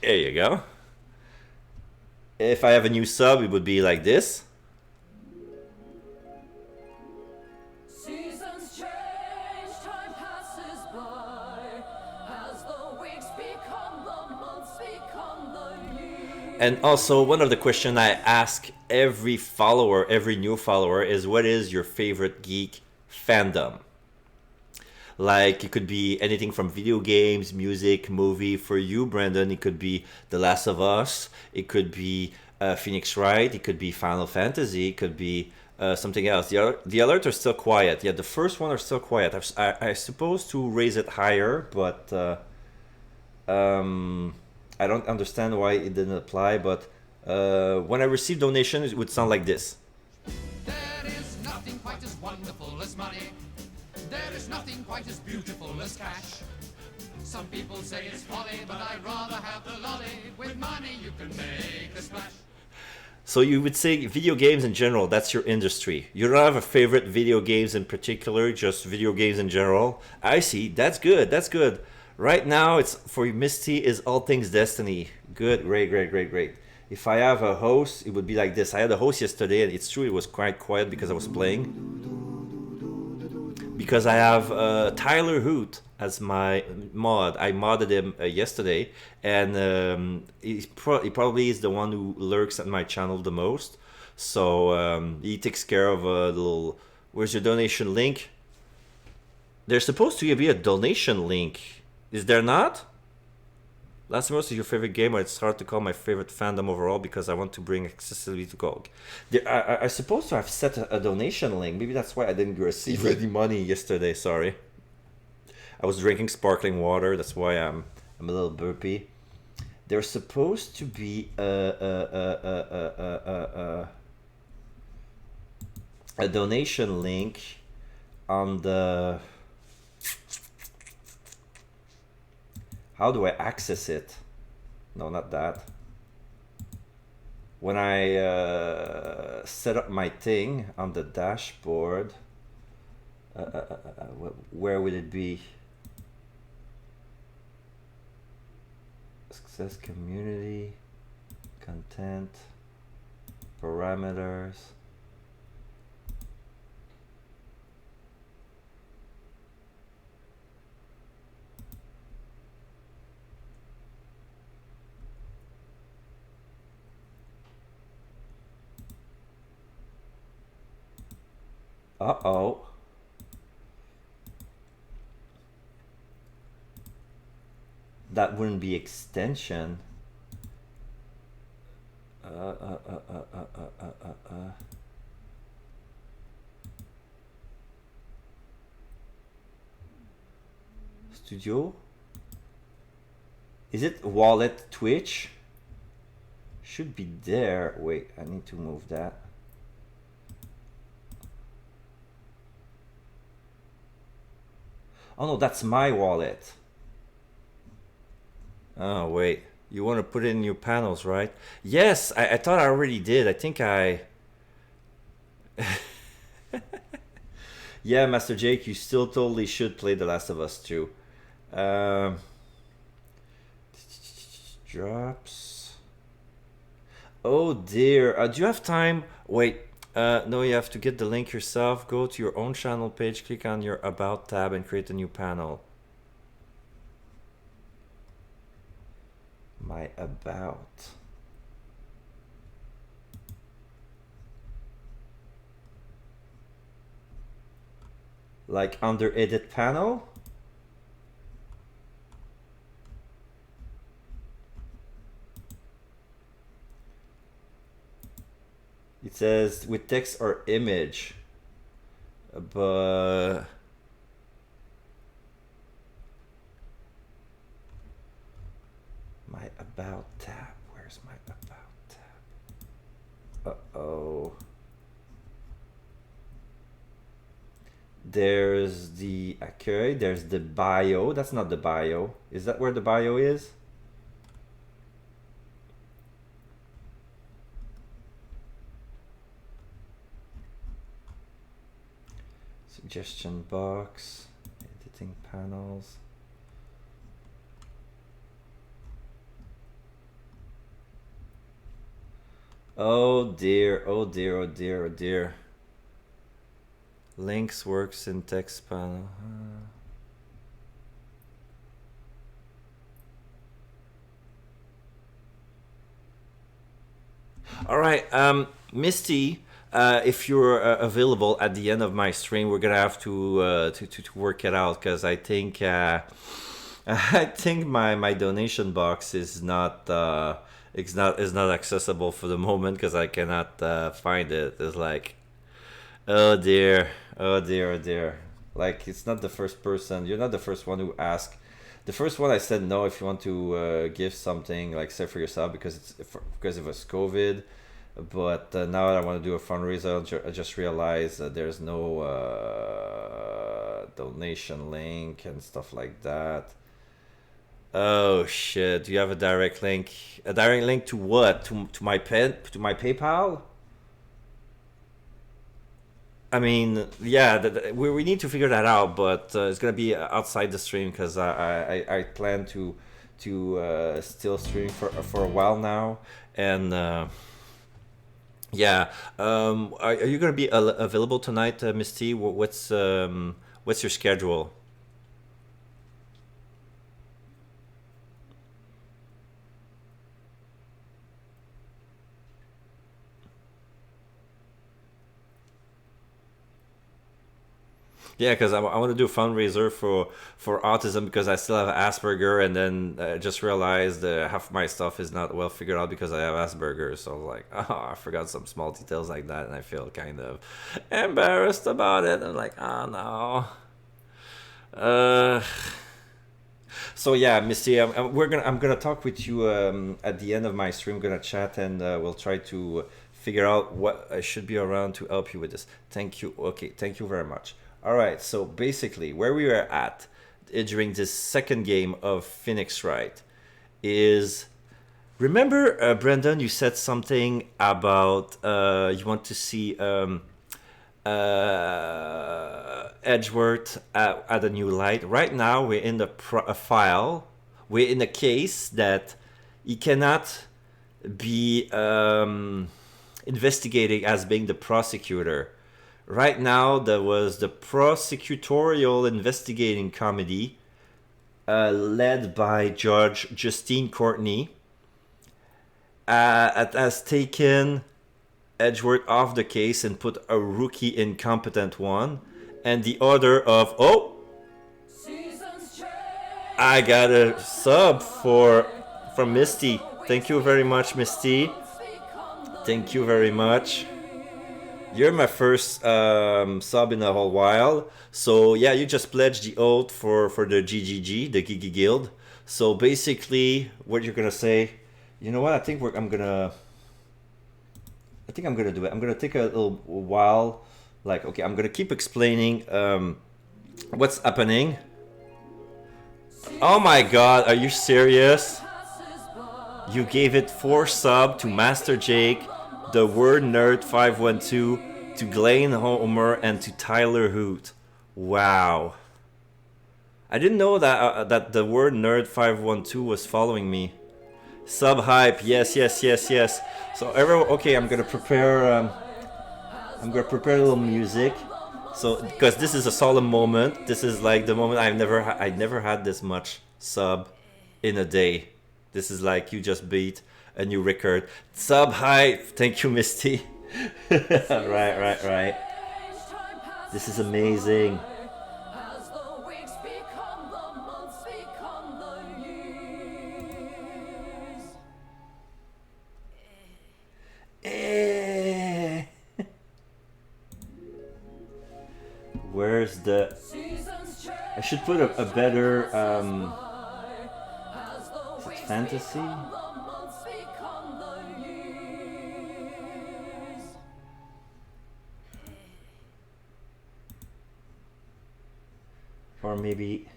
There you go. If I have a new sub, it would be like this. Seasons change, time passes by, as the weeks become the months, become the years. And also, one of the questions I ask every follower, every new follower, is what is your favorite geek fandom? Like, it could be anything from video games, music, movie. For you, Brandon, it could be The Last of Us. It could be Phoenix Wright. It could be Final Fantasy. It could be something else. The alerts are still quiet. Yeah, the first one are still quiet. I supposed to raise it higher, but I don't understand why it didn't apply. But when I receive donations, it would sound like this. There is nothing quite as wonderful as money. There is nothing quite as beautiful as cash. Some people say it's folly, but I'd rather have the lolly. With money you can make a splash. So you would say video games in general, that's your industry. You don't have a favorite video games in particular, just video games in general. I see, that's good, that's good. Right now, it's for Misty is All Things Destiny. Good, great, great, great, great. If I have a host, it would be like this. I had a host yesterday, and it's true, it was quite quiet because I was playing. Because I have Tyler Hoot as my mod. I modded him yesterday, and he probably is the one who lurks at my channel the most. So he takes care of a little. Where's your donation link? There's supposed to be a donation link. Is there not? Last Most is your favorite game, or it's hard to call my favorite fandom overall because I want to bring accessibility to GOG. I supposed to have set a donation link. Maybe that's why I didn't receive any money yesterday. Sorry. I was drinking sparkling water. That's why I'm a little burpy. There's supposed to be a donation link on the. How do I access it? No, not that. When I set up my thing on the dashboard, where would it be? Success, community, content, parameters. Uh-oh. That wouldn't be extension. Studio? Is it wallet Twitch? Should be there. Wait, I need to move that. Oh no, that's my wallet. Oh wait, you want to put it in your panels, right? Yes, I thought I already did. I think I... Yeah, Master Jake, you still totally should play The Last of Us 2. Drops. Oh dear, do you have time? Wait. No, you have to get the link yourself. Go to your own channel page, click on your About tab, and create a new panel. My About. Like under Edit Panel? It says with text or image, but my About tab. Where's my About tab? Uh-oh. There's the accueil. There's the bio. That's not the bio. Is that where the bio is? Suggestion box, editing panels. Oh dear, oh dear, oh dear, oh dear. Links works in text panel. All right, Misty. If you're available at the end of my stream, we're gonna have to work it out because I think I think my donation box is not accessible for the moment because I cannot find it. It's like Oh dear. Oh dear. Oh dear. Like it's not the first person. You're not the first one who asked. The first one I said no if you want to give something like say for yourself because because it was COVID. But now that I want to do a fundraiser, I just realized that there's no donation link and stuff like that. Oh shit! Do you have a direct link? A direct link to what? To my PayPal? I mean, yeah, we need to figure that out, but it's gonna be outside the stream because I plan to still stream for a while now, and yeah, are you gonna be available tonight, Misty? What's your schedule? Yeah, because I want to do a fundraiser for autism because I still have Asperger, and then I just realized half my stuff is not well figured out because I have Asperger. So I was like, oh, I forgot some small details like that, and I feel kind of embarrassed about it. I'm like, oh no. So yeah, Misty, I'm gonna talk with you at the end of my stream. Gonna chat and we'll try to figure out what I should be around to help you with this. Thank you. Okay, thank you very much. All right, so basically where we were at during this second game of Phoenix Wright is, remember Brendan, you said something about you want to see Edgeworth at a new light. Right now we're in the file, we're in a case that he cannot be investigating as being the prosecutor. Right now, there was the prosecutorial investigating committee led by Judge Justine Courtney has taken Edgeworth off the case and put a rookie incompetent one. And the order of, oh, I got a sub from Misty. Thank you very much, Misty. Thank you very much. You're my first sub in a whole while. So yeah, you just pledged the oath for the GGG, the Gigi Guild. So basically, what you're gonna say, you know what? I think I'm gonna do it. I'm gonna take a little while. Like, okay, I'm gonna keep explaining what's happening. Oh my God, are you serious? You gave it 4 sub to Master Jake, the Word Nerd 512, to Glenn Homer, and to Tyler Hoot. Wow. I didn't know that that the Word Nerd 512 was following me. Sub hype, yes. So okay, I'm gonna prepare a little music. So because this is a solemn moment, this is like the moment I never had this much sub in a day. This is like you just beat a new record. Sub hype. Thank you, Misty. Right. This is amazing. Where's the... I should put a better... is it fantasy? Or maybe...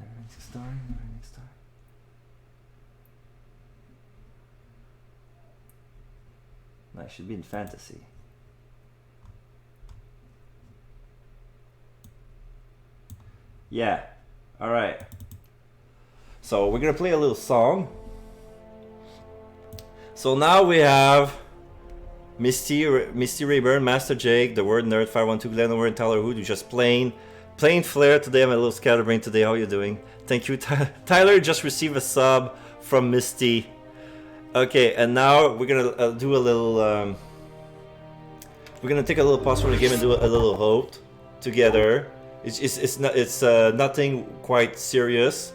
Neverending Star. No, it should be in fantasy. Yeah. Alright. So we're gonna play a little song. So now we have Misty Rayburn, Master Jake, the Word Nerd 512, Glenn Over, and Tyler Hood, who just plain Flair today. I'm a little scatterbrained today. How are you doing? Thank you. Tyler just received a sub from Misty. Okay, and now we're gonna do a little. We're gonna take a little pause from the game and do a little vote together. It's nothing quite serious,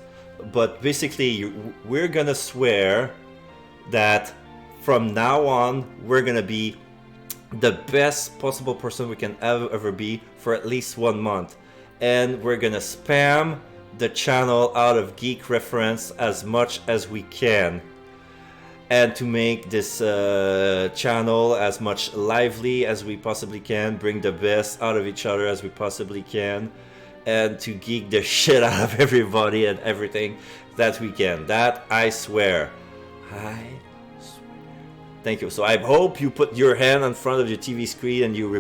but basically we're gonna swear that from now on we're gonna be the best possible person we can ever be for at least 1 month. And we're gonna spam the channel out of geek reference as much as we can. And to make this channel as much lively as we possibly can, bring the best out of each other as we possibly can, and to geek the shit out of everybody and everything that we can. That I swear. Thank you. So I hope you put your hand in front of your TV screen and you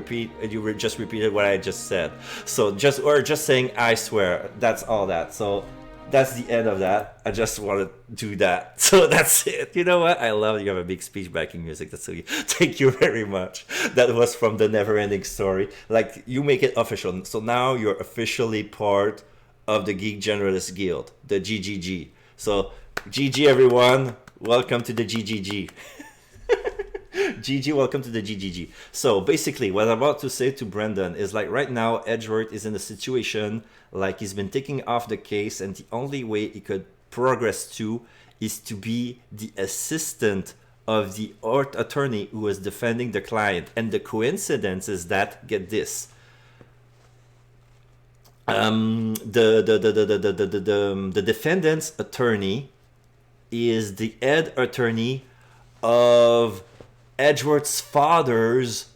just repeated what I just said. So just saying I swear. That's all that. So that's the end of that. I just want to do that. So that's it. You know what? I love you have a big speech backing music. That's so thank you very much. That was from the Neverending Story. Like, you make it official. So now you're officially part of the Geek Generalist Guild, the GGG. So GG everyone. Welcome to the GGG. GG, welcome to the GGG. So basically what I'm about to say to Brendan is, like, right now Edgeworth is in a situation like he's been taking off the case, and the only way he could progress to is to be the assistant of the attorney who is defending the client. And the coincidence is that, get this, the defendant's attorney is the head attorney of Edgeworth's father's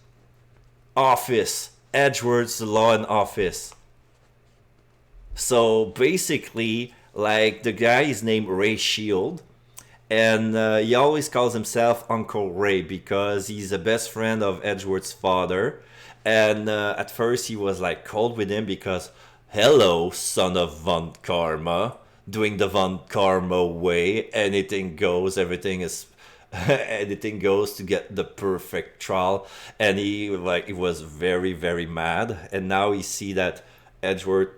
office, Edgeworth's Law and Office. So basically, like, the guy is named Ray Shield, and he always calls himself Uncle Ray because he's the best friend of Edgeworth's father. And at first he was like cold with him because, hello, son of Von Karma, doing the Von Karma way, anything goes, everything is anything goes to get the perfect trial. And he was very, very mad. And now we see that Edgeworth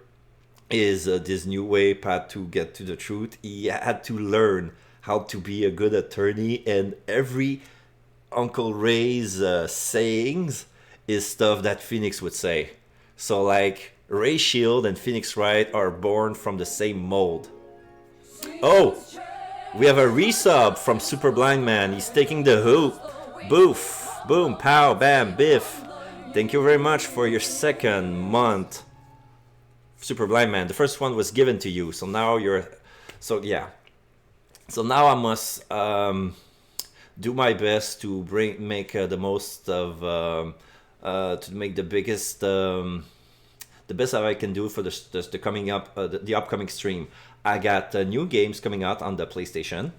is this new way path to get to the truth. He had to learn how to be a good attorney, and every Uncle Ray's sayings is stuff that Phoenix would say. So like, Ray Shield and Phoenix Wright are born from the same mold. Oh, we have a resub from Super Blind Man. He's taking the hoop. Boof. Boom. Pow. Bam. Biff. Thank you very much for your second month, Super Blind Man. The first one was given to you. So now you're... So yeah. So now I must do my best to make the most of... to make the biggest... the best that I can do for the coming up... the upcoming stream. I got new games coming out on the PlayStation,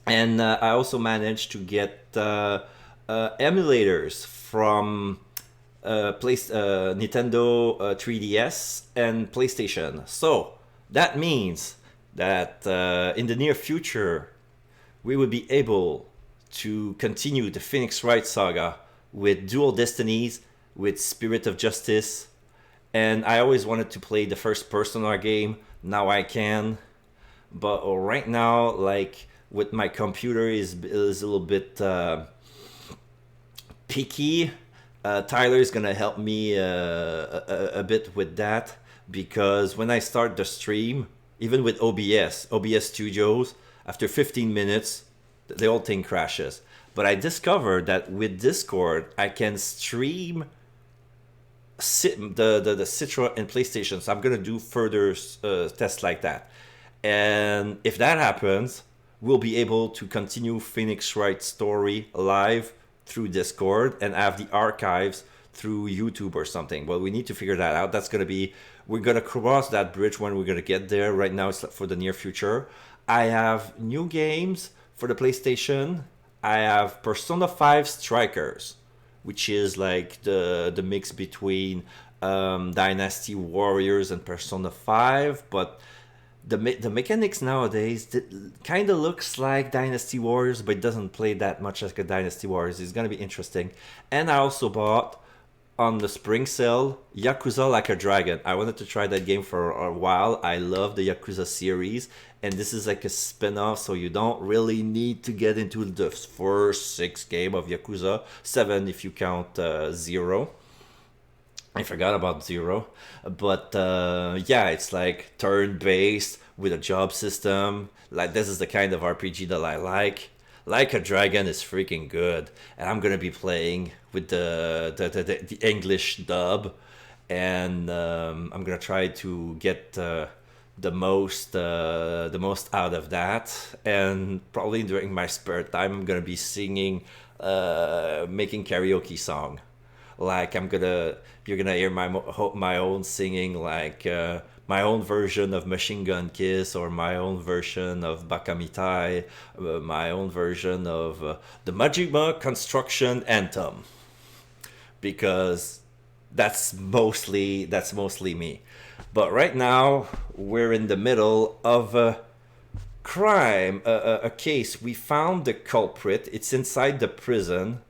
and I also managed to get emulators from Nintendo 3DS and PlayStation. So that means that in the near future we will be able to continue the Phoenix Wright saga with Dual Destinies, with Spirit of Justice, and I always wanted to play the first person on our game. Now I can, but right now, like, with my computer is a little bit picky. Tyler is gonna help me a bit with that, because when I start the stream, even with OBS Studios, after 15 minutes, the whole thing crashes. But I discovered that with Discord, I can stream the Citra and PlayStation. So I'm gonna do further tests like that, and if that happens, we'll be able to continue Phoenix Wright's story live through Discord and have the archives through YouTube or something. Well, we need to figure that out. We're gonna cross that bridge when we're gonna get there. Right now it's for the near future. I have new games for the PlayStation. I have Persona 5 Strikers, which is like the mix between Dynasty Warriors and Persona 5, but the mechanics nowadays kind of looks like Dynasty Warriors, but it doesn't play that much like a Dynasty Warriors. It's gonna be interesting. And I also bought on the spring sale Yakuza Like a Dragon. I wanted to try that game for a while. I love the Yakuza series, and this is like a spin-off, so you don't really need to get into the first 6 game of Yakuza, 7 if you count 0. I forgot about 0, but yeah, it's like turn-based with a job system. Like, this is the kind of RPG that I like. Like a Dragon is freaking good, and I'm gonna be playing with the English dub, and I'm gonna try to get the most out of that. And probably during my spare time, I'm gonna be singing, making karaoke song. Like you're gonna hear my own singing, like my own version of Machine Gun Kiss, or my own version of Bakamitai, my own version of the Majima Construction Anthem, because that's mostly me. But right now we're in the middle of a crime, a case. We found the culprit. It's inside the prison.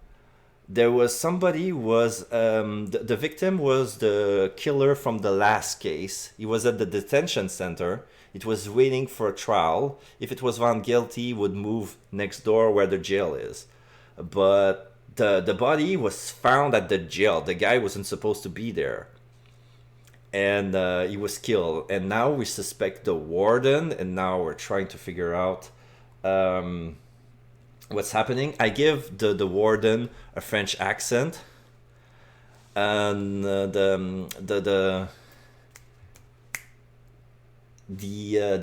There was somebody was the victim was the killer from the last case. He was at the detention center. It was waiting for a trial. If it was found guilty, he would move next door where the jail is. But the body was found at the jail. The guy wasn't supposed to be there, and he was killed. And now we suspect the warden, and now we're trying to figure out what's happening. I give the warden a French accent, and the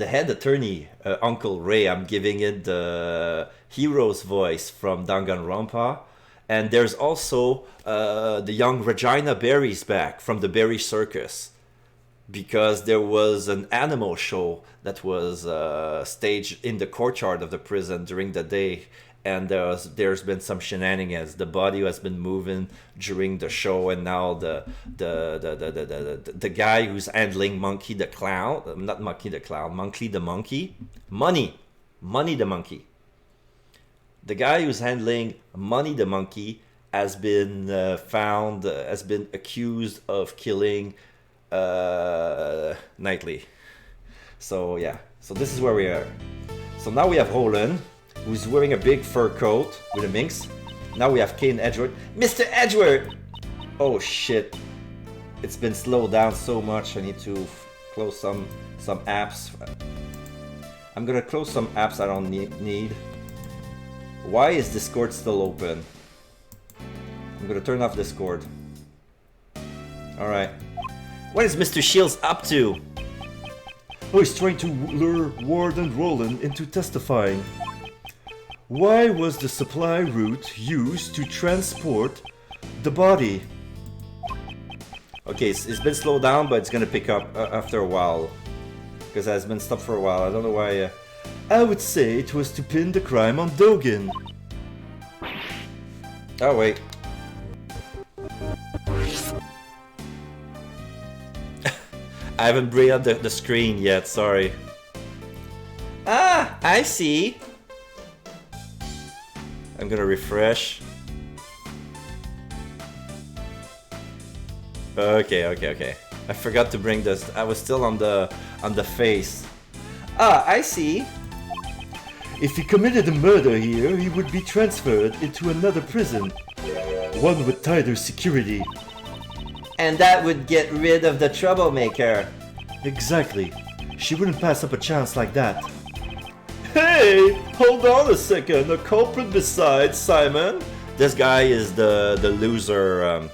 head attorney, Uncle Ray, I'm giving it the hero's voice from Danganronpa. And there's also the young Regina Berry's back from the Berry Circus, because there was an animal show that was staged in the courtyard of the prison during the day, and there's been some shenanigans. The body has been moving during the show, and now the guy who's handling Monkey the Clown, not Monkey the Clown, Monkey the Monkey, Money the Monkey. The guy who's handling Money the Monkey has been has been accused of killing Knightley. So yeah, so this is where we are. So now we have Roland, who's wearing a big fur coat with a minx. Now we have Kane Edgeworth. Mr. Edgeworth! Oh shit. It's been slowed down so much, I need to close some apps. I'm gonna close some apps I don't need. Why is Discord still open? I'm gonna turn off Discord. Alright. What is Mr. Shields up to? Oh, he's trying to lure Warden Roland into testifying. Why was the supply route used to transport the body? Okay, it's been slowed down, but it's gonna pick up after a while, because it has been stopped for a while. I don't know why. I would say it was to pin the crime on Dogen. Oh wait. I haven't bring up the screen yet, sorry. Ah, I see. I'm gonna refresh. Okay. I forgot to bring this. I was still on the face. Ah, I see. If he committed a murder here, he would be transferred into another prison. One with tighter security. And that would get rid of the troublemaker. Exactly. She wouldn't pass up a chance like that. Hey, hold on a second. A culprit besides Simon. This guy is the loser.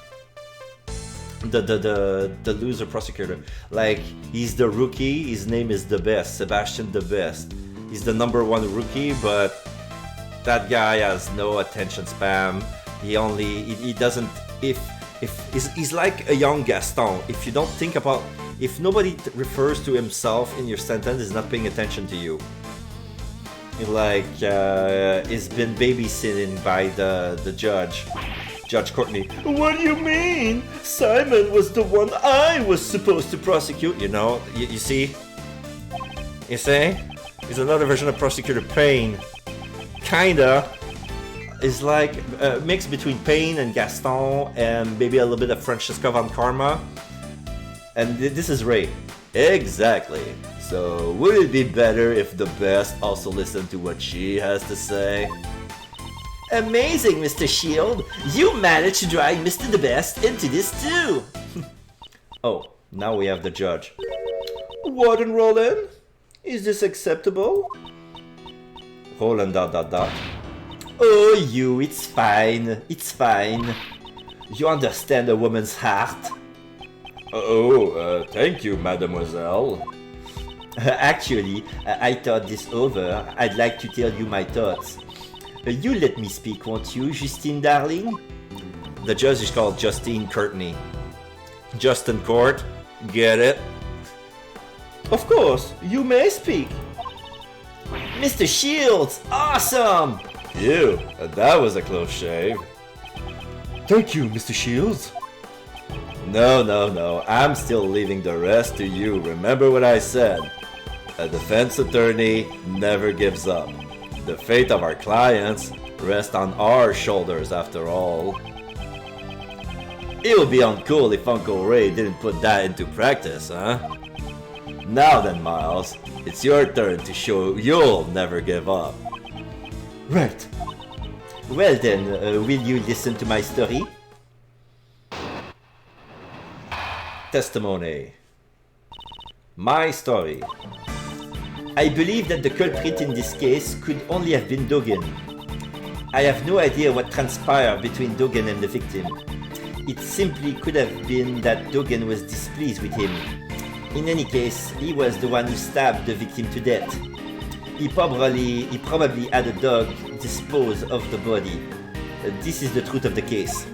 The loser prosecutor. Like, he's the rookie. His name is the best. Sebastian the Best. He's the #1 rookie, but that guy has no attention span. He doesn't. If he's like a young Gaston. If you don't think about, if nobody refers to himself in your sentence, he's not paying attention to you. Like, he's been babysitting by the judge, Judge Courtney. What do you mean? Simon was the one I was supposed to prosecute. You know, you see? You see? He's another version of Prosecutor Payne. Kinda. It's like a mix between Payne and Gaston, and maybe a little bit of Francesca Von Karma. And this is Ray. Exactly. So, would it be better if the best also listened to what she has to say? Amazing, Mr. Shield! You managed to drag Mr. The Best into this too! Oh, now we have the judge. Warden Roland? Is this acceptable? Roland ... Oh, you, it's fine. It's fine. You understand a woman's heart. Thank you, mademoiselle. Actually, I thought this over. I'd like to tell you my thoughts. You let me speak, won't you, Justine, darling? The judge is called Justine Courtney. Justin Court, get it? Of course, you may speak. Mr. Shields, awesome! Ew, that was a close shave. Thank you, Mr. Shields. No, I'm still leaving the rest to you. Remember what I said. A defense attorney never gives up. The fate of our clients rests on our shoulders after all. It would be uncool if Uncle Ray didn't put that into practice, huh? Now then, Miles, it's your turn to show you'll never give up. Right. Well then, will you listen to my story? Testimony. My story. I believe that the culprit in this case could only have been Dogen. I have no idea what transpired between Dogen and the victim. It simply could have been that Dogen was displeased with him. In any case, he was the one who stabbed the victim to death. He probably had a dog dispose of the body. This is the truth of the case.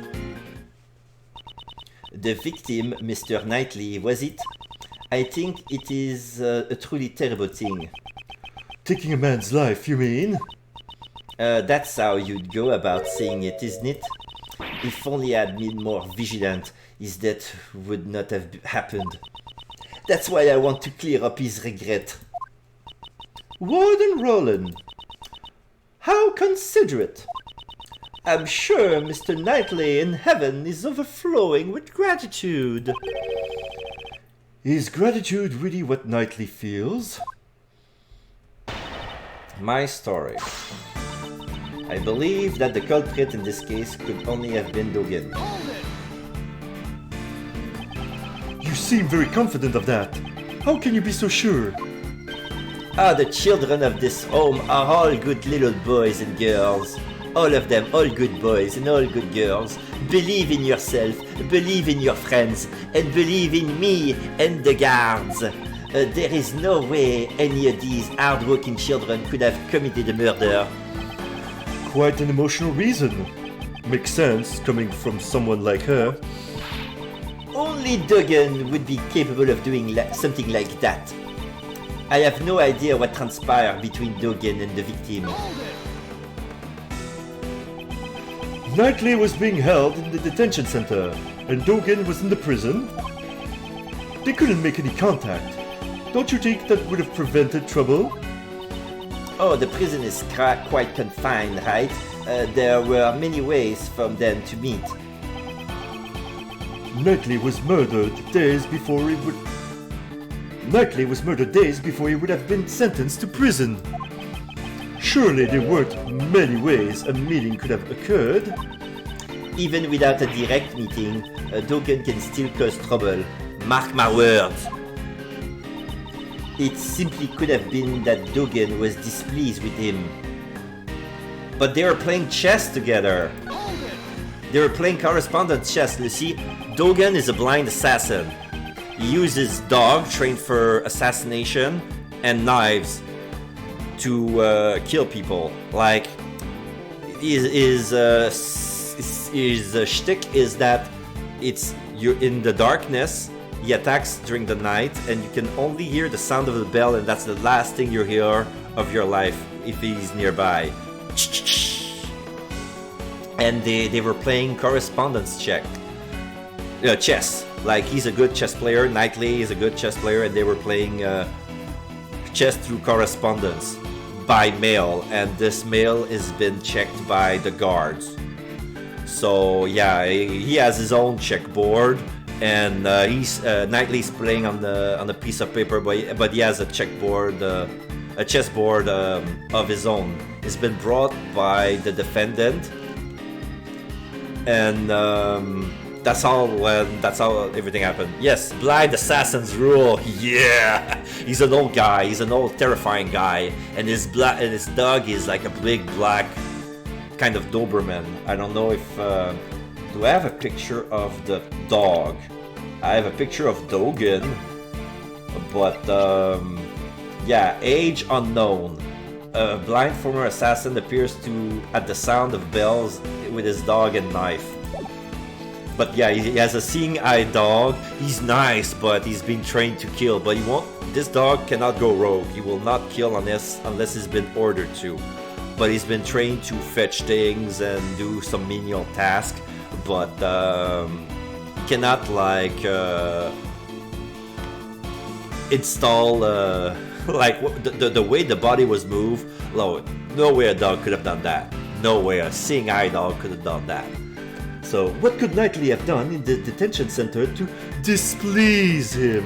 The victim, Mr. Knightley, was it? I think it is a truly terrible thing. Taking a man's life, you mean? That's how you'd go about saying it, isn't it? If only I'd been more vigilant, his death would not have happened. That's why I want to clear up his regret. Warden Roland, how considerate. I'm sure Mr. Knightley in heaven is overflowing with gratitude. Is gratitude really what Knightley feels? My story. I believe that the culprit in this case could only have been Dogen. You seem very confident of that. How can you be so sure? The children of this home are all good little boys and girls. All of them, all good boys and all good girls. Believe in yourself, believe in your friends, and believe in me and the guards. There is no way any of these hard-working children could have committed a murder. Quite an emotional reason. Makes sense coming from someone like her. Only Dogen would be capable of doing something like that. I have no idea what transpired between Dogen and the victim. Knightley was being held in the detention center, and Dogen was in the prison. They couldn't make any contact. Don't you think that would have prevented trouble? Oh, the prison is quite confined, right? There were many ways for them to meet. Knightley was murdered days before he would... Knightley was murdered days before he would have been sentenced to prison. Surely there weren't many ways a meeting could have occurred. Even without a direct meeting, Dogen can still cause trouble. Mark my words. It simply could have been that Dogen was displeased with him. But they were playing chess together. They were playing correspondence chess, Lucy. Dogen is a blind assassin. He uses dog trained for assassination and knives to kill people. Like, his shtick is that you're in the darkness. He attacks during the night, and you can only hear the sound of the bell, and that's the last thing you hear of your life if he's nearby. And they were playing correspondence chess. Like, he's a good chess player, Knightley is a good chess player, and they were playing chess through correspondence by mail, and this mail has been checked by the guards. So yeah, he has his own checkboard, and Knightley's playing on a piece of paper, but he has a chessboard of his own. It's been brought by the defendant, and that's how everything happened. Yes, blind assassins rule. Yeah, he's an old guy. He's an old, terrifying guy, and his dog is like a big black kind of Doberman. I don't know if do I have a picture of the dog? I have a picture of Dogen, but yeah, age unknown. A blind former assassin appears at the sound of bells with his dog and knife. But yeah, he has a seeing eye dog. He's nice, but he's been trained to kill. But he won't. This dog cannot go rogue. He will not kill unless he's been ordered to. But he's been trained to fetch things and do some menial tasks. But he cannot like install like the way the body was moved. No way a dog could have done that. No way a seeing eye dog could have done that. So, what could Knightley have done in the detention center to displease him?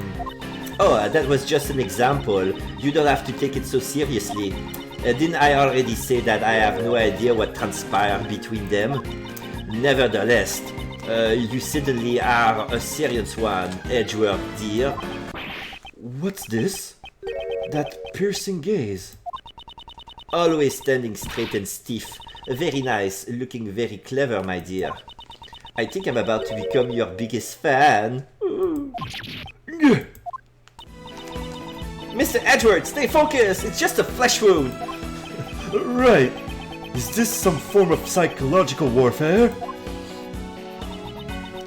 Oh, that was just an example. You don't have to take it so seriously. Didn't I already say that I have no idea what transpired between them? Nevertheless, you certainly are a serious one, Edgeworth dear. What's this? That piercing gaze. Always standing straight and stiff. Very nice, looking very clever, my dear. I think I'm about to become your biggest fan. Mr. Edward, stay focused! It's just a flesh wound! Right. Is this some form of psychological warfare?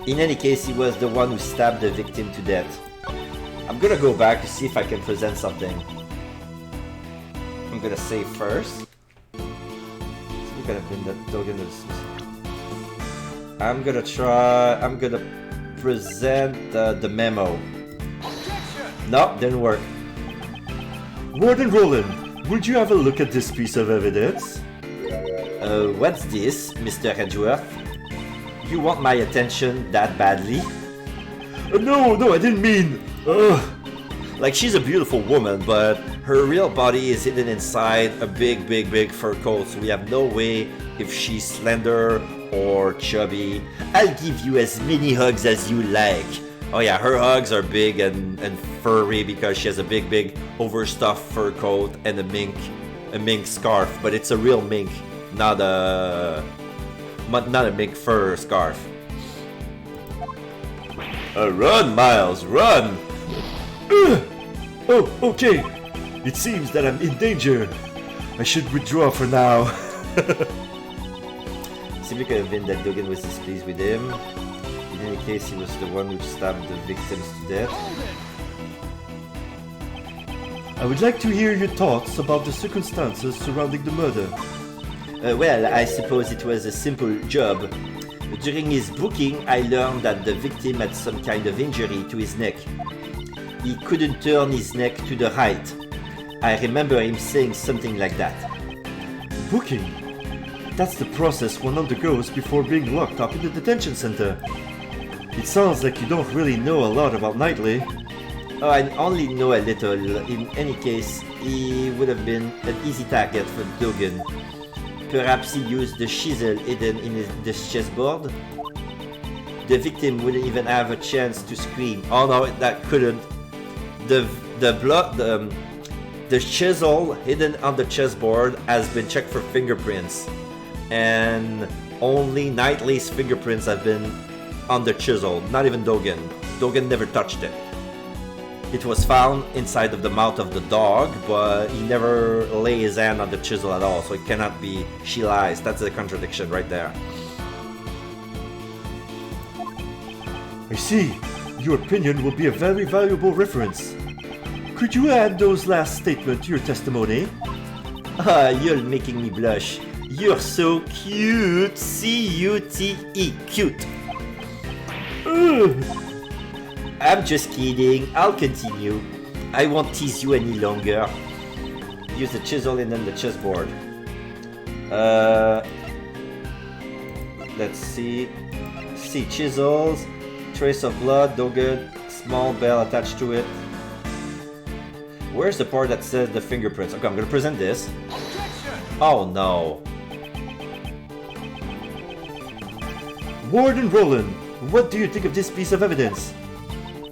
In any case, he was the one who stabbed the victim to death. I'm gonna go back to see if I can present something. I'm gonna save first. So we gotta bring that Dogen. I'm gonna present the memo. No, didn't work. Warden Roland, would you have a look at this piece of evidence? What's this, Mr. Edgeworth? You want my attention that badly? No, I didn't mean... Like, she's a beautiful woman, but her real body is hidden inside a big fur coat, so we have no way if she's slender or chubby. I'll give you as many hugs as you like. Oh yeah, her hugs are big and furry because she has a big overstuffed fur coat and a mink scarf, but it's a real mink, not a mink fur scarf. Run, Miles, run! Oh, okay. It seems that I'm in danger. I should withdraw for now. Simply could have been that Dogen was displeased with him. In any case, he was the one who stabbed the victims to death. I would like to hear your thoughts about the circumstances surrounding the murder. Well, I suppose it was a simple job. During his booking, I learned that the victim had some kind of injury to his neck. He couldn't turn his neck to the right. I remember him saying something like that. Booking? That's the process one undergoes before being locked up in the detention center. It sounds like you don't really know a lot about Knightley. Oh, I only know a little. In any case, he would have been an easy target for Dogen. Perhaps he used the chisel hidden in the chessboard? The victim wouldn't even have a chance to scream. Oh no, that couldn't. The chisel hidden on the chessboard has been checked for fingerprints. And only Knightley's fingerprints have been on the chisel, not even Dogen. Dogen never touched it. It was found inside of the mouth of the dog, but he never lay his hand on the chisel at all, so it cannot be. She lies. That's a contradiction right there. I see. Your opinion will be a very valuable reference. Could you add those last statements to your testimony? Ah, you're making me blush. You're so cute. C-U-T-E. Cute. I'm just kidding. I'll continue. I won't tease you any longer. Use the chisel and then the chessboard. Let's see. See chisels. Trace of blood. Dogen. Small bell attached to it. Where's the part that says the fingerprints? Okay, I'm gonna present this. Oh no. Warden Roland, what do you think of this piece of evidence?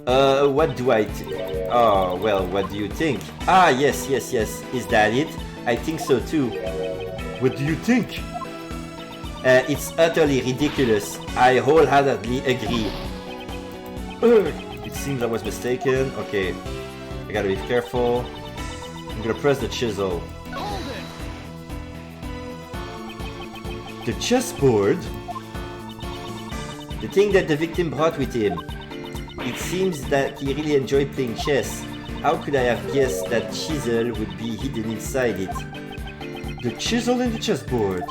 What do I oh, well, what do you think? Ah, yes. Is that it? I think so too. What do you think? It's utterly ridiculous. I wholeheartedly agree. It seems I was mistaken. Okay, I gotta be careful. I'm gonna press the chisel. The chessboard? The thing that the victim brought with him. It seems that he really enjoyed playing chess. How could I have guessed that chisel would be hidden inside it? The chisel in the chessboard.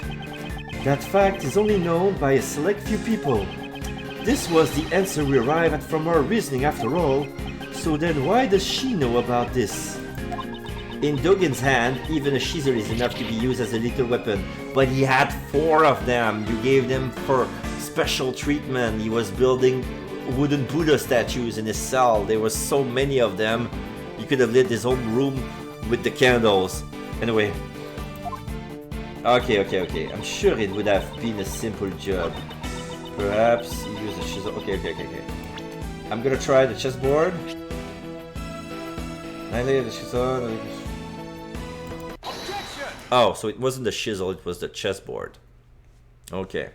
That fact is only known by a select few people. This was the answer we arrived at from our reasoning after all. So then why does she know about this? In Dogen's hand, even a chisel is enough to be used as a lethal weapon, but he had 4 of them. You gave them for special treatment. He was building wooden Buddha statues in his cell. There was so many of them. You could have lit his whole room with the candles. Anyway. Okay. I'm sure it would have been a simple job. Perhaps he used a chisel. Okay. I'm gonna try the chessboard. I lay the chisel. Oh, so it wasn't the chisel, it was the chessboard. Okay.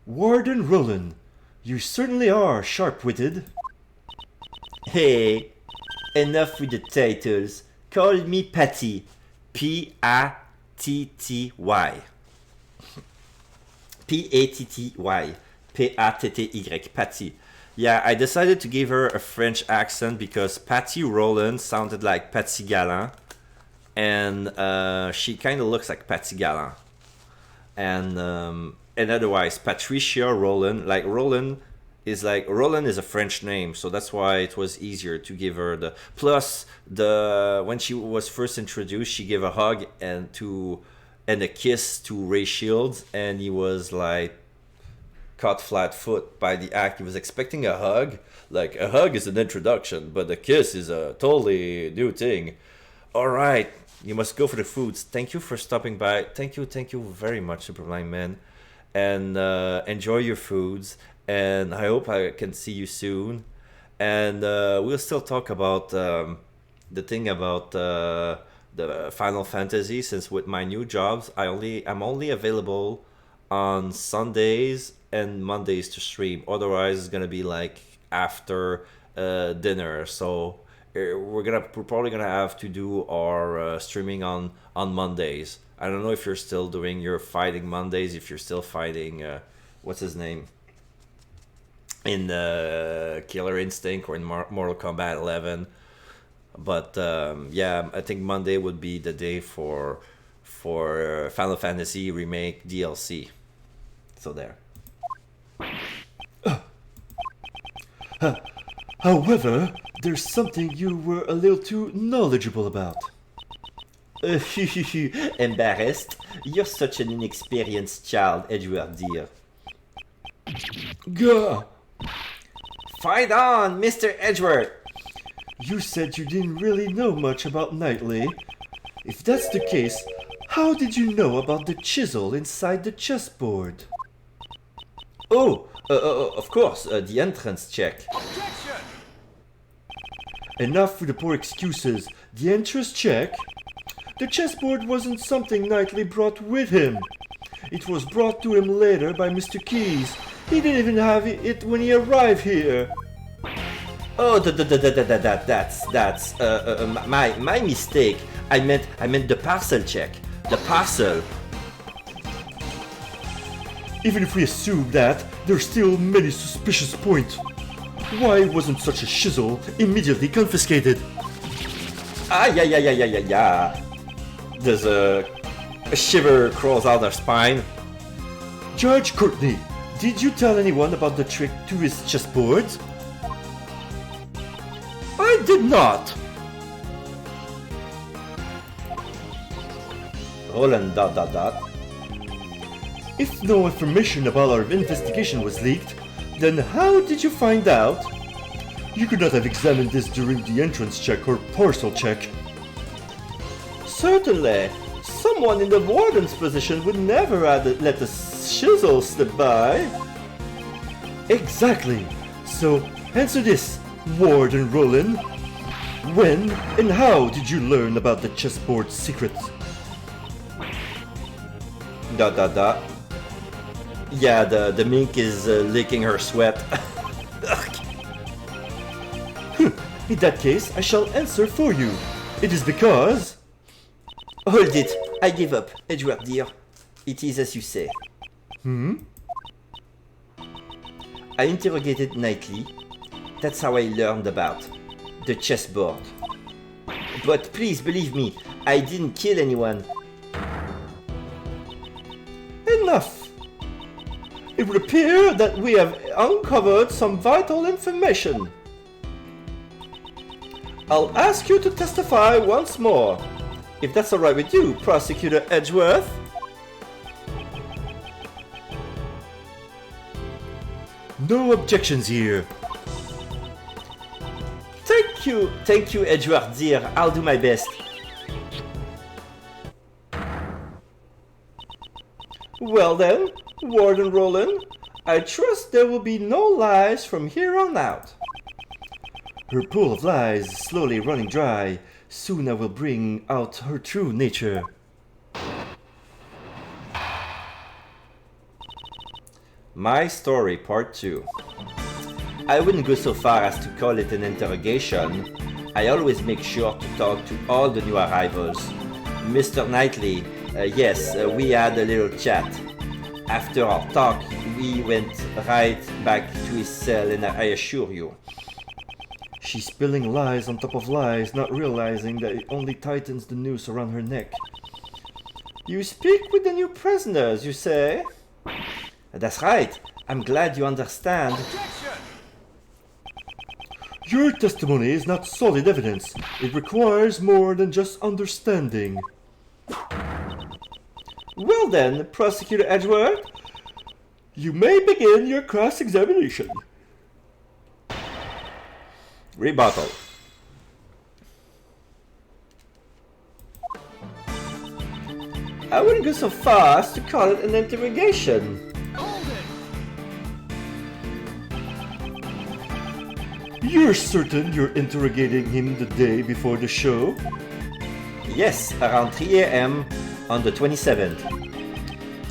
Warden Roland, you certainly are sharp-witted. Hey, enough with the titles. Call me Patty. Patty. Patty. Patty. Patty. Yeah, I decided to give her a French accent because Patty Roland sounded like Patsy Gallant. And she kind of looks like Patsy Gallant. And otherwise, Patricia Roland, like Roland is a French name, so that's why it was easier to give her the. Plus, when she was first introduced, she gave a hug and a kiss to Ray Shields, and he was like caught flat-foot by the act. He was expecting a hug. Like, a hug is an introduction, but a kiss is a totally new thing. All right, you must go for the foods. Thank you for stopping by. Thank you very much, Superblind Man. And enjoy your foods. And I hope I can see you soon. And we'll still talk about the thing about the Final Fantasy, since with my new jobs, I'm only available on Sundays and Mondays to stream. Otherwise, it's gonna be like after dinner. So we're probably gonna have to do our streaming on Mondays. I don't know if you're still doing your fighting Mondays. If you're still fighting, what's his name, in Killer Instinct or in Mortal Kombat 11. But yeah, I think Monday would be the day for Final Fantasy Remake DLC. So there. However, there's something you were a little too knowledgeable about. Embarrassed? You're such an inexperienced child, Edward dear. Gah! Fight on, Mr. Edward! You said you didn't really know much about Knightley. If that's the case, how did you know about the chisel inside the chessboard? Oh, of course, the entrance check. Enough with the poor excuses. The entrance check? The chessboard wasn't something Knightley brought with him. It was brought to him later by Mr. Keys. He didn't even have it when he arrived here. Oh, that's my mistake. I meant the parcel check. The parcel. Even if we assume that, there's still many suspicious points. Why wasn't such a chisel immediately confiscated? Yeah. There's a shiver crawls out their spine. Judge Courtney, did you tell anyone about the trick to his chessboard? I did not. Roland ... If no information about our investigation was leaked, then how did you find out? You could not have examined this during the entrance check or parcel check. Certainly. Someone in the warden's position would never let the chisel slip by. Exactly. So, answer this, Warden Roland. When and how did you learn about the chessboard secret? Dot dot dot. Yeah, the mink is licking her sweat. In that case, I shall answer for you. It is because... Hold it. I give up, Edgeworth dear. It is as you say. I interrogated Knightley. That's how I learned about the chessboard. But please believe me, I didn't kill anyone. Enough! It would appear that we have uncovered some vital information. I'll ask you to testify once more. If that's alright with you, Prosecutor Edgeworth. No objections here. Thank you, Edgeworth dear. I'll do my best. Well then, Warden Roland, I trust there will be no lies from here on out. Her pool of lies is slowly running dry. Soon I will bring out her true nature. My story, part 2. I wouldn't go so far as to call it an interrogation. I always make sure to talk to all the new arrivals. Mr. Knightley, yes, we had a little chat. After our talk, we went right back to his cell, and I assure you, She's spilling lies on top of lies, not realizing that it only tightens the noose around her neck. you speak with the new prisoners, you say? That's right. I'm glad you understand. Your testimony is not solid evidence. It requires more than just understanding. Well then, Prosecutor Edgeworth, You may begin your cross-examination. rebuttal. I wouldn't go so far as to call it an interrogation. You're certain you're interrogating him the day before the show? Yes, around 3 a.m. on the 27th.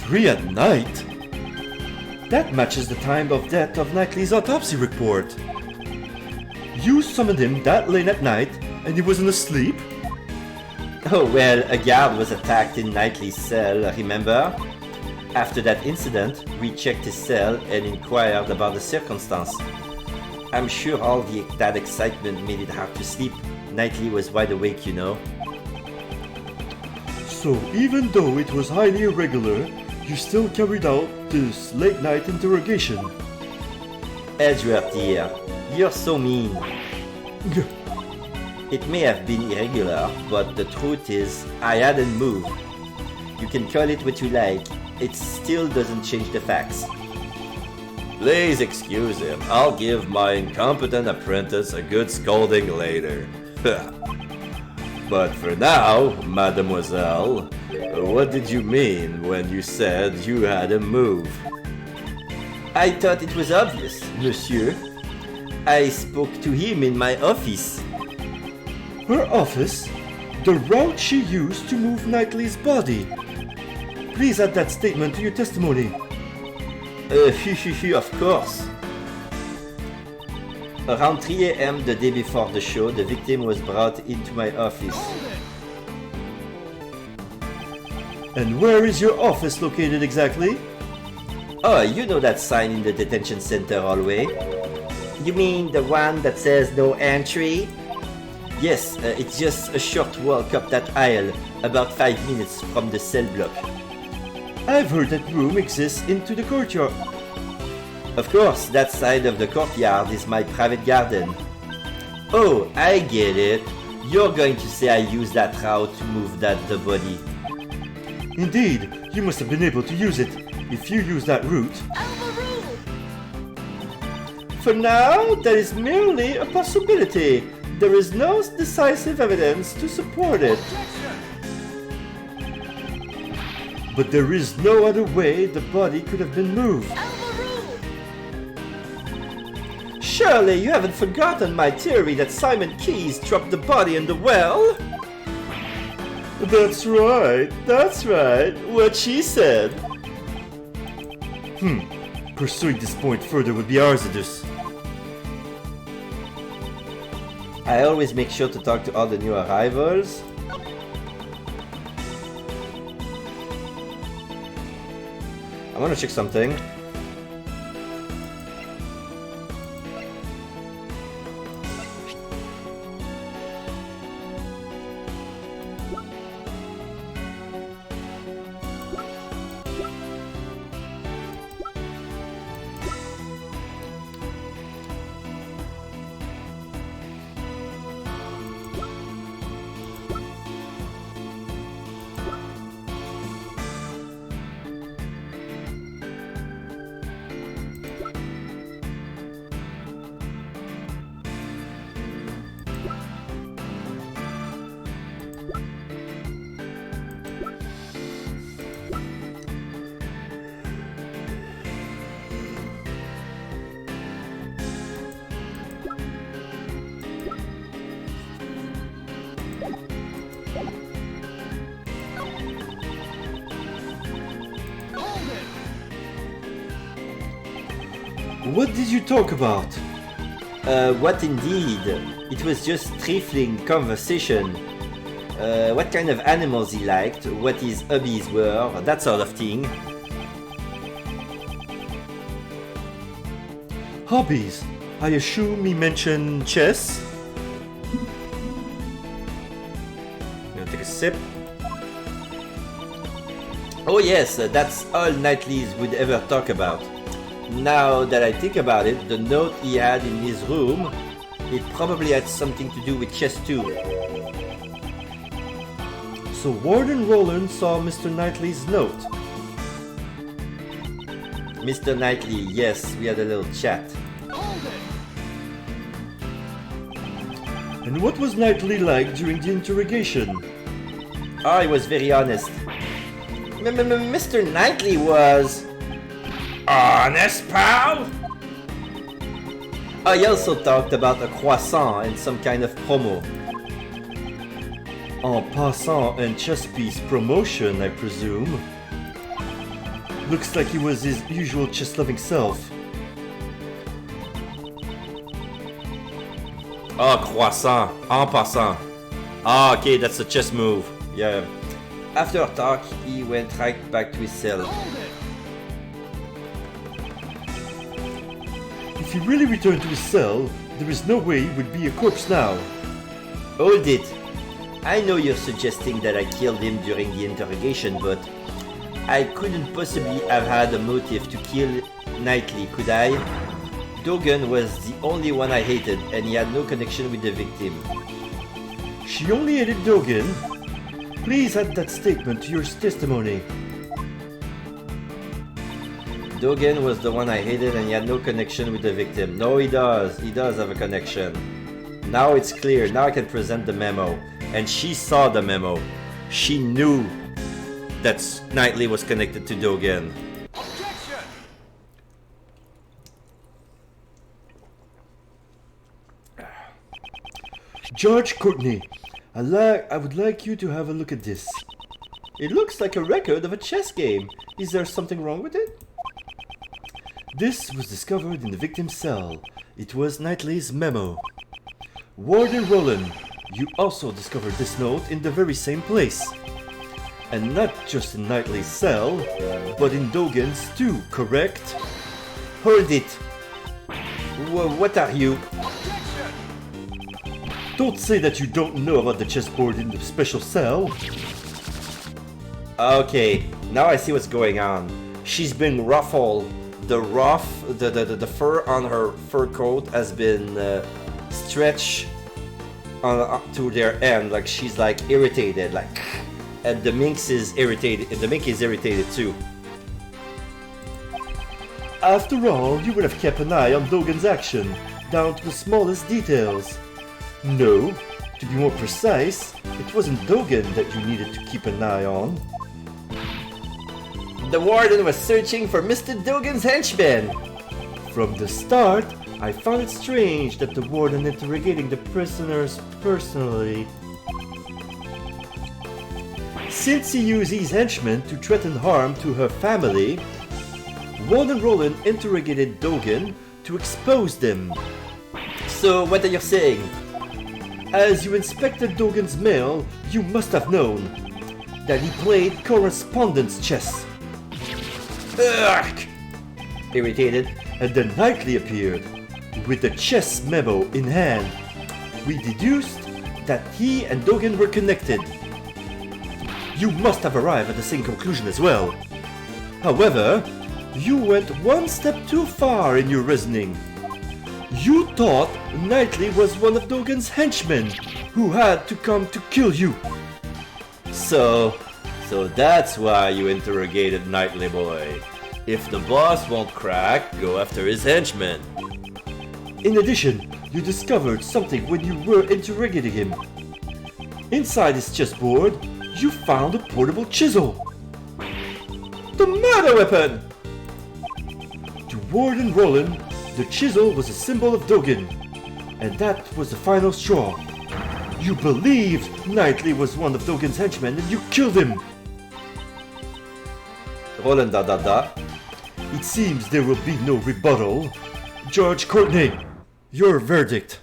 3 at night? That matches the time of death of Knightley's autopsy report. You summoned him that late at night and he wasn't asleep? Oh well, a guard was attacked in Knightley's cell, remember? After that incident, we checked his cell and inquired about the circumstance. I'm sure all that excitement made it hard to sleep. Knightley was wide awake, you know. So even though it was highly irregular, you still carried out this late-night interrogation. Edgeworth dear, you're so mean. It may have been irregular, but the truth is, I hadn't moved. You can call it what you like, it still doesn't change the facts. Please excuse him, I'll give my incompetent apprentice a good scolding later. But for now, mademoiselle, what did you mean when you said you hadn't moved? I thought it was obvious, monsieur. I spoke to him in my office. Her office? The route she used to move Knightley's body. Please add that statement to your testimony. Of course. Around 3 a.m. the day before the show, the victim was brought into my office. And where is your office located exactly? Oh, you know that sign in the detention center hallway? You mean the one that says no entry? Yes, it's just a short walk up that aisle, about 5 minutes from the cell block. I've heard that room exists into the courtyard. Of course, that side of the courtyard is my private garden. Oh, I get it. You're going to say I used that route to move the body. Indeed, you must have been able to use it. If you use that route. For now, that is merely a possibility. There is no decisive evidence to support it. But there is no other way the body could have been moved. Surely you haven't forgotten my theory that Simon Keyes dropped the body in the well? That's right, what she said. Pursuing this point further would be hazardous. I always make sure to talk to all the new arrivals. I want to check something. What did you talk about? What indeed? It was just trifling conversation. What kind of animals he liked, what his hobbies were, that sort of thing. Hobbies? I assume he mentioned chess? Gonna take a sip. Oh yes, that's all Knightley's would ever talk about. Now that I think about it, the note he had in his room, it probably had something to do with chess too. So Warden Roland saw Mr. Knightley's note. Mr. Knightley, yes, we had a little chat. And what was Knightley like during the interrogation? Oh, he was very honest. Mr. Knightley was... Honest, pal? Oh, he also talked about a croissant and some kind of promo. En passant and chess piece promotion, I presume. Looks like he was his usual chess-loving self. Oh, croissant. En passant. Ah, okay, that's a chess move. Yeah. After our talk, he went right back to his cell. If he really returned to his cell, there is no way he would be a corpse now. Hold it. I know you're suggesting that I killed him during the interrogation, but I couldn't possibly have had a motive to kill Knightley, could I? Dogen was the only one I hated, and he had no connection with the victim. She only hated Dogen? Please add that statement to your testimony. Dogen was the one I hated and he had no connection with the victim. No, he does. He does have a connection. Now it's clear. Now I can present the memo. And she saw the memo. She knew that Knightley was connected to Dogen. Judge Courtney, I would like you to have a look at this. It looks like a record of a chess game. Is there something wrong with it? This was discovered in the victim's cell. It was Knightley's memo. Warden Roland, you also discovered this note in the very same place. And not just in Knightley's cell, but in Dogen's too, correct? Hold it. What are you? Don't say that you don't know about the chessboard in the special cell. Okay, now I see what's going on. She's been ruffled. The fur on her fur coat has been stretched to their end, like she's like irritated, like, and the minx is irritated. The mink is irritated too. After all, you would have kept an eye on Dogen's action, down to the smallest details. No, to be more precise, it wasn't Dogen that you needed to keep an eye on. The warden was searching for Mr. Dogen's henchman. From the start, I found it strange that the warden interrogating the prisoners personally. Since he used his henchmen to threaten harm to her family, Warden Roland interrogated Dogen to expose them. So, what are you saying? As you inspected Dogen's mail, you must have known that he played correspondence chess. Ugh! Irritated. And then Knightley appeared, with the chess memo in hand. We deduced that he and Dogen were connected. You must have arrived at the same conclusion as well. However, you went one step too far in your reasoning. You thought Knightley was one of Dogen's henchmen, who had to come to kill you. So that's why you interrogated Knightley boy. If the boss won't crack, go after his henchmen. In addition, you discovered something when you were interrogating him. Inside his chessboard, you found a portable chisel. The murder weapon! To Warden Roland, the chisel was a symbol of Dogen, and that was the final straw. You believed Knightley was one of Dogen's henchmen and you killed him. Roland da. It seems there will be no rebuttal. Judge Courtney, your verdict.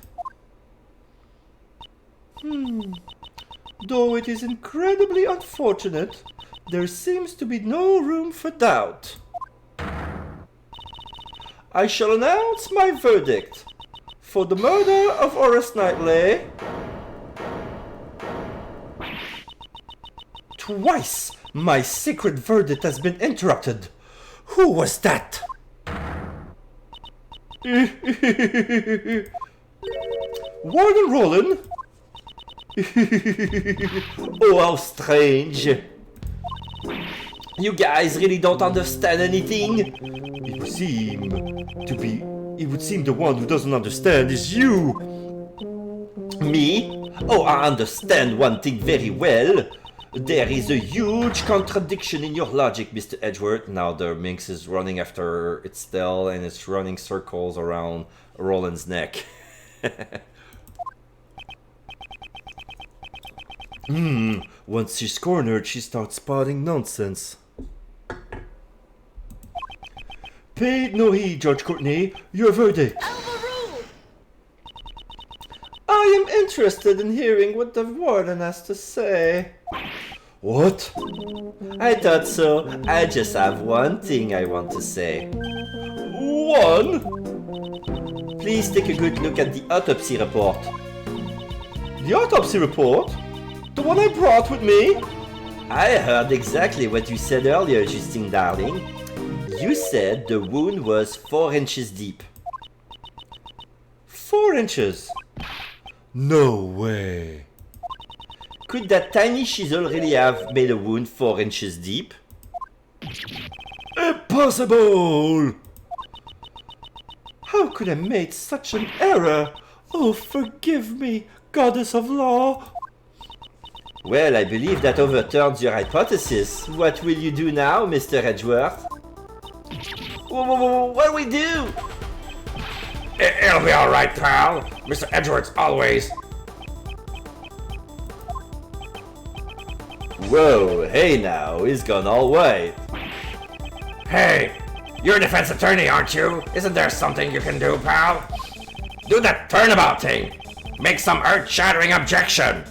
Though it is incredibly unfortunate, there seems to be no room for doubt. I shall announce my verdict. For the murder of Horace Knightley, twice my secret verdict has been interrupted. Who was that? Warden Roland? Oh, how strange. You guys really don't understand anything? It would seem the one who doesn't understand is you. Me? Oh, I understand one thing very well. There is a huge contradiction in your logic, Mr. Edgeworth. Now the minx is running after its tail and it's running circles around Roland's neck. Once she's cornered, she starts spouting nonsense. Pay no heed, Judge Courtney. Your verdict. Overruled! I am interested in hearing what the warden has to say. What? I thought so. I just have one thing I want to say. One? Please take a good look at the autopsy report. The autopsy report? The one I brought with me? I heard exactly what you said earlier, Justine darling. You said the wound was 4 inches deep. 4 inches? No way. Could that tiny chisel really have made a wound 4 inches deep? Impossible! How could I make such an error? Oh, forgive me, goddess of law. Well, I believe that overturns your hypothesis. What will you do now, Mr. Edgeworth? What do we do? It'll be alright, pal. Mr. Edgeworth's always. Whoa, hey now, he's gone all white. Hey, you're a defense attorney, aren't you? Isn't there something you can do, pal? Do that turnabout thing. Make some earth-shattering objection.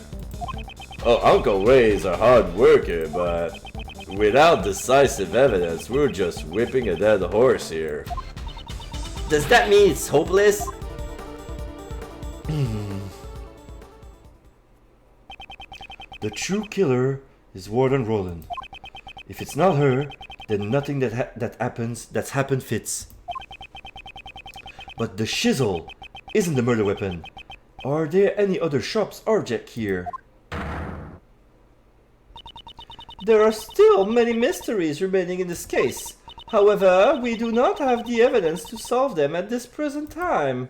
Oh, Uncle Ray is a hard worker, but without decisive evidence, we're just whipping a dead horse here. Does that mean it's hopeless? The true killer is Warden Roland. If it's not her, then nothing that's happened fits. But the chisel isn't the murder weapon. Are there any other sharp object here? There are still many mysteries remaining in this case. However, we do not have the evidence to solve them at this present time.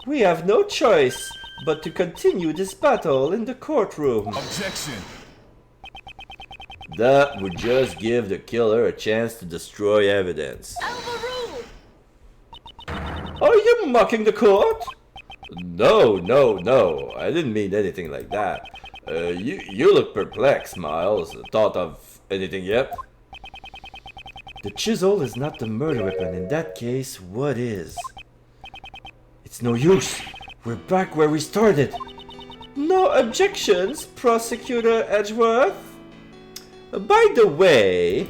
We have no choice but to continue this battle in the courtroom. Objection! That would just give the killer a chance to destroy evidence. Overruled! Are you mocking the court? No, no, no. I didn't mean anything like that. You look perplexed, Miles. Thought of anything yet? The chisel is not the murder weapon. In that case, what is? It's no use. We're back where we started. No objections, Prosecutor Edgeworth? By the way,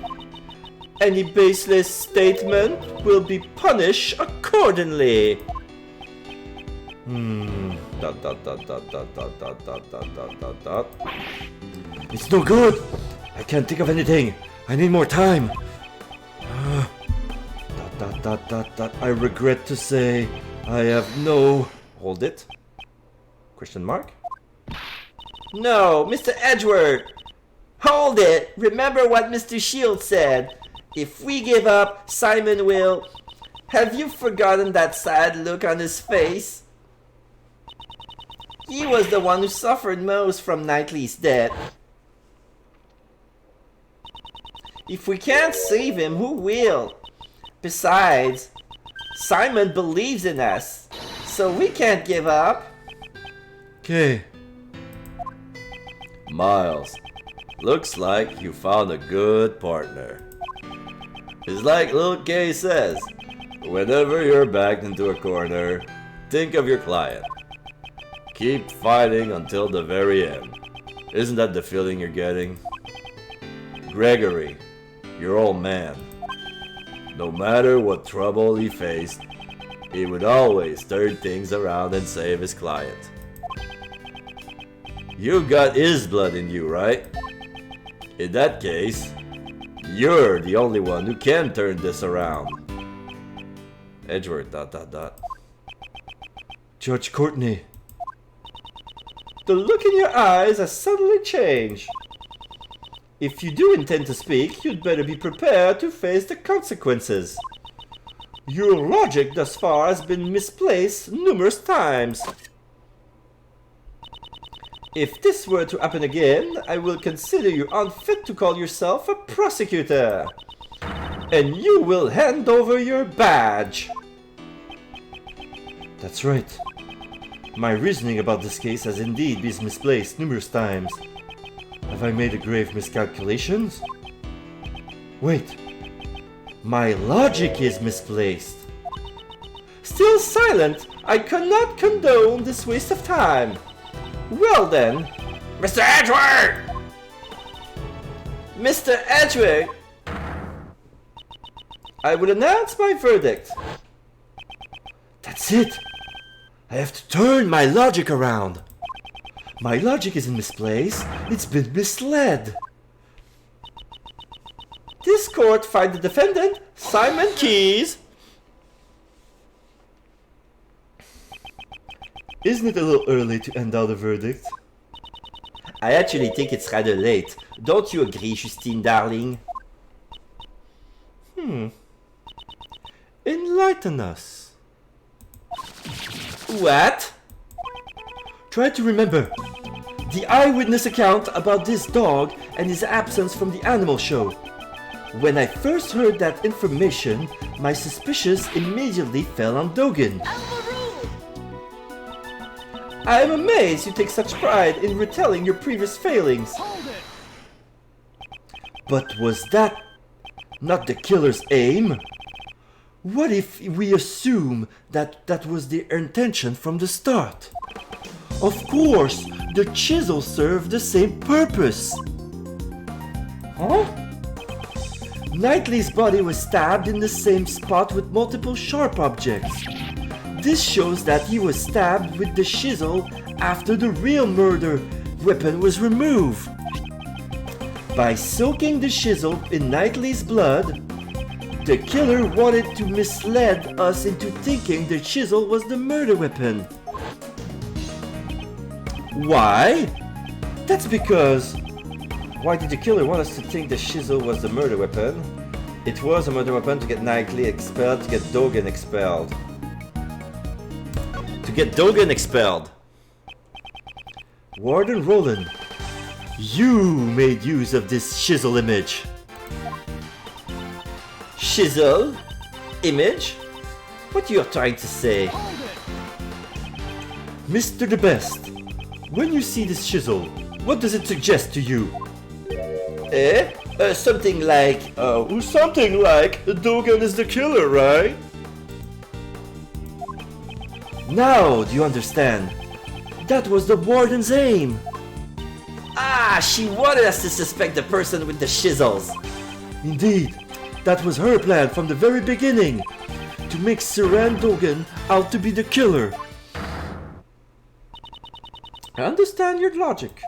any baseless statement will be punished accordingly. Dot dot dot dot dot dot dot dot dot dot dot dot. It's no good. I can't think of anything. I need more time. Dot dot dot dot. I regret to say I have no. Hold it. Question mark? No, Mr. Edgeworth! Hold it! Remember what Mr. Shield said. If we give up, Simon will... Have you forgotten that sad look on his face? He was the one who suffered most from Knightley's death. If we can't save him, who will? Besides, Simon believes in us, so we can't give up. Okay. Miles, looks like you found a good partner. It's like Lil Kay says, whenever you're backed into a corner, think of your client. Keep fighting until the very end. Isn't that the feeling you're getting? Gregory, your old man. No matter what trouble he faced, he would always turn things around and save his client. You got his blood in you, right? In that case, you're the only one who can turn this around. Edgeworth, ... Judge Courtney. The look in your eyes has suddenly changed. If you do intend to speak, you'd better be prepared to face the consequences. Your logic thus far has been misplaced numerous times. If this were to happen again, I will consider you unfit to call yourself a prosecutor. And you will hand over your badge. That's right. My reasoning about this case has indeed been misplaced numerous times. Have I made a grave miscalculations? Wait. My logic is misplaced. Still silent? I cannot condone this waste of time. Well then, Mr. Edgeworth! Mr. Edgeworth, I will announce my verdict. That's it. I have to turn my logic around. My logic isn't misplaced, it's been misled. This court finds the defendant, Simon Keyes. Isn't it a little early to end out a verdict? I actually think it's rather late. Don't you agree, Justine, darling? Enlighten us. What? Try to remember the eyewitness account about this dog and his absence from the animal show. When I first heard that information, my suspicions immediately fell on Dogen. I am amazed you take such pride in retelling your previous failings. But was that not the killer's aim? What if we assume that that was their intention from the start? Of course, the chisel served the same purpose. Huh? Knightley's body was stabbed in the same spot with multiple sharp objects. This shows that he was stabbed with the chisel after the real murder weapon was removed. By soaking the chisel in Knightley's blood, the killer wanted to mislead us into thinking the chisel was the murder weapon. Why? That's because... Why did the killer want us to think the chisel was the murder weapon? It was a murder weapon to get Knightley expelled, to get Dogen expelled. To get Dogen expelled! Warden Roland, you made use of this chisel image. Chisel? Image? what you're trying to say? Mr. The Best, when you see this chisel, what does it suggest to you? Eh? Something like... Something like Dogen is the killer, right? Now do you understand? That was the warden's aim. Ah, she wanted us to suspect the person with the chisels. Indeed, that was her plan from the very beginning. To make Siran Dogen out to be the killer. I understand your logic.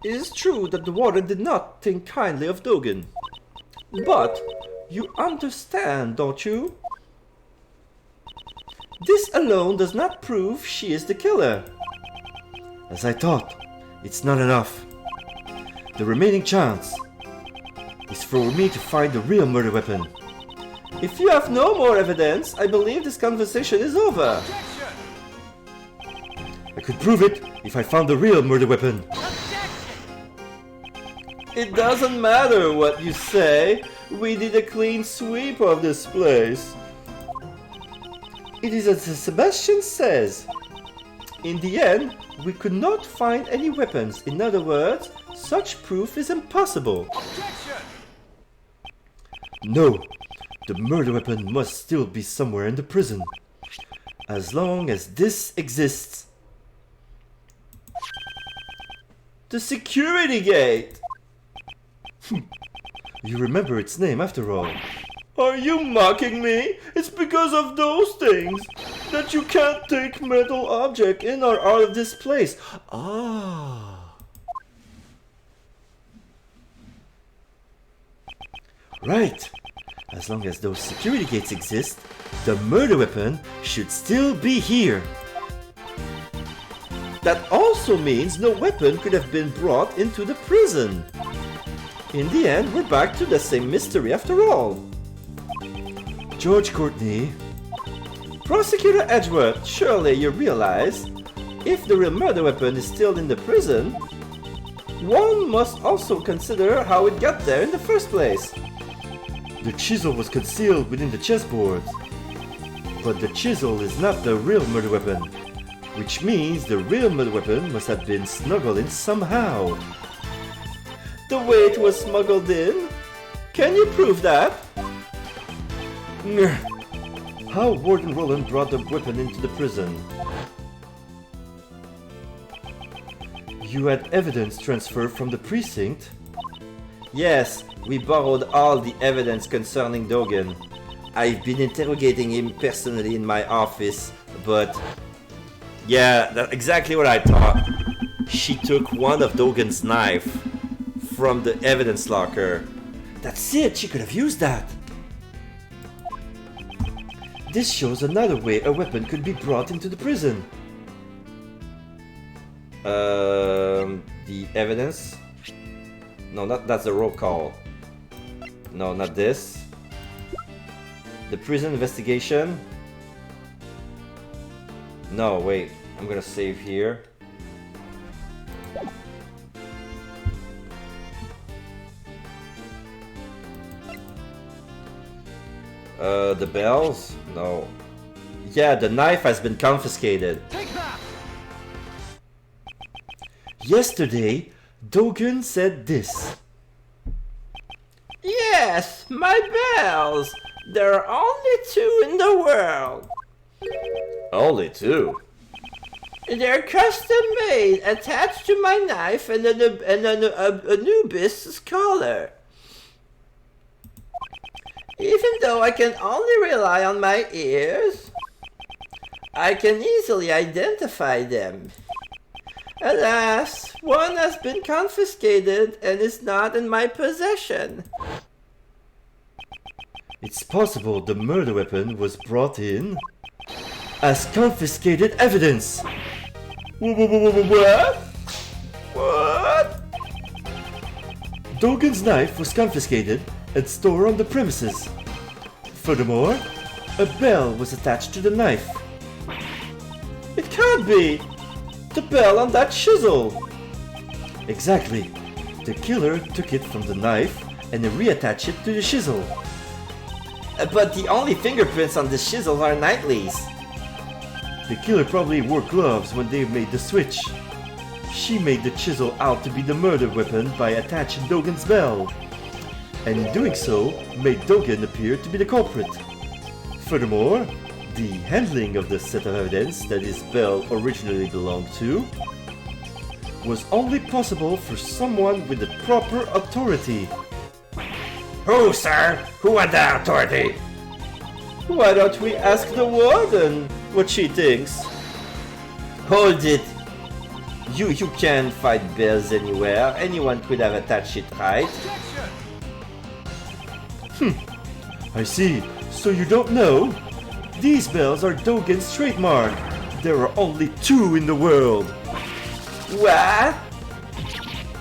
It is true that the warden did not think kindly of Dogen. But you understand, don't you? This alone does not prove she is the killer. As I thought, it's not enough. The remaining chance is for me to find the real murder weapon. If you have no more evidence, I believe this conversation is over. I could prove it if I found the real murder weapon. It doesn't matter what you say. We did a clean sweep of this place. It is as Sebastian says. In the end, we could not find any weapons. In other words, such proof is impossible. No, the murder weapon must still be somewhere in the prison. As long as this exists. The security gate! You remember its name after all. Are you mocking me? It's because of those things that you can't take metal object in or out of this place. Ah. Right. As long as those security gates exist, the murder weapon should still be here. That also means no weapon could have been brought into the prison. In the end, we're back to the same mystery after all. George Courtney. Prosecutor Edgeworth, surely you realize, if the real murder weapon is still in the prison, one must also consider how it got there in the first place. The chisel was concealed within the chessboard. But the chisel is not the real murder weapon, which means the real murder weapon must have been smuggled in somehow. The way it was smuggled in? Can you prove that? How Warden Roland brought the weapon into the prison? You had evidence transferred from the precinct? Yes, we borrowed all the evidence concerning Dogen. I've been interrogating him personally in my office, but... Yeah, that's exactly what I thought. She took one of Dogen's knife from the evidence locker. That's it, she could have used that. This shows another way a weapon could be brought into the prison. The evidence? No, that's the roll call. No, not this. The prison investigation? No, wait. I'm gonna save here. The bells? No. Yeah, the knife has been confiscated. Yesterday, Dogen said this. Yes, my bells! There are only 2 in the world. Only 2? They're custom made, attached to my knife and an Anubis collar. Even though I can only rely on my ears, I can easily identify them. Alas, one has been confiscated and is not in my possession. It's possible the murder weapon was brought in as confiscated evidence. What? What? Dogen's knife was confiscated and stored on the premises. Furthermore, a bell was attached to the knife. It can't be! The bell on that chisel! Exactly. The killer took it from the knife and reattached it to the chisel. But the only fingerprints on the chisel are Knightley's. The killer probably wore gloves when they made the switch. She made the chisel out to be the murder weapon by attaching Dogen's bell, and in doing so, made Dogen appear to be the culprit. Furthermore, the handling of the set of evidence that his bell originally belonged to was only possible for someone with the proper authority. Who, sir? Who had the authority? Why don't we ask the warden what she thinks? Hold it! You can't find bells anywhere. Anyone could have attached it, right? I see. So you don't know? These bells are Dogen's trademark. There are only 2 in the world. What?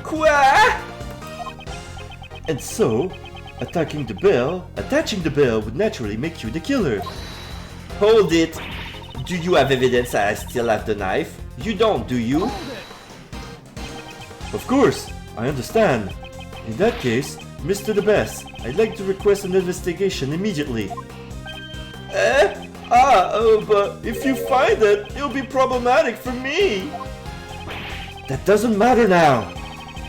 Quoi? And so, attaching the bell would naturally make you the killer. Hold it! Do you have evidence that I still have the knife? You don't, do you? Of course, I understand. In that case, Mr. The Best, I'd like to request an investigation immediately. But if you find it, it'll be problematic for me. That doesn't matter now.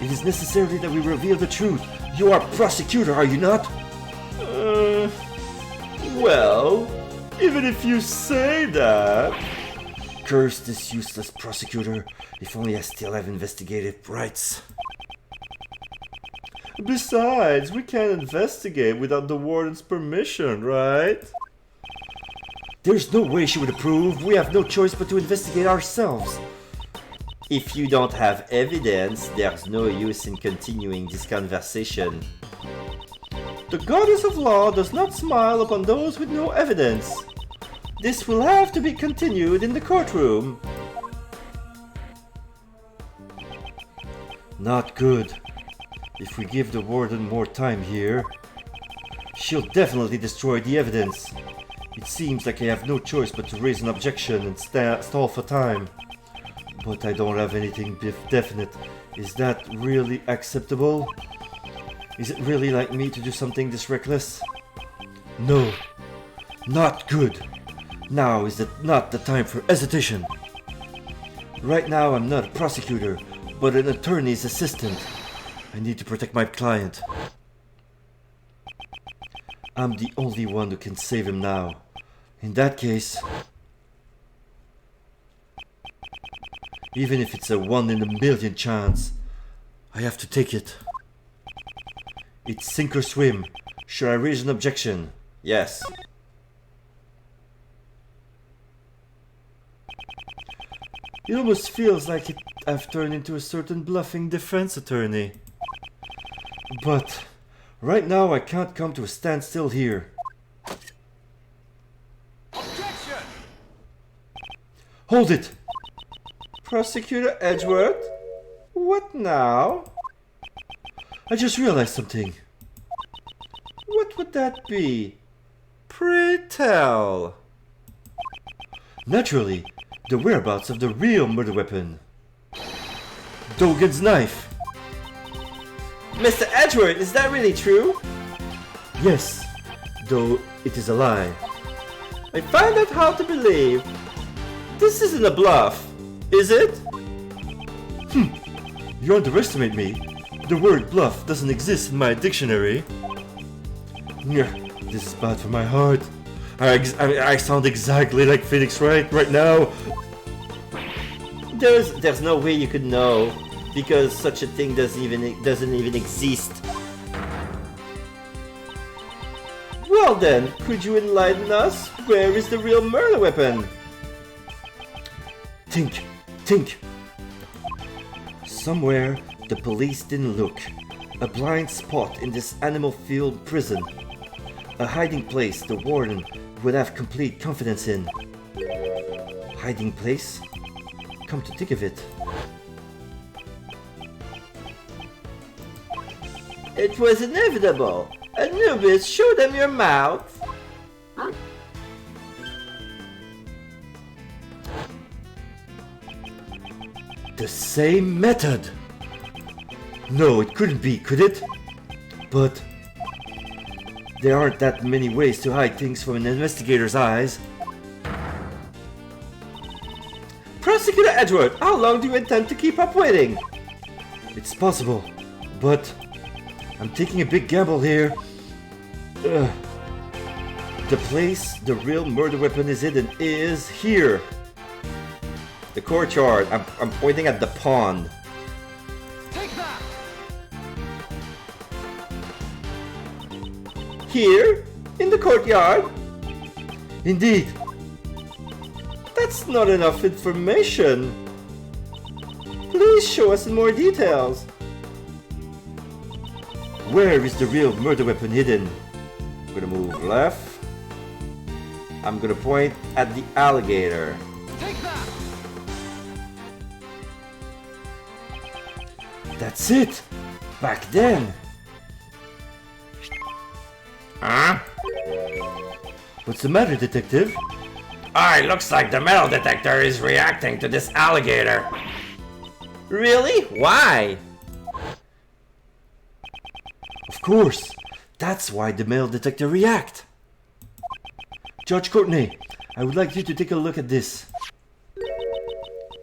It is necessary that we reveal the truth. You are prosecutor, are you not? Well, Even if you say that. Curse this useless prosecutor. If only I still have investigative rights. Besides, we can't investigate without the warden's permission, right? There's no way she would approve. We have no choice but to investigate ourselves. if you don't have evidence, there's no use in continuing this conversation. The goddess of law does not smile upon those with no evidence. This will have to be continued in the courtroom. Not good. If we give the warden more time here, she'll definitely destroy the evidence. It seems like I have no choice but to raise an objection and stall for time. But I don't have anything definite. Is that really acceptable? Is it really like me to do something this reckless? No. Not good. Now is not the time for hesitation. Right now I'm not a prosecutor, but an attorney's assistant. I need to protect my client. I'm the only one who can save him now. In that case, even if it's a 1 in a million chance, I have to take it. It's sink or swim. Should I raise an objection? Yes. It almost feels like I've turned into a certain bluffing defense attorney. But right now I can't come to a standstill here. Objection! Hold it! Prosecutor Edgeworth? What now? I just realized something. What would that be? Pray tell. Naturally, the whereabouts of the real murder weapon. Dogen's knife. Mr. Edgeworth, is that really true? Yes, though it is a lie. I find that hard to believe. This isn't a bluff, is it? You underestimate me. The word bluff doesn't exist in my dictionary. This is bad for my heart. I sound exactly like Phoenix Wright right now. There's no way you could know, because such a thing doesn't even exist. Well then, could you enlighten us? Where is the real murder weapon? Think. Somewhere the police didn't look. A blind spot in this animal-filled prison. A hiding place the warden would have complete confidence in. Hiding place? Come to think of it. It was inevitable. Anubis, show them your mouth. The same method! No, it couldn't be, could it? But There aren't that many ways to hide things from an investigator's eyes. Prosecutor Edward, how long do you intend to keep up waiting? It's possible, but I'm taking a big gamble here. Ugh. The place the real murder weapon is hidden is here. The courtyard. I'm pointing at the pond. Here? In the courtyard? Indeed. That's not enough information. Please show us in more details. Where is the real murder weapon hidden? I'm gonna move left. I'm gonna point at the alligator. That's it! Back then! Huh? What's the matter, detective? Oh, it looks like the metal detector is reacting to this alligator. Really? Why? Of course! That's why the metal detector react! Judge Courtney, I would like you to take a look at this.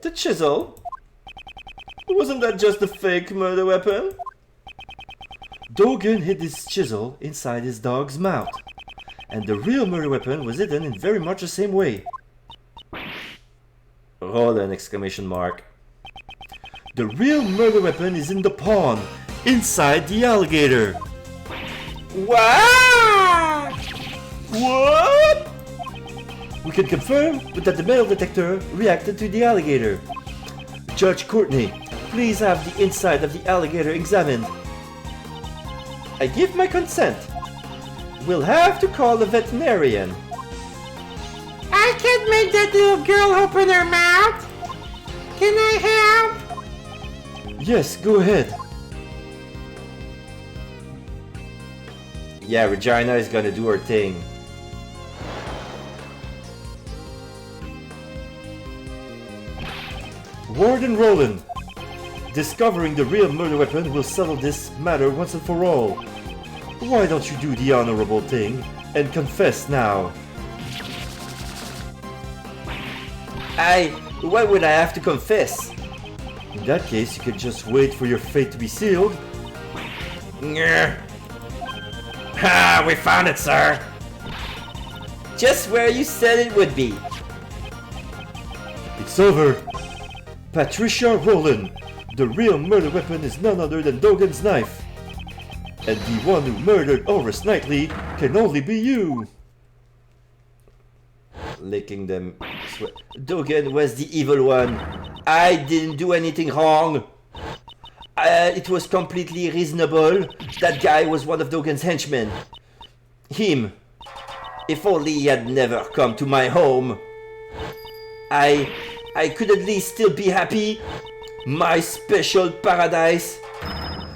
The chisel? Wasn't that just a fake murder weapon? Dogen hid his chisel inside his dog's mouth. And the real murder weapon was hidden in very much the same way. Roll an exclamation mark. The real murder weapon is in the pond, inside the alligator. What? What? We can confirm that the metal detector reacted to the alligator. Judge Courtney, please have the inside of the alligator examined. I give my consent. We'll have to call the veterinarian. I can't make that little girl open her mouth. Can I help? Yes, go ahead. Yeah, Regina is gonna do her thing. Warden Roland, discovering the real murder weapon will settle this matter once and for all. Why don't you do the honorable thing and confess now? Why would I have to confess? In that case, you could just wait for your fate to be sealed. Nyeh. Ah, we found it, sir. Just where you said it would be. It's over. Patricia Rowland, the real murder weapon is none other than Dogen's knife. And the one who murdered Horace Knightley can only be you. Licking them. Dogen was the evil one. I didn't do anything wrong. It was completely reasonable. That guy was one of Dogen's henchmen. Him. If only he had never come to my home. I could at least still be happy. My special paradise.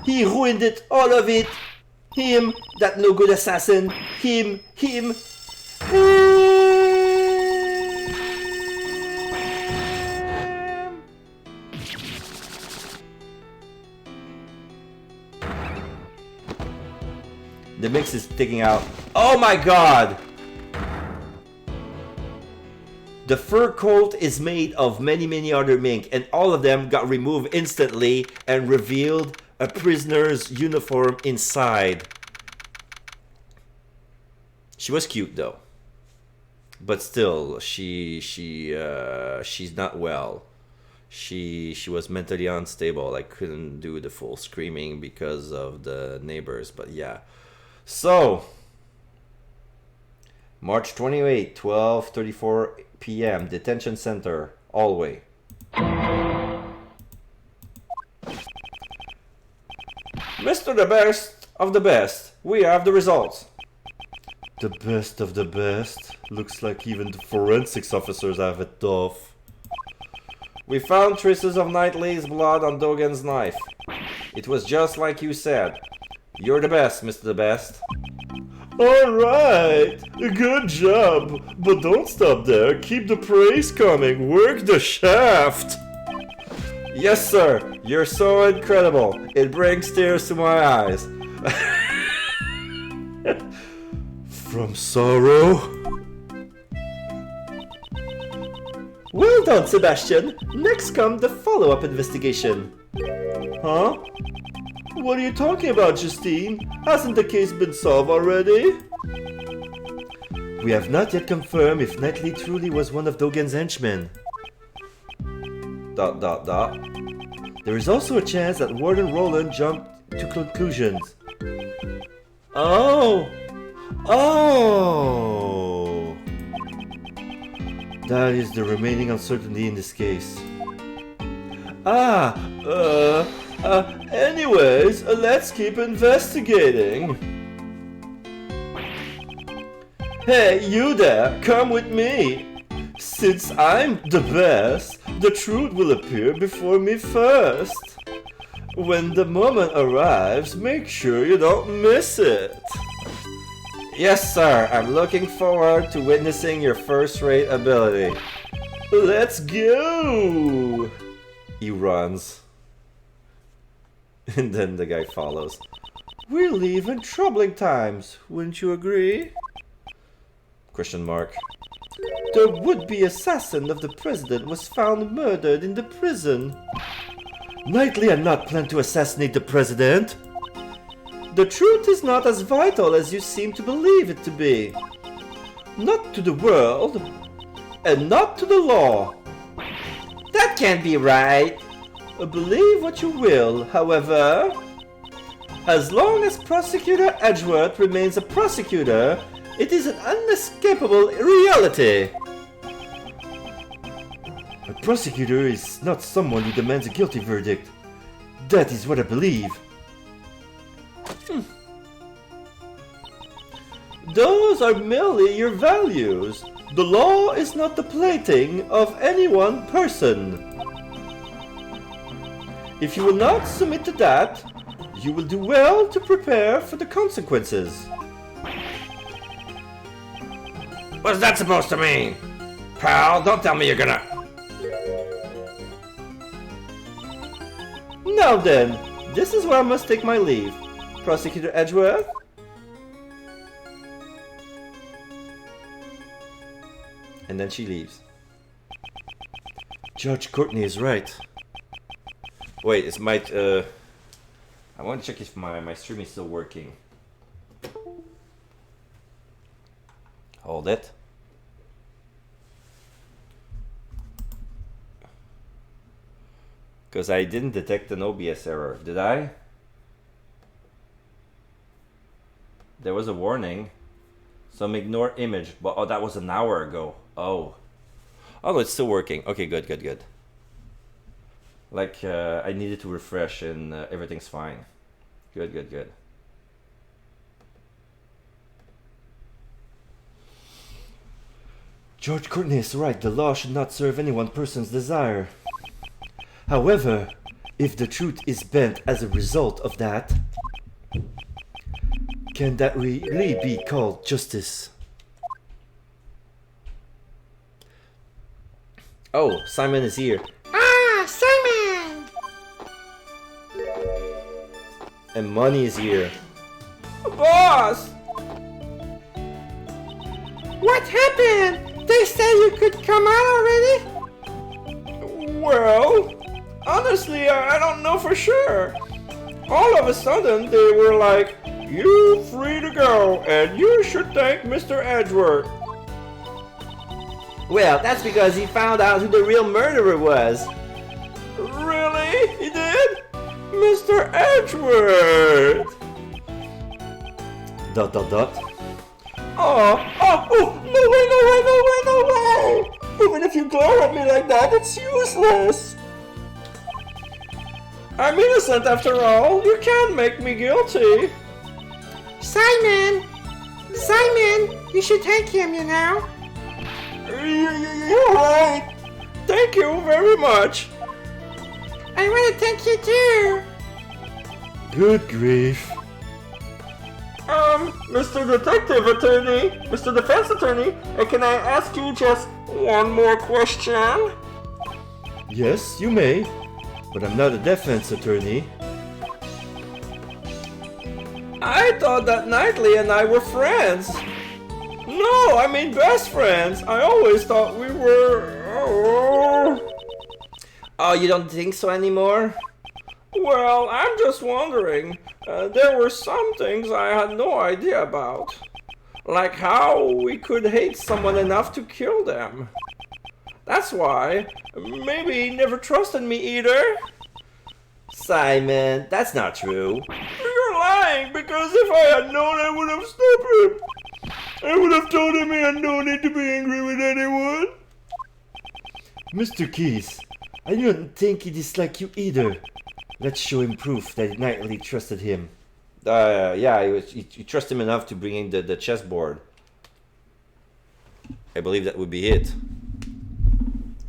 He ruined it, all of it. Him, that no good assassin. Him. The mix is sticking out. Oh my god! The fur coat is made of many other mink, and all of them got removed instantly and revealed a prisoner's uniform inside. She was cute though, but still, she's not well. She was mentally unstable. I couldn't do the full screaming because of the neighbors, but yeah. So, March 28, 12:34 p.m. Detention Center, Allway. Mr. The Best of the Best, we have the results. The best of the best. Looks like even the forensics officers have it tough. We found traces of Knightley's blood on Dogen's knife. It was just like you said. You're the best, Mr. The Best. Alright, good job. But don't stop there, keep the praise coming, work the shaft. Yes, sir. You're so incredible. It brings tears to my eyes. From sorrow? Well done, Sebastian. Next comes the follow-up investigation. Huh? What are you talking about, Justine? Hasn't the case been solved already? We have not yet confirmed if Knightley truly was one of Dogen's henchmen. ... There is also a chance that Warden Roland jumped to conclusions. Oh! Oh! That is the remaining uncertainty in this case. Anyways, let's keep investigating. Hey, you there, come with me. Since I'm the best, the truth will appear before me first. When the moment arrives, make sure you don't miss it. Yes, sir. I'm looking forward to witnessing your first-rate ability. Let's go! He runs. And then the guy follows. We live in troubling times, wouldn't you agree? Question mark. The would-be assassin of the president was found murdered in the prison. Knightley had not planned to assassinate the president. The truth is not as vital as you seem to believe it to be. Not to the world, and not to the law. That can't be right. Believe what you will, however. As long as Prosecutor Edgeworth remains a prosecutor, it is an unescapable reality. A prosecutor is not someone who demands a guilty verdict. That is what I believe. Those are merely your values. The law is not the plaything of any one person. If you will not submit to that, you will do well to prepare for the consequences. What's that supposed to mean? Pal, don't tell me you're gonna... Now then, this is where I must take my leave. Prosecutor Edgeworth? And then she leaves. Judge Courtney is right. Wait, it's my... I want to check if my stream is still working. Hold it. Because I didn't detect an OBS error, did I? There was a warning. Some ignore image, but oh, that was an hour ago. Oh. Oh, no, it's still working. Okay, good, good, good. Like, I needed to refresh and everything's fine. Good, good, good. Judge Courtney is right. The law should not serve any one person's desire. However, if the truth is bent as a result of that, can that really be called justice? Oh, Simon is here. Ah, Simon! And Money is here. Boss! What happened? They say you could come out already? Well, honestly, I don't know for sure. All of a sudden, they were like, "You free to go, and you should thank Mr. Edgeworth." Well, that's because he found out who the real murderer was. Really? He did? Mr. Edgeworth! ... Oh, no way, no way, no way, no way! Even if you glare at me like that, it's useless! I'm innocent after all. You can't make me guilty. Simon! Simon, you should thank him, you know. You're right. Thank you very much. I want to thank you too. Good grief. Mr. Detective Attorney, Mr. Defense Attorney, can I ask you just one more question? Yes, you may, but I'm not a defense attorney. I thought that Knightley and I were friends. No, I mean best friends. I always thought we were... Oh, you don't think so anymore? Well, I'm just wondering. There were some things I had no idea about. Like how we could hate someone enough to kill them. That's why. Maybe he never trusted me either. Simon, that's not true. You're lying, because if I had known, I would have stopped him. I would have told him he had no need to be angry with anyone. Mr. Keys, I don't think he disliked you either. Let's show him proof that Knightley trusted him. Yeah, he trusted him enough to bring in the chessboard. I believe that would be it.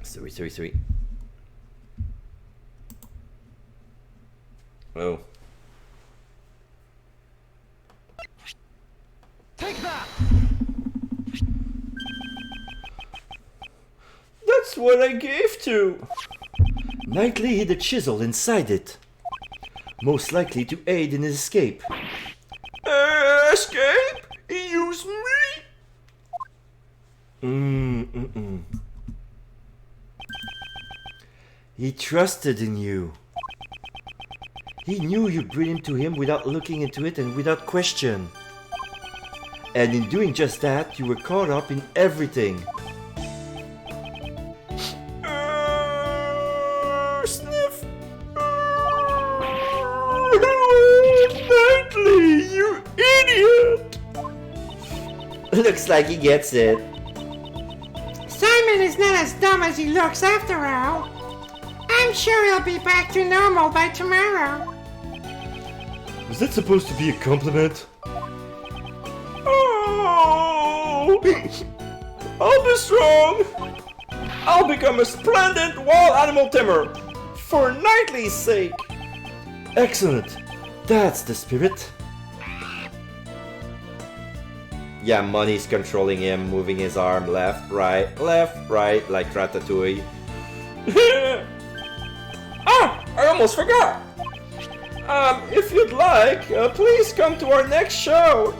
Sorry. Oh. Take that! That's what I gave to. Knightley hid a chisel inside it. Most likely to aid in his escape. Escape? He used me? He trusted in you. He knew you'd bring him to him without looking into it and without question. And in doing just that, you were caught up in everything. Sniff. Knightley, you idiot! Looks like he gets it. Simon is not as dumb as he looks after all. I'm sure he'll be back to normal by tomorrow. Was that supposed to be a compliment? Oh! I'll be strong! I'll become a splendid wild animal tamer! For Knightley's sake! Excellent! That's the spirit. Yeah, Money's controlling him, moving his arm left, right, like Ratatouille. Ah! I almost forgot! If you'd like, please come to our next show!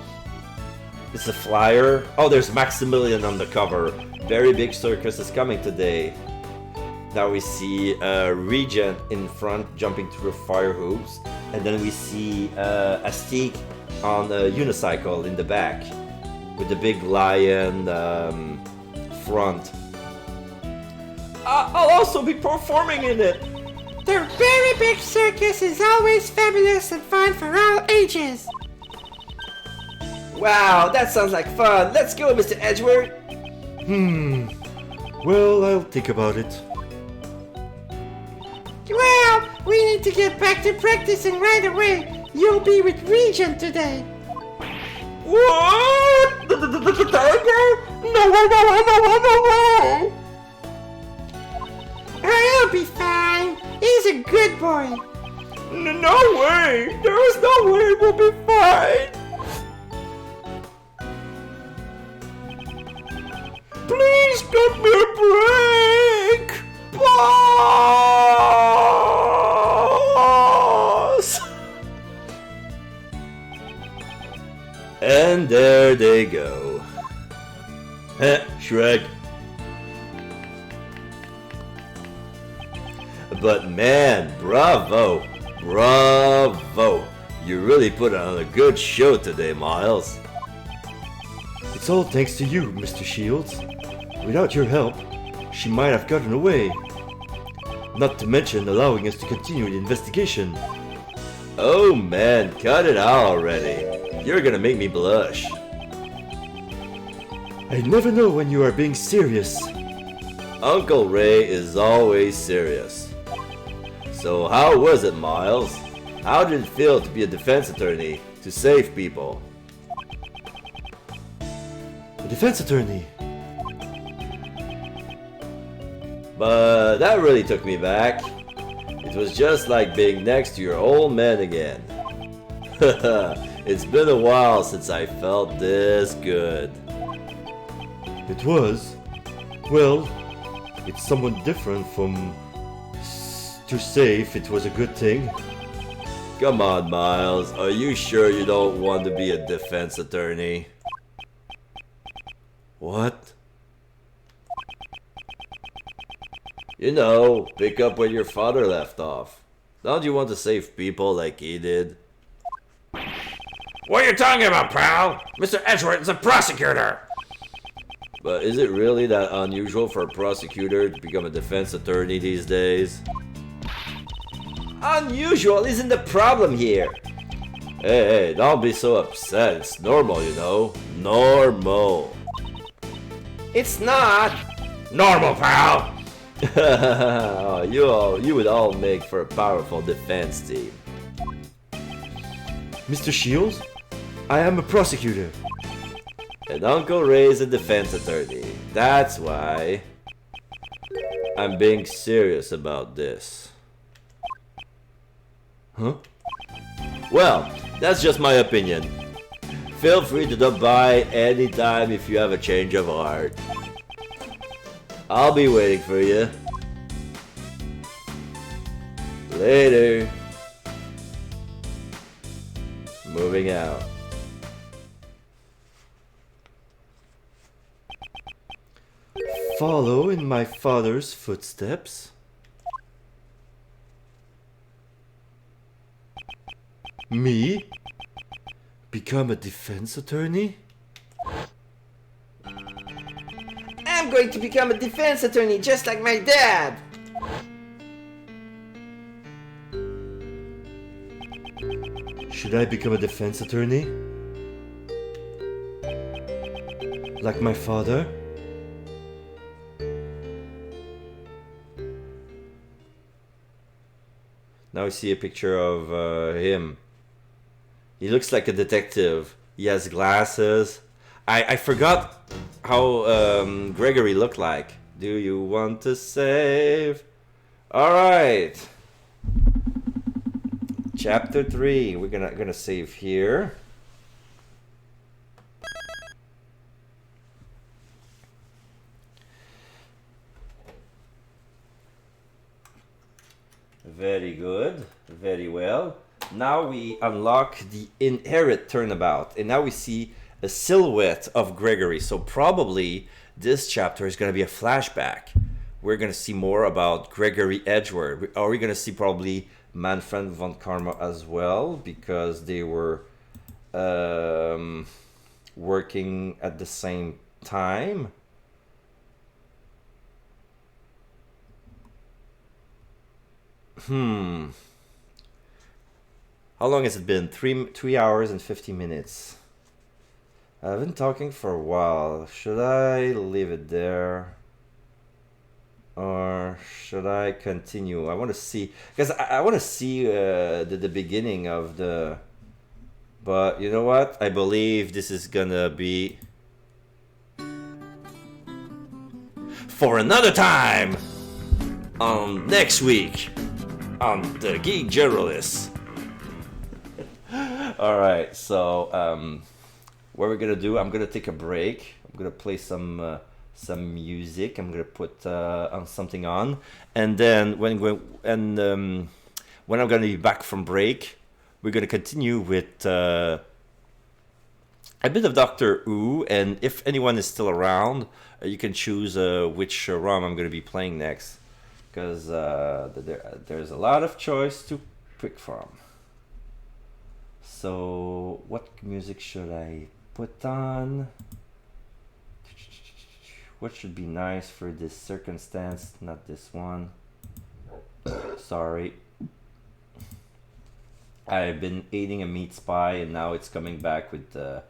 It's a flyer. Oh, there's Maximilian on the cover. Very big circus is coming today. Now we see Regent in front jumping through fire hoops. And then we see Astique on a unicycle in the back. With the big lion front. I'll also be performing in it. Their very big circus is always fabulous and fun for all ages. Wow, that sounds like fun. Let's go, Mr. Edgeworth. Well, I'll think about it. Well, we need to get back to practicing right away. You'll be with Regent today. What? The tiger? No. Oh, he'll be fine. He's a good boy. No way. There is no way we'll be fine. Please cut me a break. Boss. And there they go. Shrek. But man, bravo! You really put on a good show today, Miles. It's all thanks to you, Mr. Shields. Without your help, she might have gotten away. Not to mention allowing us to continue the investigation. Oh man, cut it out already. You're gonna make me blush. I never know when you are being serious. Uncle Ray is always serious. So how was it, Miles? How did it feel to be a defense attorney, to save people? A defense attorney. But that really took me back. It was just like being next to your old man again. It's been a while since I felt this good. It was. Well, it's somewhat different from to say if it was a good thing. Come on, Miles. Are you sure you don't want to be a defense attorney? What? You know, pick up where your father left off. Don't you want to save people like he did? What are you talking about, pal? Mr. Edgeworth is a prosecutor. But is it really that unusual for a prosecutor to become a defense attorney these days? Unusual isn't the problem here. Hey, don't be so upset. It's normal, you know. Normal. It's not normal, pal. You would all make for a powerful defense team. Mr. Shields, I am a prosecutor. And Uncle Ray's a defense attorney. That's why I'm being serious about this. Huh? Well, that's just my opinion. Feel free to drop by anytime if you have a change of heart. I'll be waiting for you. Later. Moving out. Follow in my father's footsteps? Me? Become a defense attorney? I'm going to become a defense attorney just like my dad. Should I become a defense attorney? Like my father? Now we see a picture of him. He looks like a detective. He has glasses. I forgot how Gregory looked like. Do you want to save? Alright. Chapter 3. We're gonna save here. Very good. Very well. Now we unlock the inherit turnabout. And now we see a silhouette of Gregory. So probably this chapter is going to be a flashback. We're going to see more about Gregory Edgeworth. Are we going to see probably Manfred von Karma as well? Because they were working at the same time. How long has it been? 3 hours and 50 minutes. I've been talking for a while. Should I leave it there? Or should I continue? I want to see, because I want to see the beginning of the... But you know what? I believe this is gonna be... for another time! Next week! On the Geek Generalist. Alright, so what we're gonna do, I'm gonna take a break. I'm gonna play some music. I'm gonna put on something on, and then when I'm gonna be back from break, we're gonna continue with a bit of Doctor Who. And if anyone is still around, you can choose which ROM I'm gonna be playing next, because there's a lot of choice to pick from. So what music should I put on? What should be nice for this circumstance? Not this one. Sorry. I've been eating a meat pie and now it's coming back with the